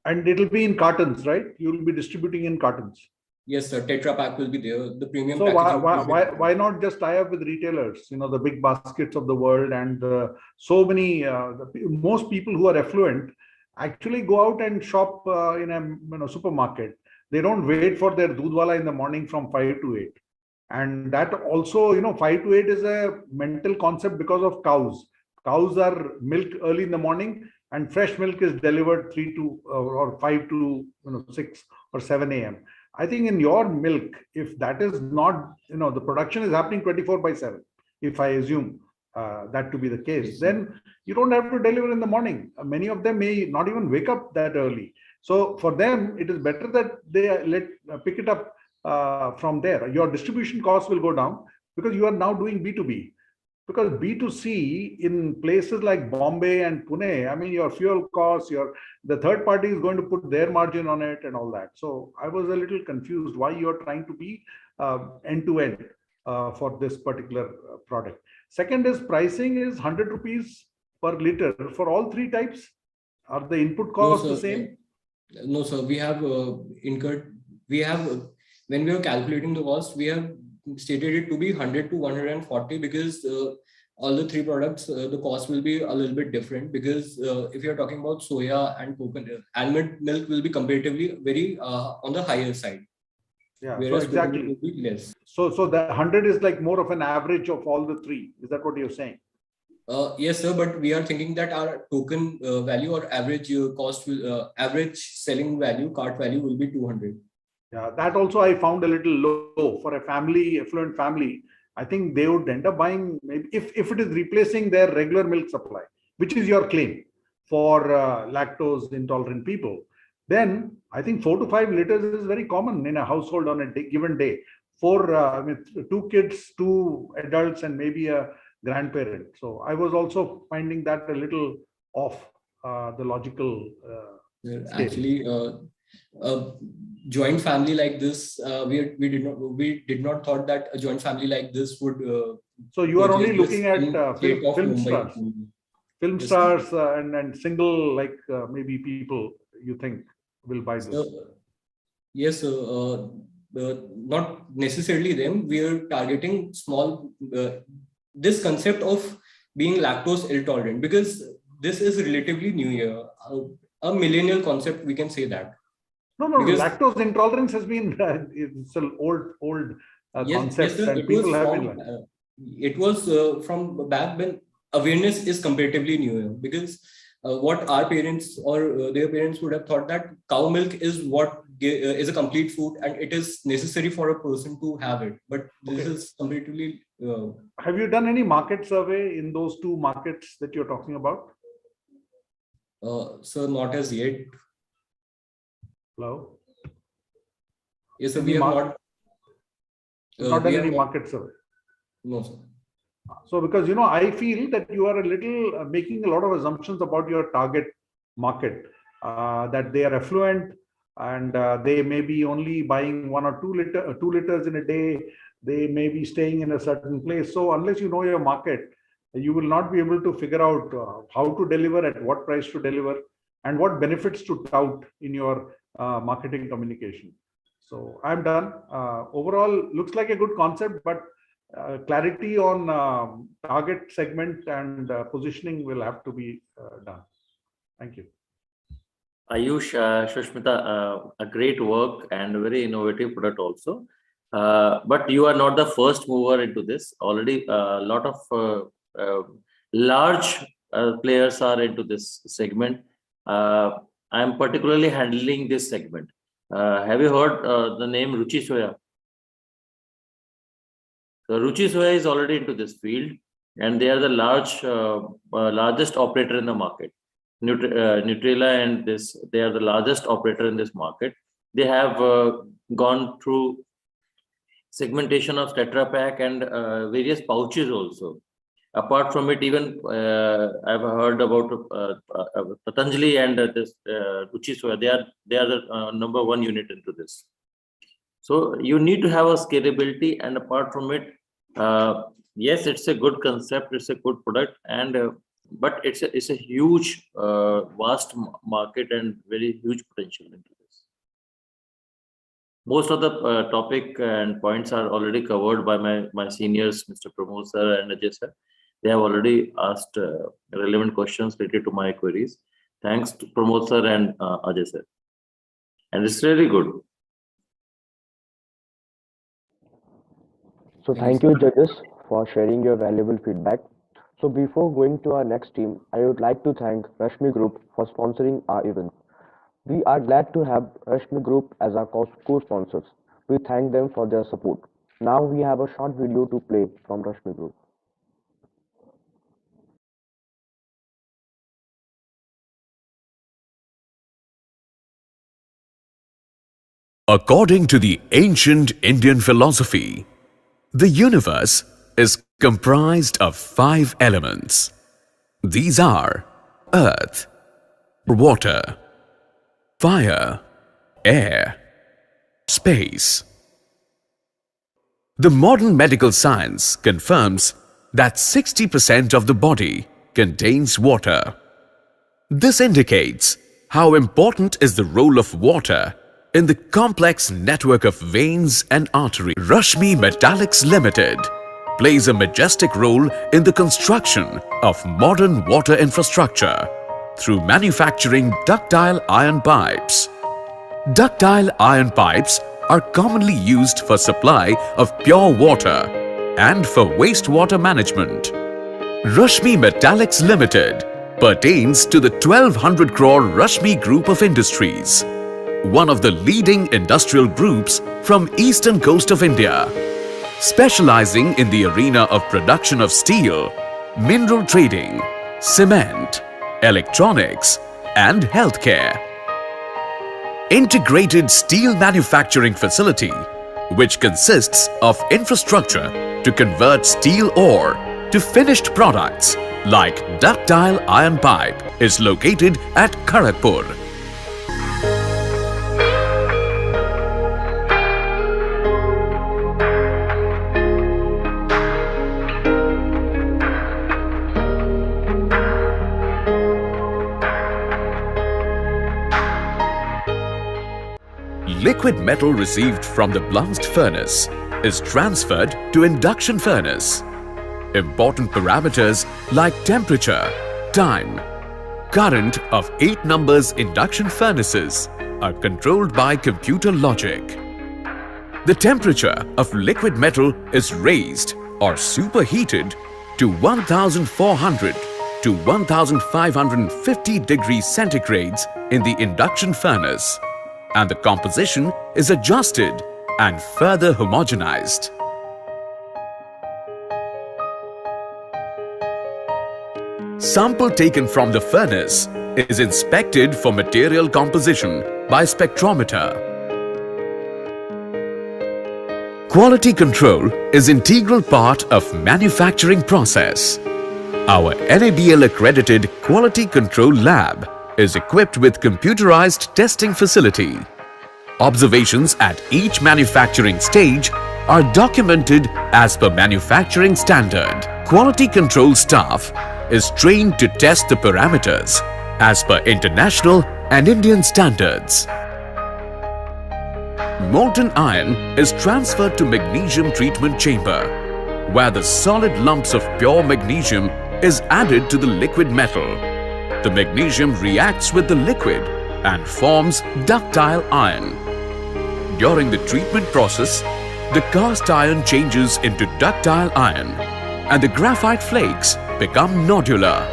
And it'll be in cartons, right? You'll be distributing in cartons. Yes, sir. Tetra Pak will be there. The premium. So packaging why not just tie up with retailers? You know, the big baskets of the world, and so many. Most people who are affluent actually go out and shop in a supermarket. They don't wait for their doodhwala in the morning from 5 to 8. And that also, 5 to 8 is a mental concept because of cows. Cows are milked early in the morning, and fresh milk is delivered 3 to or 5 to 6 or 7 a.m. I think in your milk, if that is not, the production is happening 24/7, if I assume that to be the case, then you don't have to deliver in the morning. Many of them may not even wake up that early. So for them, it is better that they pick it up from there. Your distribution costs will go down because you are now doing B2B. Because B2C in places like Bombay and Pune, I mean, your fuel costs, the third party is going to put their margin on it and all that. So I was a little confused why you are trying to be end-to-end for this particular product. Second is pricing is 100 rupees per liter for all three types. Are the input costs the same? No, sir. We have incurred. When we are calculating the cost, we have stated it to be 100 to 140 because all the three products, the cost will be a little bit different because if you're talking about soya and coconut, almond milk will be comparatively very on the higher side. Yeah, Whereas so exactly. will be less. So the 100 is like more of an average of all the three. Is that what you're saying? Yes, sir. But we are thinking that our token value or average cost will average selling value, cart value will be 200. Yeah, that also I found a little low for a family, affluent family. I think they would end up buying, maybe if it is replacing their regular milk supply, which is your claim for lactose intolerant people, then I think 4 to 5 liters is very common in a household on a given day for with 2 kids, 2 adults, and maybe a grandparent. So I was also finding that a little off the logical. Actually, joint family like this, we did not thought that a joint family like this would. So you are only looking at film stars, and single maybe people you think will buy this. Yes, not necessarily them. We are targeting small. This concept of being lactose intolerant because this is relatively new here, a millennial concept. We can say that. No, lactose intolerance has been it's an old concept, yes, and people have been. It was from back when awareness is comparatively new because what our parents or their parents would have thought that cow milk is what is a complete food and it is necessary for a person to have it. But this is comparatively. Have you done any market survey in those 2 markets that you're talking about? So not as yet. Hello? Yes, sir, we have not. Not done any market survey? No, sir. So because, I feel that you are a little making a lot of assumptions about your target market, that they are affluent and they may be only buying 1 or 2 liters in a day. They may be staying in a certain place. So unless you know your market, you will not be able to figure out how to deliver, at what price to deliver, and what benefits to tout in your marketing communication. So I'm done. Overall, looks like a good concept, but clarity on target segment and positioning will have to be done. Thank you. Ayush, Shushmita, a great work and a very innovative product also. But you are not the first mover into this. Already a lot of large players are into this segment. I'm particularly handling this segment. Have you heard the name Ruchi Soya? So Ruchi Soya is already into this field, and they are the largest operator in the market. Nutrela and this, they are the largest operator in this market. They have gone through segmentation of Tetra Pak and various pouches also. Apart from it, even I've heard about Patanjali and this Ruchi Soya. They are the number one unit into this. So you need to have a scalability, and apart from it, yes, it's a good concept, it's a good product, and but it's a huge, vast market and very huge potential into this. Most of the topic and points are already covered by my seniors, Mr. Pramod sir and Ajay sir. They have already asked relevant questions related to my queries. Thanks to Pramod sir and Ajay sir. And it's really good. So thank you, judges, for sharing your valuable feedback. So before going to our next team, I would like to thank Rashmi Group for sponsoring our event. We are glad to have Rashmi Group as our co-sponsors. We thank them for their support. Now we have a short video to play from Rashmi Group. According to the ancient Indian philosophy, the universe is comprised of 5 elements. These are earth, water, fire, air, space. The modern medical science confirms that 60% of the body contains water. This indicates how important is the role of water in the complex network of veins and arteries. Rashmi Metallics Limited plays a majestic role in the construction of modern water infrastructure through manufacturing ductile iron pipes. Ductile iron pipes are commonly used for supply of pure water and for wastewater management. Rashmi Metallics Limited pertains to the 1200 crore Rashmi Group of Industries, one of the leading industrial groups from eastern coast of India, specializing in the arena of production of steel, mineral trading, cement, electronics, and healthcare. Integrated steel manufacturing facility, which consists of infrastructure to convert steel ore to finished products like ductile iron pipe, is located at Kharagpur. Liquid metal received from the blast furnace is transferred to induction furnace. Important parameters like temperature, time, current of 8 numbers induction furnaces are controlled by computer logic. The temperature of liquid metal is raised or superheated to 1400 to 1550 degrees centigrades in the induction furnace, and the composition is adjusted and further homogenized. Sample taken from the furnace is inspected for material composition by spectrometer. Quality control is an integral part of manufacturing process. Our NABL accredited quality control lab is equipped with computerized testing facility. Observations at each manufacturing stage are documented as per manufacturing standard. Quality control staff is trained to test the parameters as per international and Indian standards. Molten iron is transferred to magnesium treatment chamber, where the solid lumps of pure magnesium is added to the liquid metal. The magnesium reacts with the liquid and forms ductile iron. During the treatment process, the cast iron changes into ductile iron and the graphite flakes become nodular.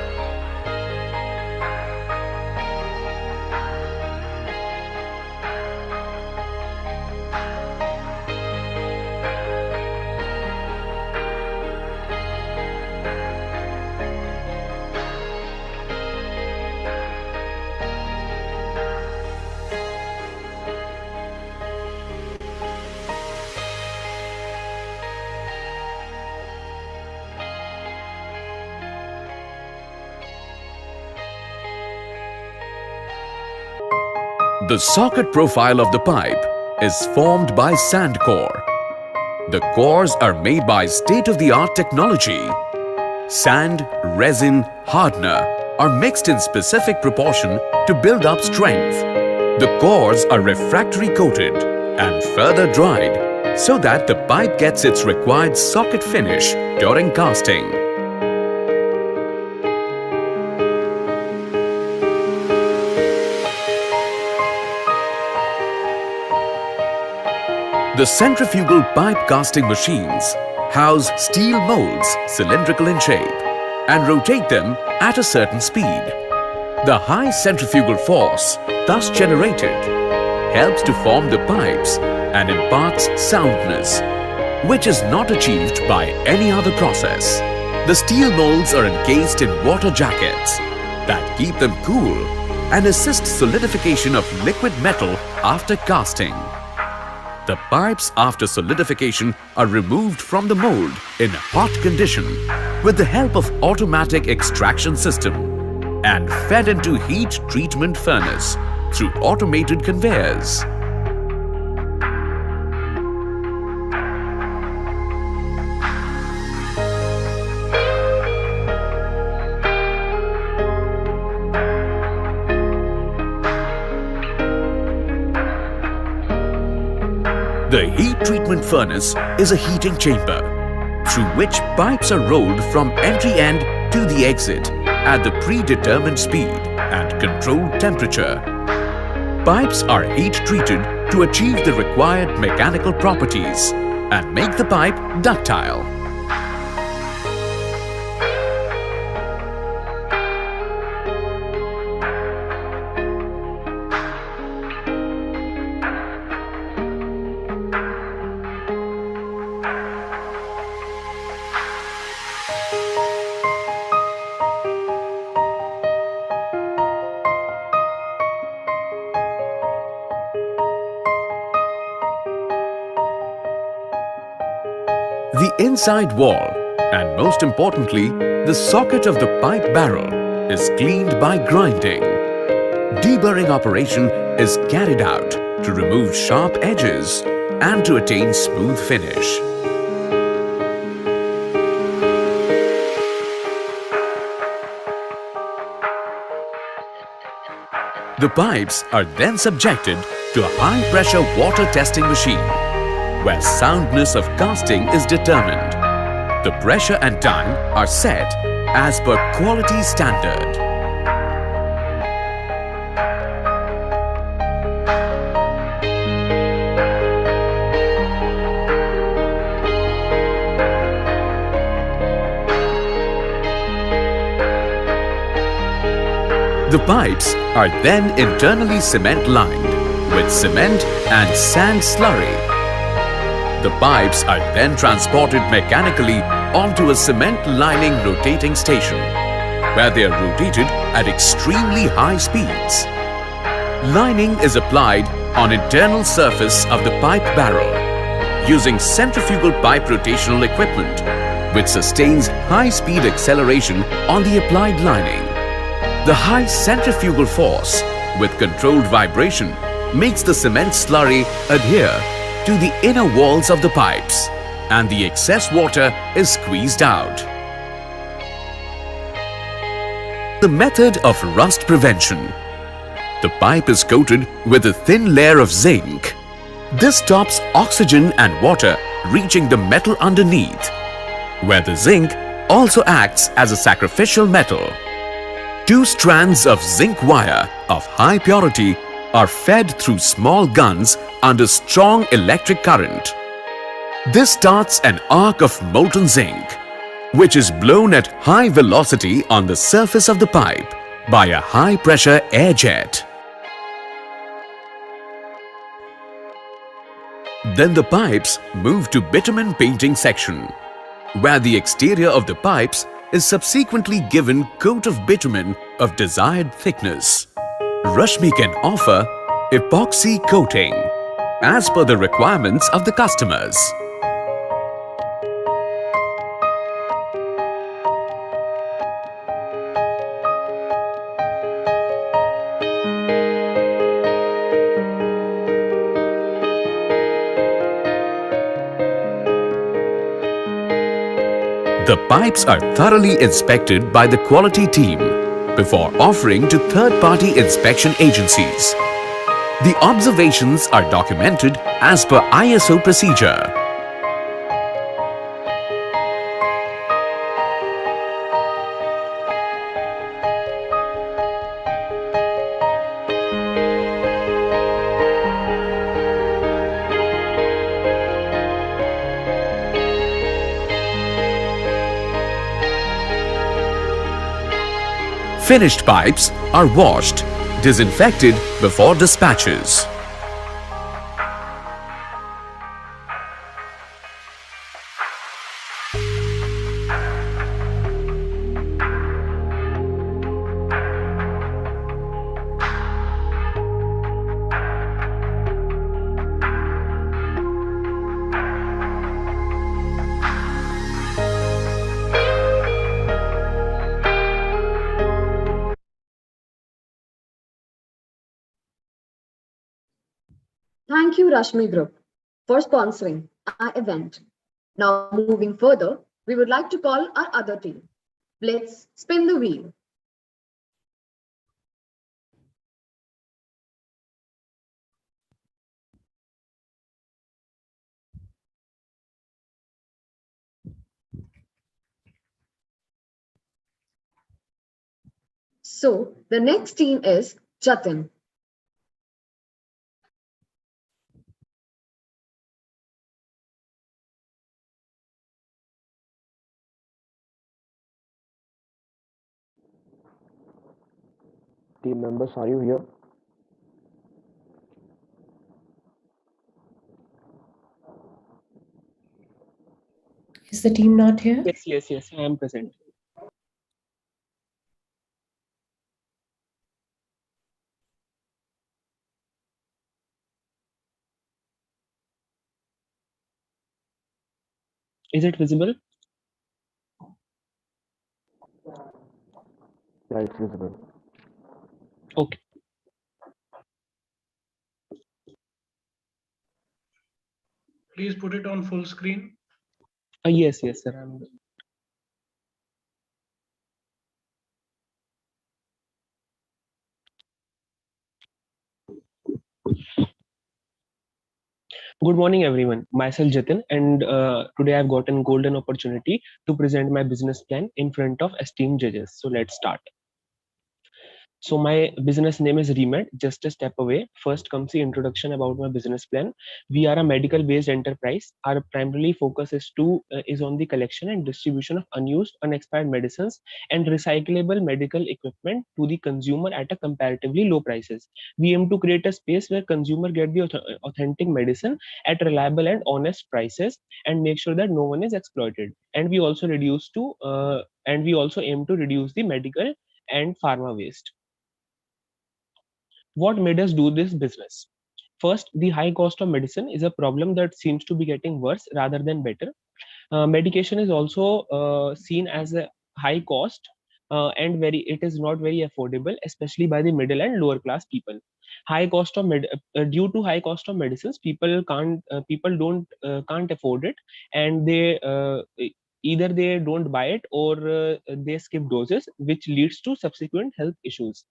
The socket profile of the pipe is formed by sand core. The cores are made by state-of-the-art technology. Sand, resin, hardener are mixed in specific proportion to build up strength. The cores are refractory coated and further dried so that the pipe gets its required socket finish during casting. The centrifugal pipe casting machines house steel molds cylindrical in shape and rotate them at a certain speed. The high centrifugal force thus generated helps to form the pipes and imparts soundness, which is not achieved by any other process. The steel molds are encased in water jackets that keep them cool and assist solidification of liquid metal after casting. The pipes after solidification are removed from the mold in hot condition with the help of automatic extraction system and fed into heat treatment furnace through automated conveyors. The heat treatment furnace is a heating chamber through which pipes are rolled from entry end to the exit at the predetermined speed and controlled temperature. Pipes are heat treated to achieve the required mechanical properties and make the pipe ductile. The inside wall, and most importantly, the socket of the pipe barrel is cleaned by grinding. Deburring operation is carried out to remove sharp edges and to attain smooth finish. The pipes are then subjected to a high-pressure water testing machine, where soundness of casting is determined. The pressure and time are set as per quality standard. The pipes are then internally cement lined with cement and sand slurry. The pipes are then transported mechanically onto a cement lining rotating station, where they are rotated at extremely high speeds. Lining is applied on internal surface of the pipe barrel using centrifugal pipe rotational equipment, which sustains high-speed acceleration on the applied lining. The high centrifugal force with controlled vibration makes the cement slurry adhere to the inner walls of the pipes, and the excess water is squeezed out. The method of rust prevention. The pipe is coated with a thin layer of zinc. This stops oxygen and water reaching the metal underneath, where the zinc also acts as a sacrificial metal. 2 strands of zinc wire of high purity are fed through small guns under strong electric current. This starts an arc of molten zinc, which is blown at high velocity on the surface of the pipe by a high-pressure air jet. Then the pipes move to bitumen painting section, where the exterior of the pipes is subsequently given coat of bitumen of desired thickness. Rashmi can offer epoxy coating as per the requirements of the customers. The pipes are thoroughly inspected by the quality team before offering to third-party inspection agencies. The observations are documented as per ISO procedure. Finished pipes are washed, disinfected before dispatches. Thank you, Rashmi Group, for sponsoring our event. Now, moving further, we would like to call our other team. Let's spin the wheel. So, the next team is Jatin. Team members, are you here? Is the team not here? Yes, I am present. Is it visible? Yeah, it's visible. Okay. Please put it on full screen. Yes, sir. I'm... Good morning, everyone. Myself Jatin, and today I've gotten golden opportunity to present my business plan in front of esteemed judges. So let's start. So my business name is Remed, just a step away. First comes the introduction about my business plan. We are a medical-based enterprise. Our primary focus is on the collection and distribution of unused, unexpired medicines and recyclable medical equipment to the consumer at a comparatively low prices. We aim to create a space where consumer get the authentic medicine at reliable and honest prices and make sure that no one is exploited. And we also aim to reduce the medical and pharma waste. What made us do this business? First, the high cost of medicine is a problem that seems to be getting worse rather than better. Medication is also seen as a high cost and it is not very affordable, especially by the middle and lower class people. Due to high cost of medicines, people can't afford it, and either they don't buy it or they skip doses, which leads to subsequent health issues.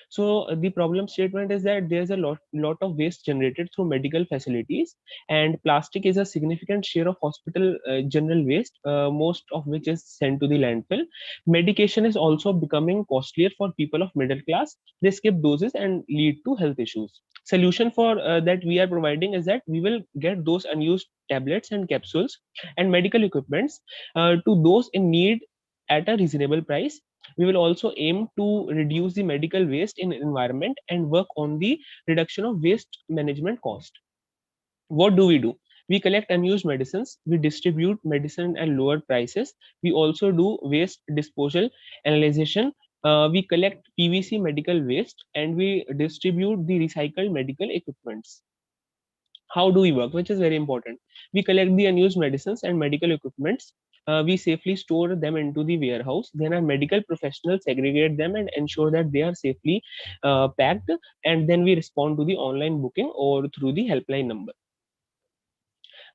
So the problem statement is that there's a lot of waste generated through medical facilities, and plastic is a significant share of hospital general waste, most of which is sent to the landfill. Medication is also becoming costlier for people of middle class. They skip doses and lead to health issues. Solution for that we are providing is that we will get those unused tablets and capsules and medical equipments to those in need at a reasonable price. We will also aim to reduce the medical waste in environment and work on the reduction of waste management cost. What do? We collect unused medicines, we distribute medicine at lower prices. We also do waste disposal analyzation. We collect PVC medical waste and we distribute the recycled medical equipments. How do we work? Which is very important. We collect the unused medicines and medical equipments. We safely store them into the warehouse. Then our medical professionals segregate them and ensure that they are safely packed. And then we respond to the online booking or through the helpline number.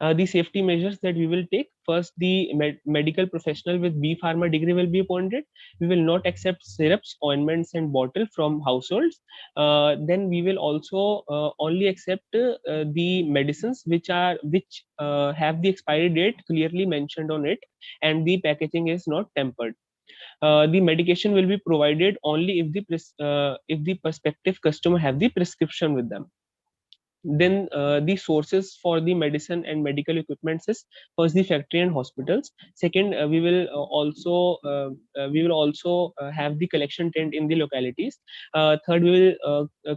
The safety measures that we will take: first, the medical professional with B Pharma degree will be appointed. We will not accept syrups, ointments, and bottle from households. Then we will also only accept the medicines which have the expiry date clearly mentioned on it, and the packaging is not tempered. The medication will be provided only if the prospective customer have the prescription with them. Then the sources for the medicine and medical equipments is: first, the factory and hospitals. Second, we will also have the collection tent in the localities. Third, we will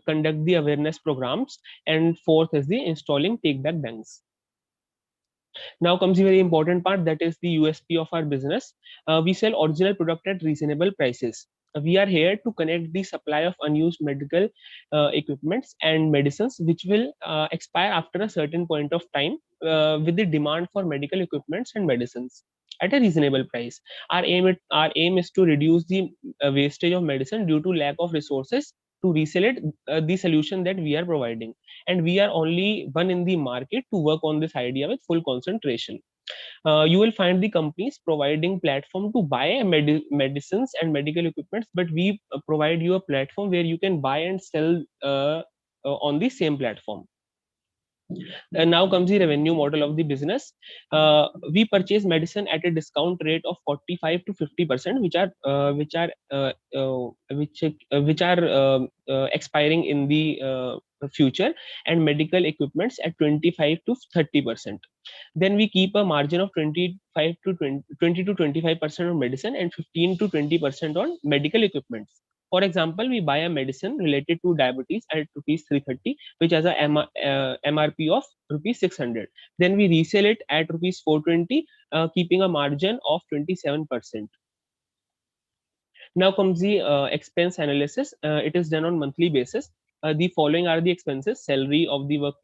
conduct the awareness programs, and fourth is the installing take back banks. Now comes the very important part, that is the USP of our business. We sell original product at reasonable prices. We are here to connect the supply of unused medical equipments and medicines which will expire after a certain point of time with the demand for medical equipments and medicines at a reasonable price. Our aim is to reduce the wastage of medicine due to lack of resources to resell it, the solution that we are providing. And we are only one in the market to work on this idea with full concentration. You will find the companies providing platform to buy medicines and medical equipments, but we provide you a platform where you can buy and sell on the same platform. And now comes the revenue model of the business. We purchase medicine at a discount rate of 45 to 50%, which are expiring in the future, and medical equipments at 25 to 30%. Then we keep a margin of 20 to 25% on medicine and 15 to 20% on medical equipments. For example, we buy a medicine related to diabetes at rupees 330, which has a MRP of rupees 600. Then we resell it at rupees 420, keeping a margin of 27%. Now comes the expense analysis. It is done on monthly basis. The following are the expenses: salary of the work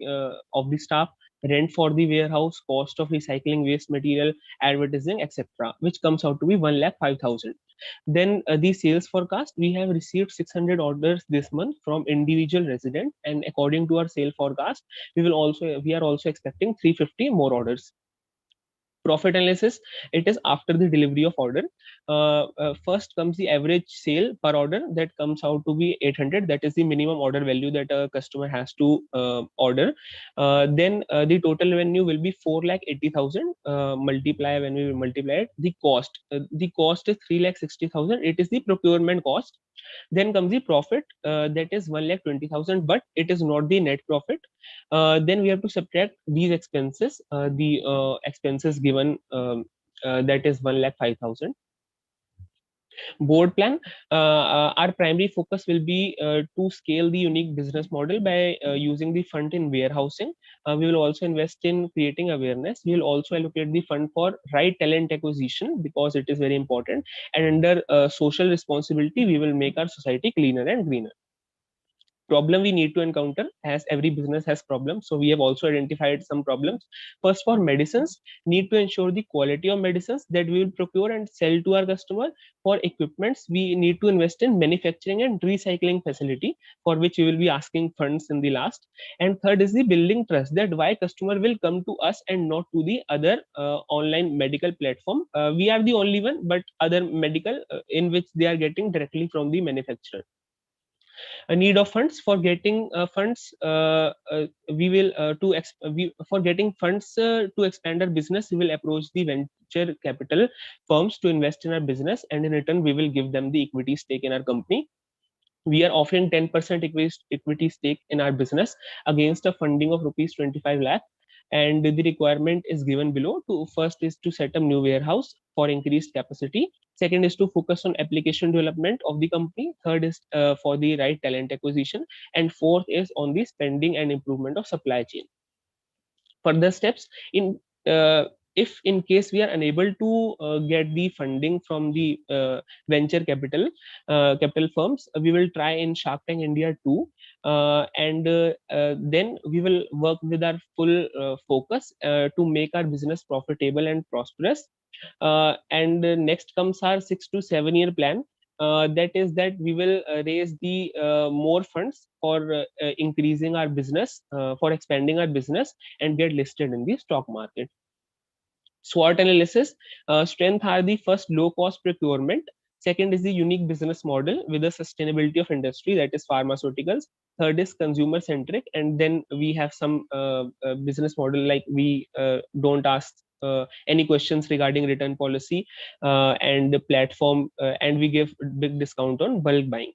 of the staff, rent for the warehouse, cost of recycling waste material, advertising, etc., which comes out to be 1,05,000. Then the sales forecast: we have received 600 orders this month from individual resident, and according to our sale forecast, we are also expecting 350 more orders. Profit analysis: it is after the delivery of order. First comes the average sale per order, that comes out to be 800. That is the minimum order value that a customer has to order. Then the total revenue will be 4,80,000. When we multiply it, the cost is 3,60,000. It is the procurement cost. Then comes the profit, that is 1,20,000, but it is not the net profit. Then we have to subtract these expenses, the expenses given, that is 1,05,000. Board plan: our primary focus will be to scale the unique business model by using the fund in warehousing. We will also invest in creating awareness. We will also allocate the fund for right talent acquisition, because it is very important. And under social responsibility, we will make our society cleaner and greener. Problem we need to encounter, as every business has problems, so we have also identified some problems. First, for medicines, need to ensure the quality of medicines that we will procure and sell to our customer. For equipments, we need to invest in manufacturing and recycling facility, for which we will be asking funds in the last. And third is the building trust, that why customer will come to us and not to the other online medical platform. We are the only one, but other medical in which they are getting directly from the manufacturer. A need of funds: for getting funds, for getting funds to expand our business, we will approach the venture capital firms to invest in our business, and in return we will give them the equity stake in our company. We are offering 10% equity stake in our business against a funding of rupees 25 lakh. And the requirement is given below. First is to set up new warehouse for increased capacity. Second is to focus on application development of the company. Third is for the right talent acquisition. And fourth is on the spending and improvement of supply chain. Further steps: if in case we are unable to get the funding from the venture capital firms, we will try in Shark Tank India too. Then we will work with our full focus to make our business profitable and prosperous. Next comes our 6 to 7 year plan. that is that we will raise the more funds for increasing our business, for expanding our business, and get listed in the stock market. SWOT analysis. Strength are the first low cost procurement. Second is the unique business model with the sustainability of industry, that is pharmaceuticals. Third is consumer centric, and then we have some business model like we don't ask any questions regarding return policy and the platform, and we give big discount on bulk buying.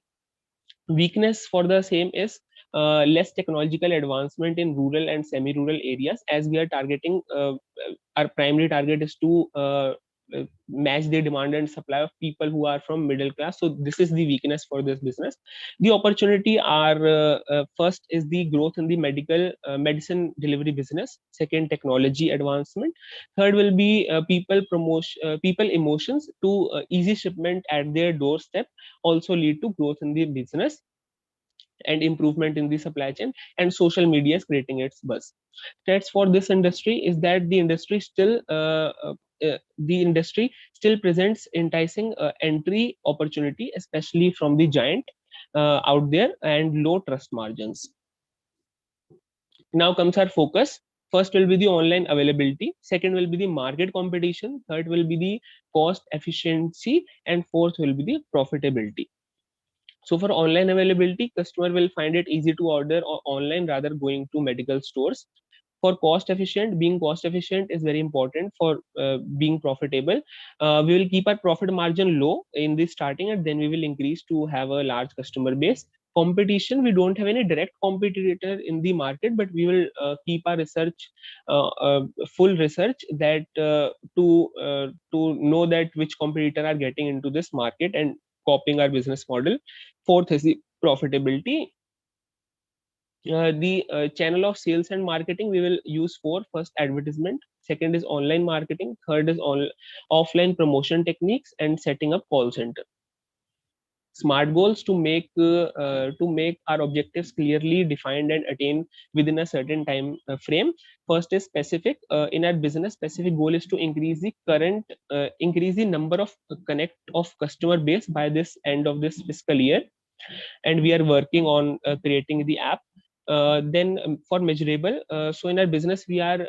Weakness for the same is less technological advancement in rural and semi-rural areas, as we are targeting our primary target is to match the demand and supply of people who are from middle class. So this is the weakness for this business. The opportunity are first is the growth in the medicine delivery business. Second, technology advancement. Third will be people emotions to easy shipment at their doorstep also lead to growth in the business and improvement in the supply chain, and social media is creating its buzz. That's for this industry is that the industry still presents enticing entry opportunity, especially from the giant out there, and low trust margins. Now comes our focus. First will be the online availability. Second will be the market competition. Third will be the cost efficiency, and fourth will be the profitability. So for online availability, customer will find it easy to order online rather going to medical stores. For cost efficient, being cost efficient is very important for being profitable. We will keep our profit margin low in the starting, and then we will increase to have a large customer base. Competition, we don't have any direct competitor in the market, but we will keep our research, full research, that to know that which competitor are getting into this market and copying our business model. Fourth is the profitability. The channel of sales and marketing we will use for: first, advertisement. Second is online marketing. Third is offline promotion techniques, and setting up call center. Smart goals to make our objectives clearly defined and attain within a certain time frame. First is specific. In our business, specific goal is to increase the number of connect of customer base by this end of this fiscal year, and we are working on creating the app. Then for measurable, so in our business we are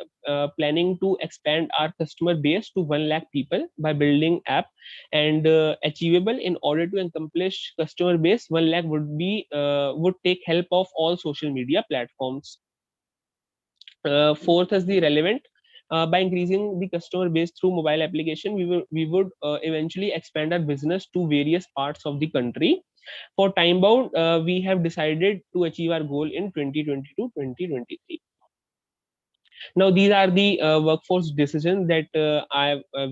planning to expand our customer base to 1 lakh people by building app, and achievable. In order to accomplish customer base 1 lakh would take help of all social media platforms. Fourth is the relevant. By increasing the customer base through mobile application, we would eventually expand our business to various parts of the country. For time bound, we have decided to achieve our goal in 2022-2023. Now, these are the workforce decisions that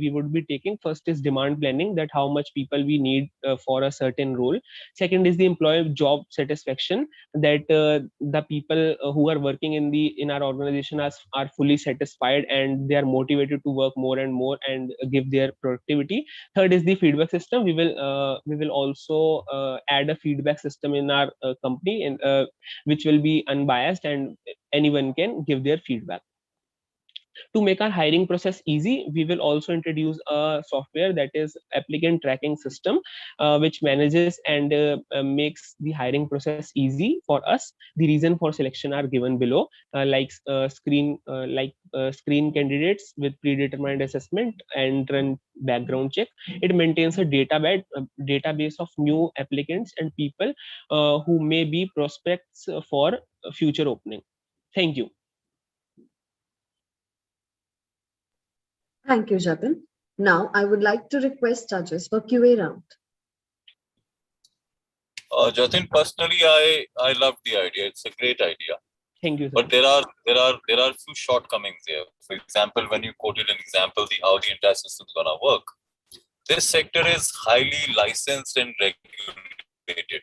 we would be taking. First is demand planning, that how much people we need for a certain role. Second is the employee job satisfaction, that the people who are working in our organization are fully satisfied and they are motivated to work more and more and give their productivity. Third is the feedback system. We will also add a feedback system in our company, and which will be unbiased and anyone can give their feedback. To make our hiring process easy, we will also introduce a software, that is applicant tracking system, which manages and makes the hiring process easy for us. The reason for selection are given below, like screen candidates with predetermined assessment and run background check. It maintains a database of new applicants and people who may be prospects for future opening. Thank you. Thank you, Jatin. Now, I would like to request judges for QA round. Jatin, personally, I love the idea. It's a great idea. Thank you, sir. But there are few shortcomings here. For example, when you quoted an example, how the entire system is gonna work. This sector is highly licensed and regulated.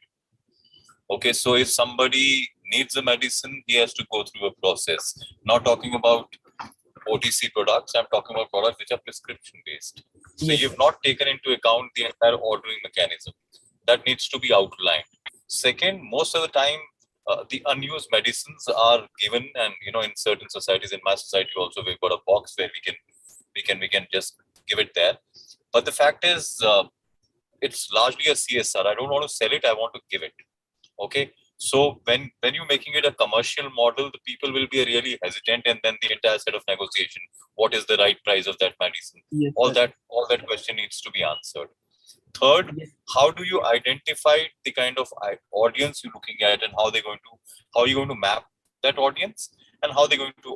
Okay, so if somebody needs a medicine, he has to go through a process. Not talking about OTC products, I'm talking about products which are prescription based. So Yes, you've not taken into account the entire ordering mechanism. That needs to be outlined. Second, most of the time, the unused medicines are given, and in certain societies, in my society also, we've got a box where we can just give it there. But the fact is, it's largely a CSR. I don't want to sell it, I want to give it. Okay. So when you're making it a commercial model, the people will be really hesitant, and then the entire set of negotiation. What is the right price of that medicine? Yes, all sir. that question needs to be answered. Third, Yes. how do you identify the kind of audience you're looking at, and how are you going to map that audience, and how they're going to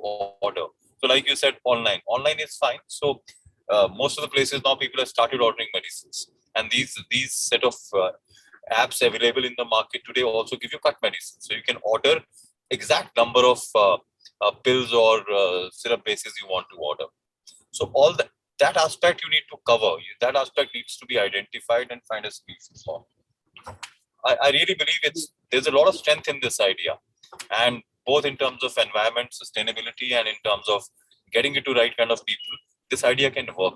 order? So like you said, online is fine. So most of the places now people have started ordering medicines, and these set of apps available in the market today also give you cut medicine. So you can order exact number of pills or syrup bases you want to order. So all that aspect you need to cover. That aspect needs to be identified and find a solution for. I really believe there's a lot of strength in this idea, and both in terms of environment, sustainability, and in terms of getting it to right kind of people, this idea can work.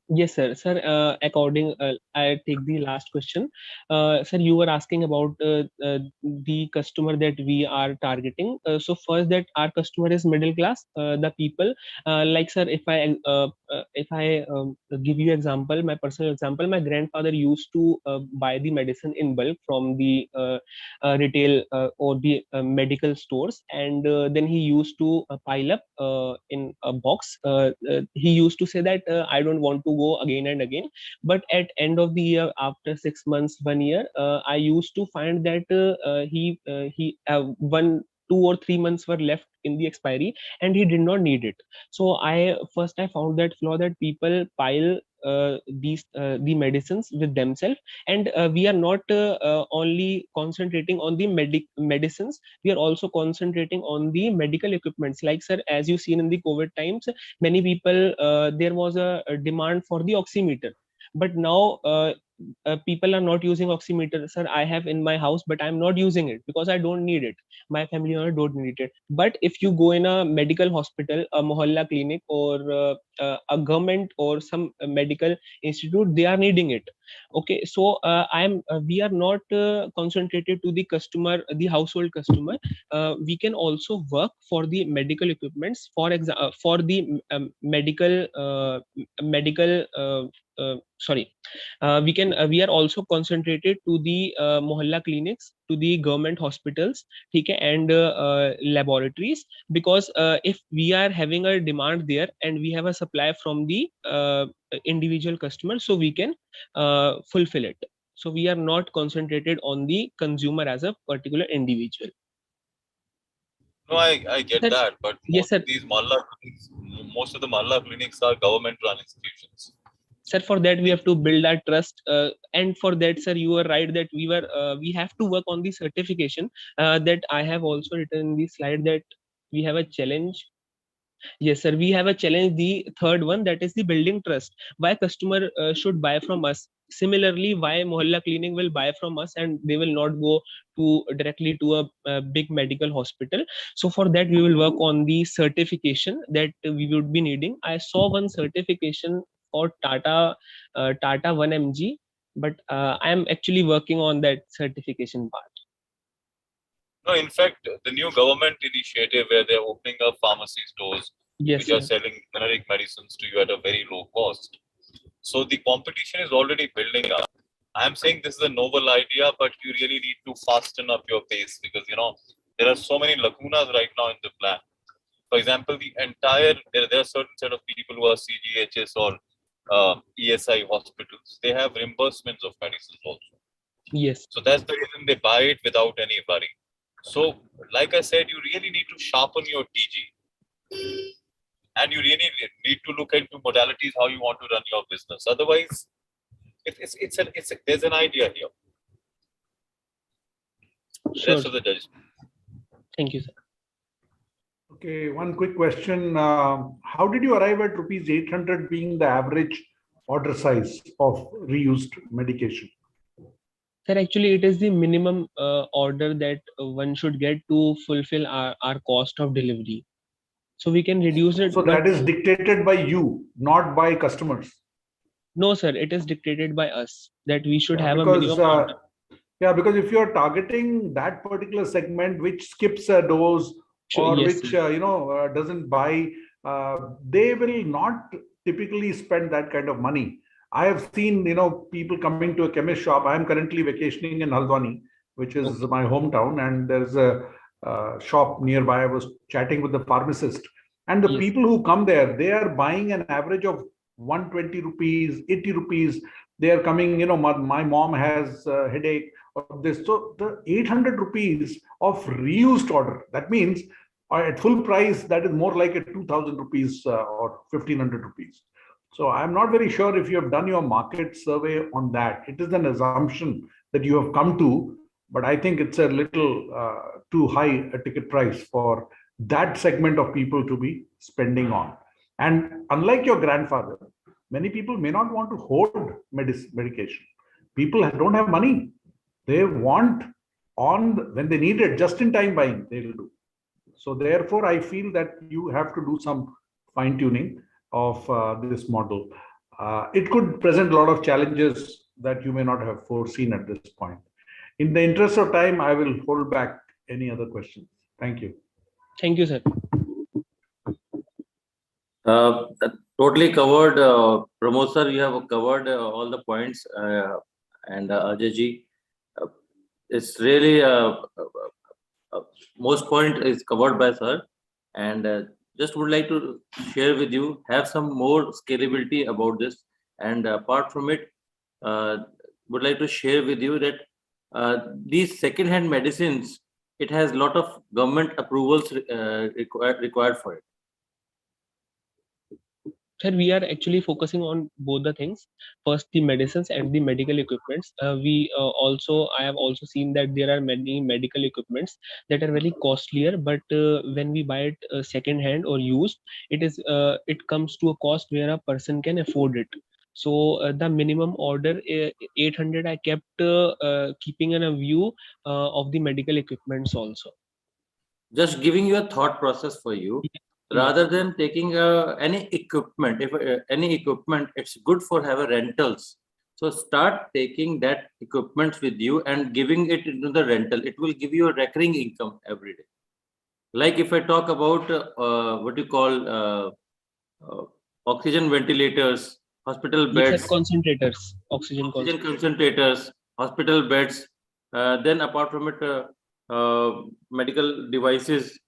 Yes, sir. Sir, I take the last question. Sir, you were asking about the customer that we are targeting. So first, that our customer is middle class. The people, like sir, if I give you example, my personal example, my grandfather used to buy the medicine in bulk from the retail or the medical stores, and then he used to pile up in a box. He used to say that I don't want to go again and again, but at end of the year, after 6 months, 1 year, I used to find that he 1, 2 or 3 months were left in the expiry, and he did not need it. So I found that flaw, that people pile the medicines with themselves, and we are not only concentrating on the medicines, we are also concentrating on the medical equipments. Like sir, as you seen in the COVID times, many people, there was a demand for the oximeter, but now people are not using oximeter. Sir, I have in my house, but I'm not using it because I don't need it. My family member don't need it. But if you go in a medical hospital, a mohalla clinic, or a government or some medical institute, they are needing it. Okay, so we are not concentrated to the customer, the household customer. We can also work for the medical equipments, for example, for the we are also concentrated to the mohalla clinics, to the government hospitals, okay, and laboratories, because if we are having a demand there and we have a supply from the individual customer, so we can fulfill it. So we are not concentrated on the consumer as a particular individual. No, I get Sir, that, but yes, sir. Most of the mohalla clinics are government-run institutions. Sir, for that we have to build our trust, and for that, sir, you are right that we have to work on the certification. That I have also written in the slide, that we have a challenge. Yes, sir, we have a challenge. The third one, that is the building trust. Why customer should buy from us? Similarly, why mohalla clinic will buy from us and they will not go directly to a big medical hospital? So for that, we will work on the certification that we would be needing. I saw one certification for Tata 1mg, but I am actually working on that certification part. No, in fact, the new government initiative where they're opening up pharmacy stores, yes, which are selling generic medicines to you at a very low cost. So the competition is already building up. I'm saying this is a novel idea, but you really need to fasten up your pace, because there are so many lacunas right now in the plan. For example, there are certain set of people who are CGHS or ESI hospitals. They have reimbursements of medicines also. Yes. So that's the reason they buy it without any worry. So, like I said, you really need to sharpen your TG, and you really need to look into modalities how you want to run your business. Otherwise, there's an idea here. Sure. Rest of the judges. Thank you, sir. Okay, one quick question. How did you arrive at rupees 800 being the average order size of reused medication? Sir, actually, it is the minimum order that one should get to fulfill our cost of delivery. So we can reduce it. So that is dictated by you, not by customers. No, sir, it is dictated by us that we should have a minimum order. Yeah, because if you're targeting that particular segment which skips a dose, or yes, which doesn't buy, they will not typically spend that kind of money. I have seen, people coming to a chemist shop. I am currently vacationing in Haldwani, which is my hometown, and there's a shop nearby. I was chatting with the pharmacist, and the people who come there, they are buying an average of 120 rupees, 80 rupees. They are coming, my mom has a headache or this. So the 800 rupees of reused order, that means at full price, that is more like a 2000 rupees or 1500 rupees. So I'm not very sure if you have done your market survey on that. It is an assumption that you have come to, but I think it's a little too high a ticket price for that segment of people to be spending on. And unlike your grandfather, many people may not want to hold medication. People don't have money. They want when they need it, just in time buying, they will do. So therefore, I feel that you have to do some fine tuning of this model. It could present a lot of challenges that you may not have foreseen at this point. In the interest of time, I will hold back any other questions. Thank you. Thank you, sir. Totally covered. Pramod sir, you have covered all the points. And Ajay ji, it's really most point is covered by sir. And just would like to share with you, have some more scalability about this. And apart from it, would like to share with you that these second-hand medicines, it has a lot of government approvals required for it. Sir, we are actually focusing on both the things. First, the medicines and the medical equipments. I have also seen that there are many medical equipments that are very costlier, but when we buy it second hand or used, it comes to a cost where a person can afford it. So the minimum order 800 I kept keeping in a view of the medical equipments also. Just giving you a thought process for you. Rather than taking any equipment, if any equipment, it's good for have a rentals. So start taking that equipment with you and giving it into the rental. It will give you a recurring income every day. Like if I talk about what you call oxygen ventilators, hospital beds, Yes, concentrators, oxygen concentrators, hospital beds. Then apart from it, medical devices.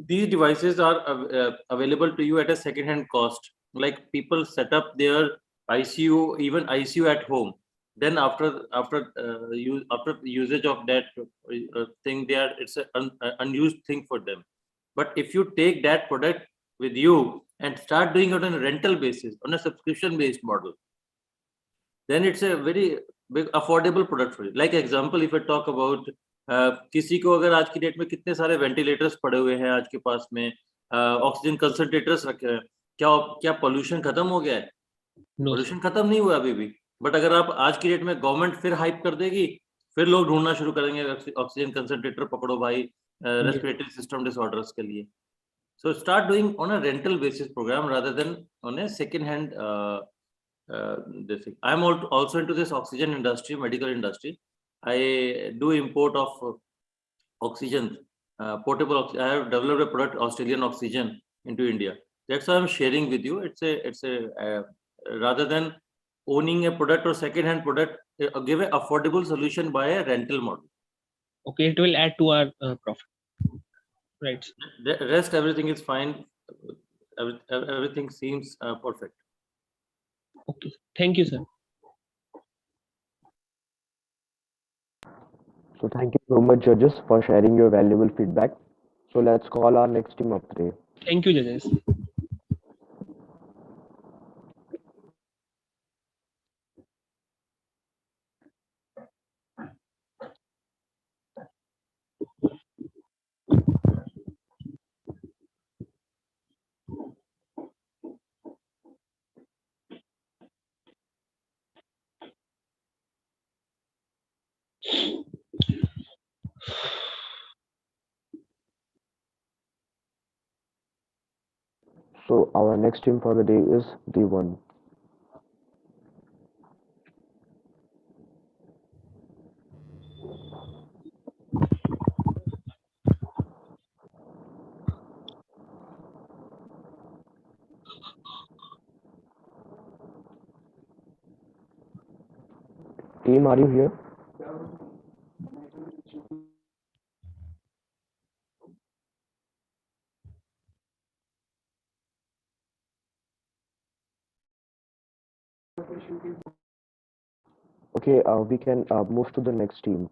These devices are available to you at a second-hand cost. Like people set up their ICU, even ICU at home. Then after usage of that thing, it's an unused thing for them. But if you take that product with you and start doing it on a rental basis, on a subscription-based model, then it's a very big affordable product for you. Like example, if I talk about किसी को अगर आज की date में कितने सारे ventilators पड़े हुए हैं आज के पास में, ऑक्सीजन कंसंट्रेटर्स रखे हैं, क्या पोल्यूशन खत्म हो गया है? पोल्यूशन खत्म नहीं हुआ अभी भी, बट अगर आप आज की डेट में गवर्नमेंट फिर हाइप कर देगी, फिर लोग ढूंढना शुरू करेंगे ऑक्सीजन कंसंट्रेटर पकड़ो भाई रेस्पिरेटरी सिस्टम डिसऑर्डर्स के लिए. So start doing on a rental basis program rather than on a second hand this thing. I'm also into this oxygen industry, medical industry. I do import of oxygen, portable oxygen. I have developed a product, Australian oxygen, into India. That's why I'm sharing with you. It's a rather than owning a product or second-hand product, give an affordable solution by a rental model. Okay, it will add to our profit. Right. The rest, everything is fine. Everything seems perfect. Okay. Thank you, sir. So thank you so much, judges, for sharing your valuable feedback. So let's call our next team up today. Thank you, judges. So our next team for the day is D1. Team, are you here? Okay, we can move to the next team.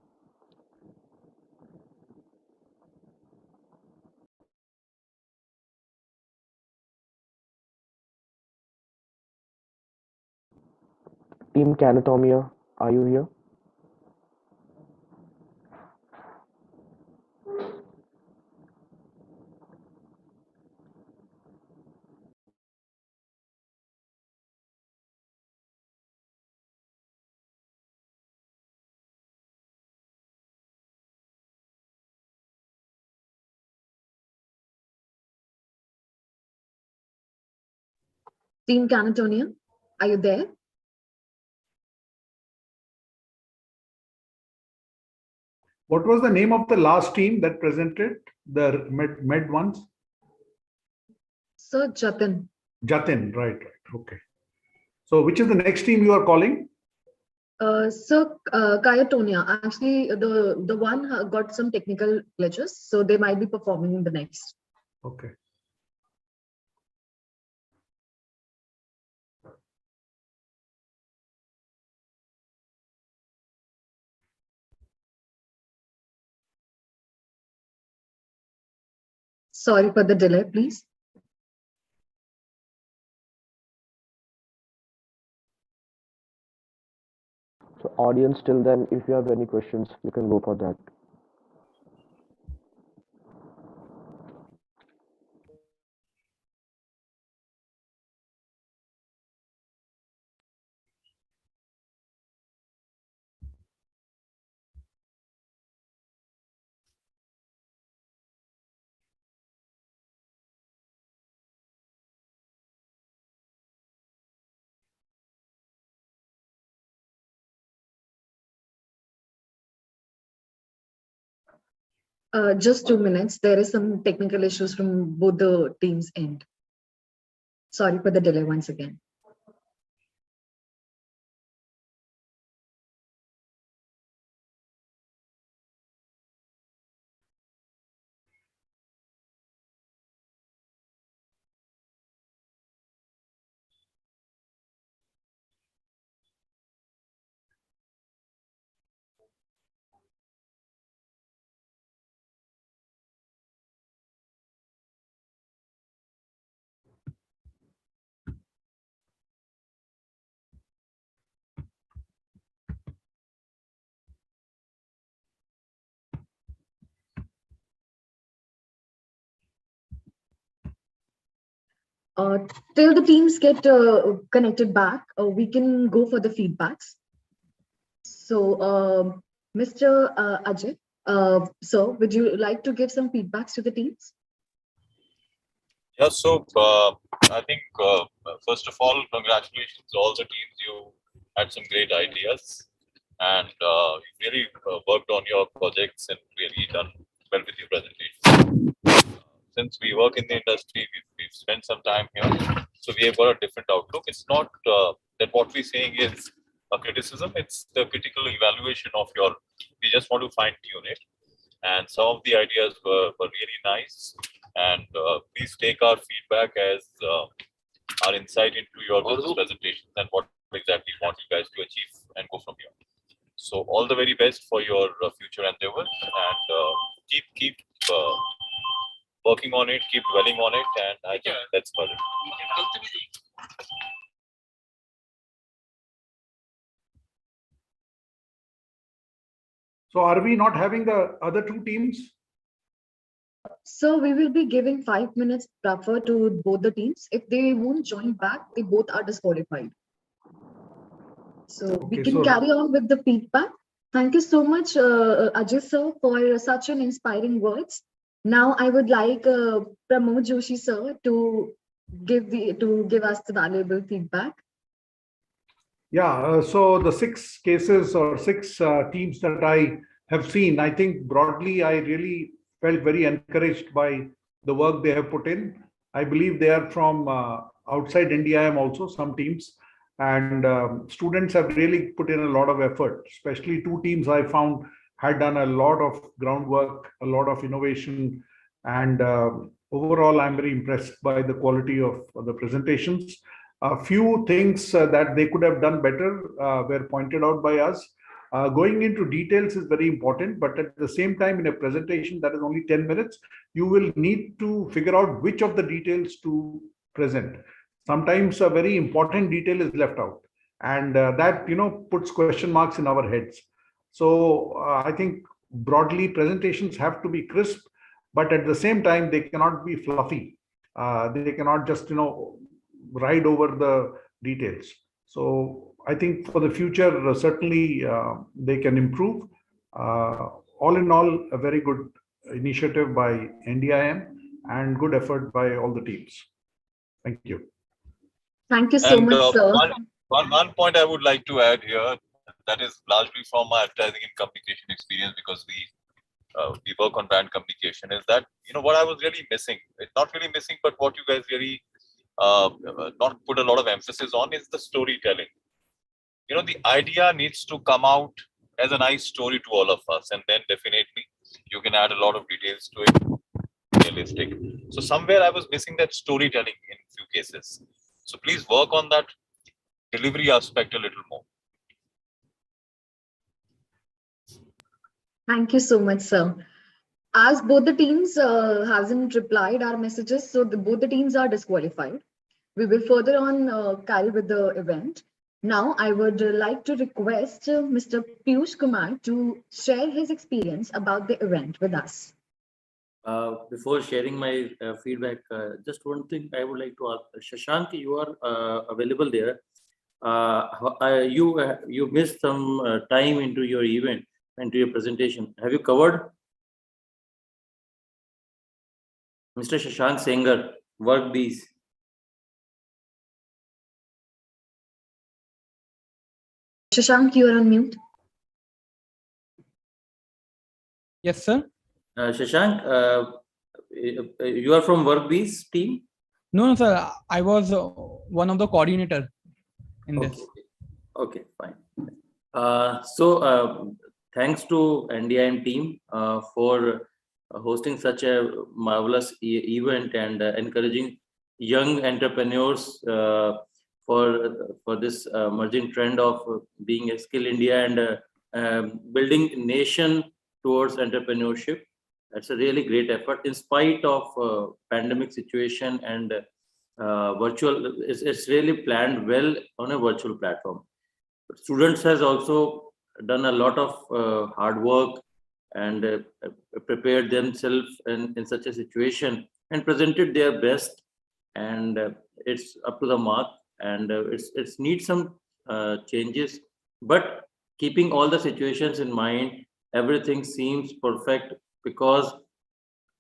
Team Canatomia, are you here? Team Canatonia, are you there? What was the name of the last team that presented the med ones? Sir Jatin. Jatin, right. Okay. So which is the next team you are calling? Sir Kayatonia. Actually, the one got some technical glitches, so they might be performing in the next. Okay. Sorry for the delay, please. So audience, till then, if you have any questions, you can go for that. Just 2 minutes. There is some technical issues from both the teams' end. Sorry for the delay once again. Till the teams get connected back, we can go for the feedbacks. So, Mr. Ajay, sir, would you like to give some feedbacks to the teams? Yeah, so I think first of all, congratulations to all the teams. You had some great ideas and you really worked on your projects and really done well with your presentation. Since we work in the industry, we've spent some time here, so we have got a different outlook. It's not that what we're saying is a criticism, it's the critical evaluation of your, we just want to fine tune it. And some of the ideas were really nice. And please take our feedback as our insight into your business presentations and what exactly you want you guys to achieve and go from here. So all the very best for your future endeavors, and keep working on it, keep dwelling on it, and I think that's about it. So are we not having the other two teams? So we will be giving 5 minutes buffer to both the teams. If they won't join back, they both are disqualified. So we can carry on with the feedback. Thank you so much, Ajay sir, for such an inspiring words. Now I would like Pramod Joshi sir to give us the valuable feedback. Yeah, so the 6 cases or 6 teams that I have seen, I think broadly, I really felt very encouraged by the work they have put in. I believe they are from outside India also, some teams. And students have really put in a lot of effort, especially two teams I found had done a lot of groundwork, a lot of innovation. And overall, I'm very impressed by the quality of the presentations. A few things that they could have done better were pointed out by us. Going into details is very important, but at the same time, in a presentation that is only 10 minutes, you will need to figure out which of the details to present. Sometimes a very important detail is left out, and that puts question marks in our heads. So I think broadly presentations have to be crisp, but at the same time they cannot be fluffy. They cannot just ride over the details. So I think for the future, certainly they can improve. All in all, a very good initiative by NDIM and good effort by all the teams. Thank you. Thank you so much, sir. One point I would like to add here, that is largely from my advertising and communication experience, because we work on brand communication, is that what I was really missing. It's not really missing, but what you guys really not put a lot of emphasis on is the storytelling. The idea needs to come out as a nice story to all of us, and then definitely you can add a lot of details to it. Realistic. So somewhere I was missing that storytelling in few cases. So please work on that delivery aspect a little more. Thank you so much, sir. As both the teams hasn't replied our messages, so both the teams are disqualified. We will further on carry with the event. Now, I would like to request Mr. Piyush Kumar to share his experience about the event with us. Before sharing my feedback, just one thing I would like to ask. Shashank, you are available there. You missed some time into your event, into your presentation. Have you covered? Mr. Shashank Sengar, WorkBees. Shashank, you are on mute. Yes, sir. Shashank, you are from WorkBees team? No, sir. I was one of the coordinator in this. Okay, fine. Thanks to NDIM team for hosting such a marvelous event and encouraging young entrepreneurs for this emerging trend of being a Skill India and building nation towards entrepreneurship. That's a really great effort in spite of pandemic situation and virtual. It's really planned well on a virtual platform. But students has also done a lot of hard work and prepared themselves in such a situation and presented their best, and it's up to the mark, and it's needs some changes, but keeping all the situations in mind, everything seems perfect because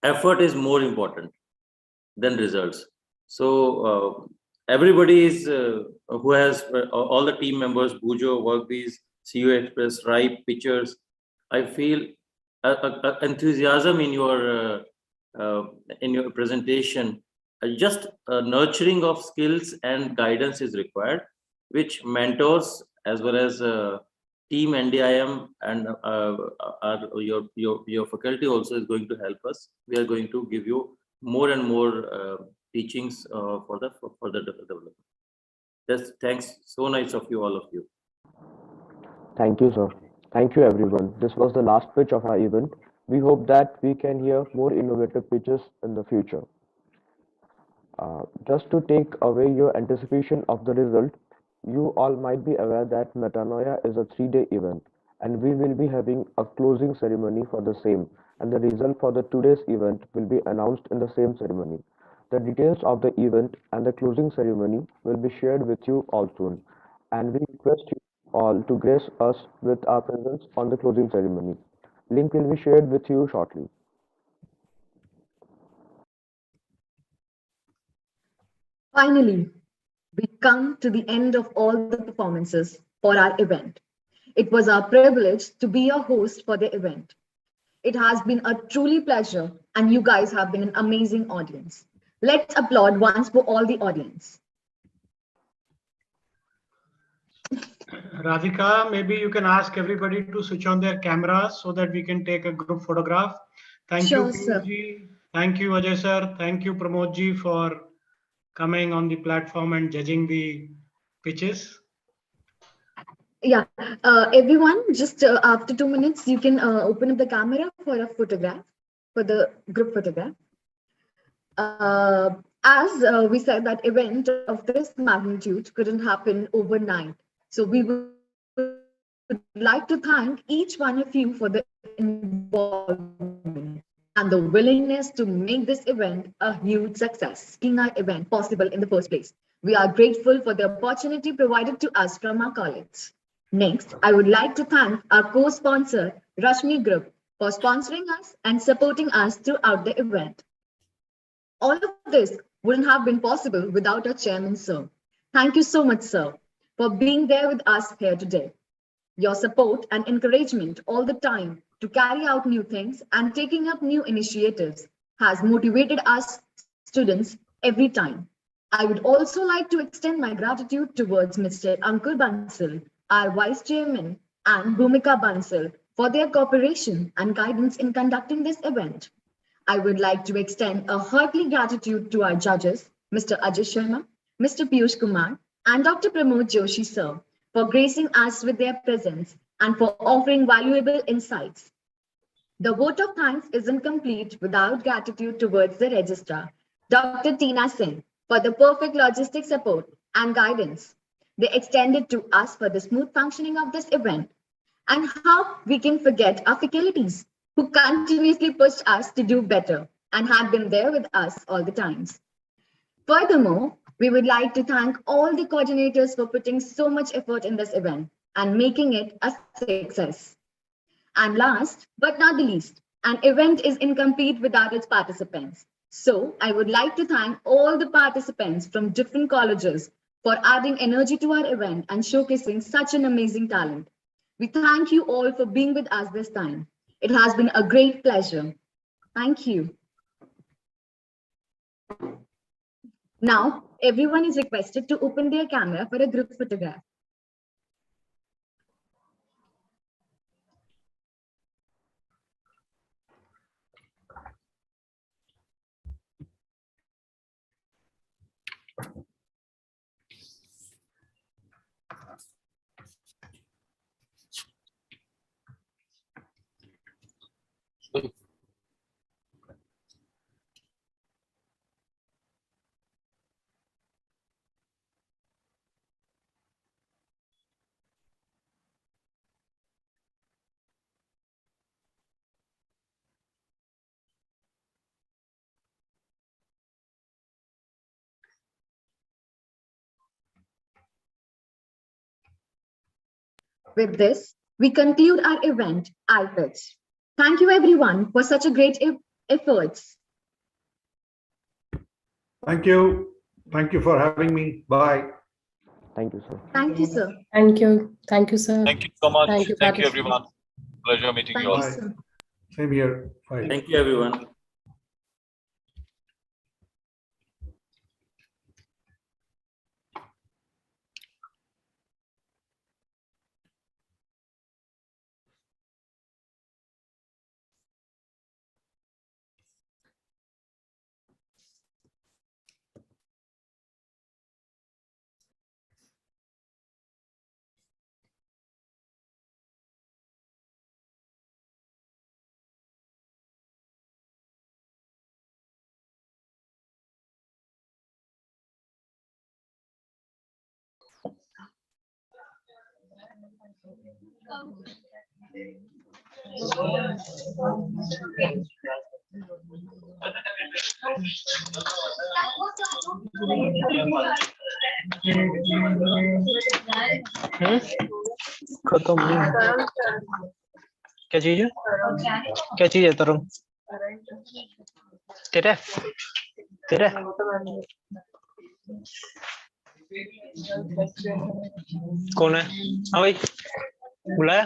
effort is more important than results. So everybody is who has all the team members, Bujo, WorkBees, CU Express, Ripe, Pictures. I feel enthusiasm in your presentation. Just nurturing of skills and guidance is required, which mentors as well as team NDIM and your faculty also is going to help us. We are going to give you more and more teachings for the development. Yes, thanks. So nice of you, all of you. Thank you, sir. Thank you, everyone. This was the last pitch of our event. We hope that we can hear more innovative pitches in the future. Just to take away your anticipation of the result, you all might be aware that Metanoia is a 3-day event, and we will be having a closing ceremony for the same, and the result for the today's event will be announced in the same ceremony. The details of the event and the closing ceremony will be shared with you all soon, and we request you all to grace us with our presence on the closing ceremony. Link will be shared with you shortly. Finally, we come to the end of all the performances for our event. It was our privilege to be your host for the event. It has been a truly pleasure, and you guys have been an amazing audience. Let's applaud once for all the audience. Radhika, maybe you can ask everybody to switch on their cameras so that we can take a group photograph. Thank Sure, you, sir. Piyush ji. Thank you, Ajay sir. Thank you, Pramod ji, for coming on the platform and judging the pitches. Yeah, everyone, just after 2 minutes, you can open up the camera for a photograph, for the group photograph. As we said, that event of this magnitude couldn't happen overnight. So we would like to thank each one of you for the involvement and the willingness to make this event a huge success, making our event possible in the first place. We are grateful for the opportunity provided to us from our college. Next, I would like to thank our co-sponsor, Rashmi Group, for sponsoring us and supporting us throughout the event. All of this wouldn't have been possible without our chairman, sir. Thank you so much, sir, for being there with us here today. Your support and encouragement all the time to carry out new things and taking up new initiatives has motivated us students every time. I would also like to extend my gratitude towards Mr. Ankur Bansal, our Vice Chairman, and Bhumika Bansal for their cooperation and guidance in conducting this event. I would like to extend a hearty gratitude to our judges, Mr. Ajay Sharma, Mr. Piyush Kumar, and Dr. Pramod Joshi, sir, for gracing us with their presence and for offering valuable insights. The vote of thanks isn't complete without gratitude towards the registrar, Dr. Tina Singh, for the perfect logistic support and guidance they extended to us for the smooth functioning of this event. And how we can forget our faculties who continuously pushed us to do better and have been there with us all the times. Furthermore, we would like to thank all the coordinators for putting so much effort in this event and making it a success. And last but not the least, an event is incomplete without its participants. So I would like to thank all the participants from different colleges for adding energy to our event and showcasing such an amazing talent. We thank you all for being with us this time. It has been a great pleasure. Thank you. Now, everyone is requested to open their camera for a group photograph. With this, we conclude our event, iPitch. Thank you everyone for such a great efforts. Thank you. Thank you for having me. Bye. Thank you, sir. Thank you, sir. Thank you. Thank you, sir. Thank you so much. Thank you, Thank you, participants. everyone. Pleasure meeting Thank you all. you, sir. Same here. Bye. Thank you, everyone. खत्म नहीं क्या चीज है क्या चीज है तरुण तेरा तेरा कौन है हाँ भाई बुलाया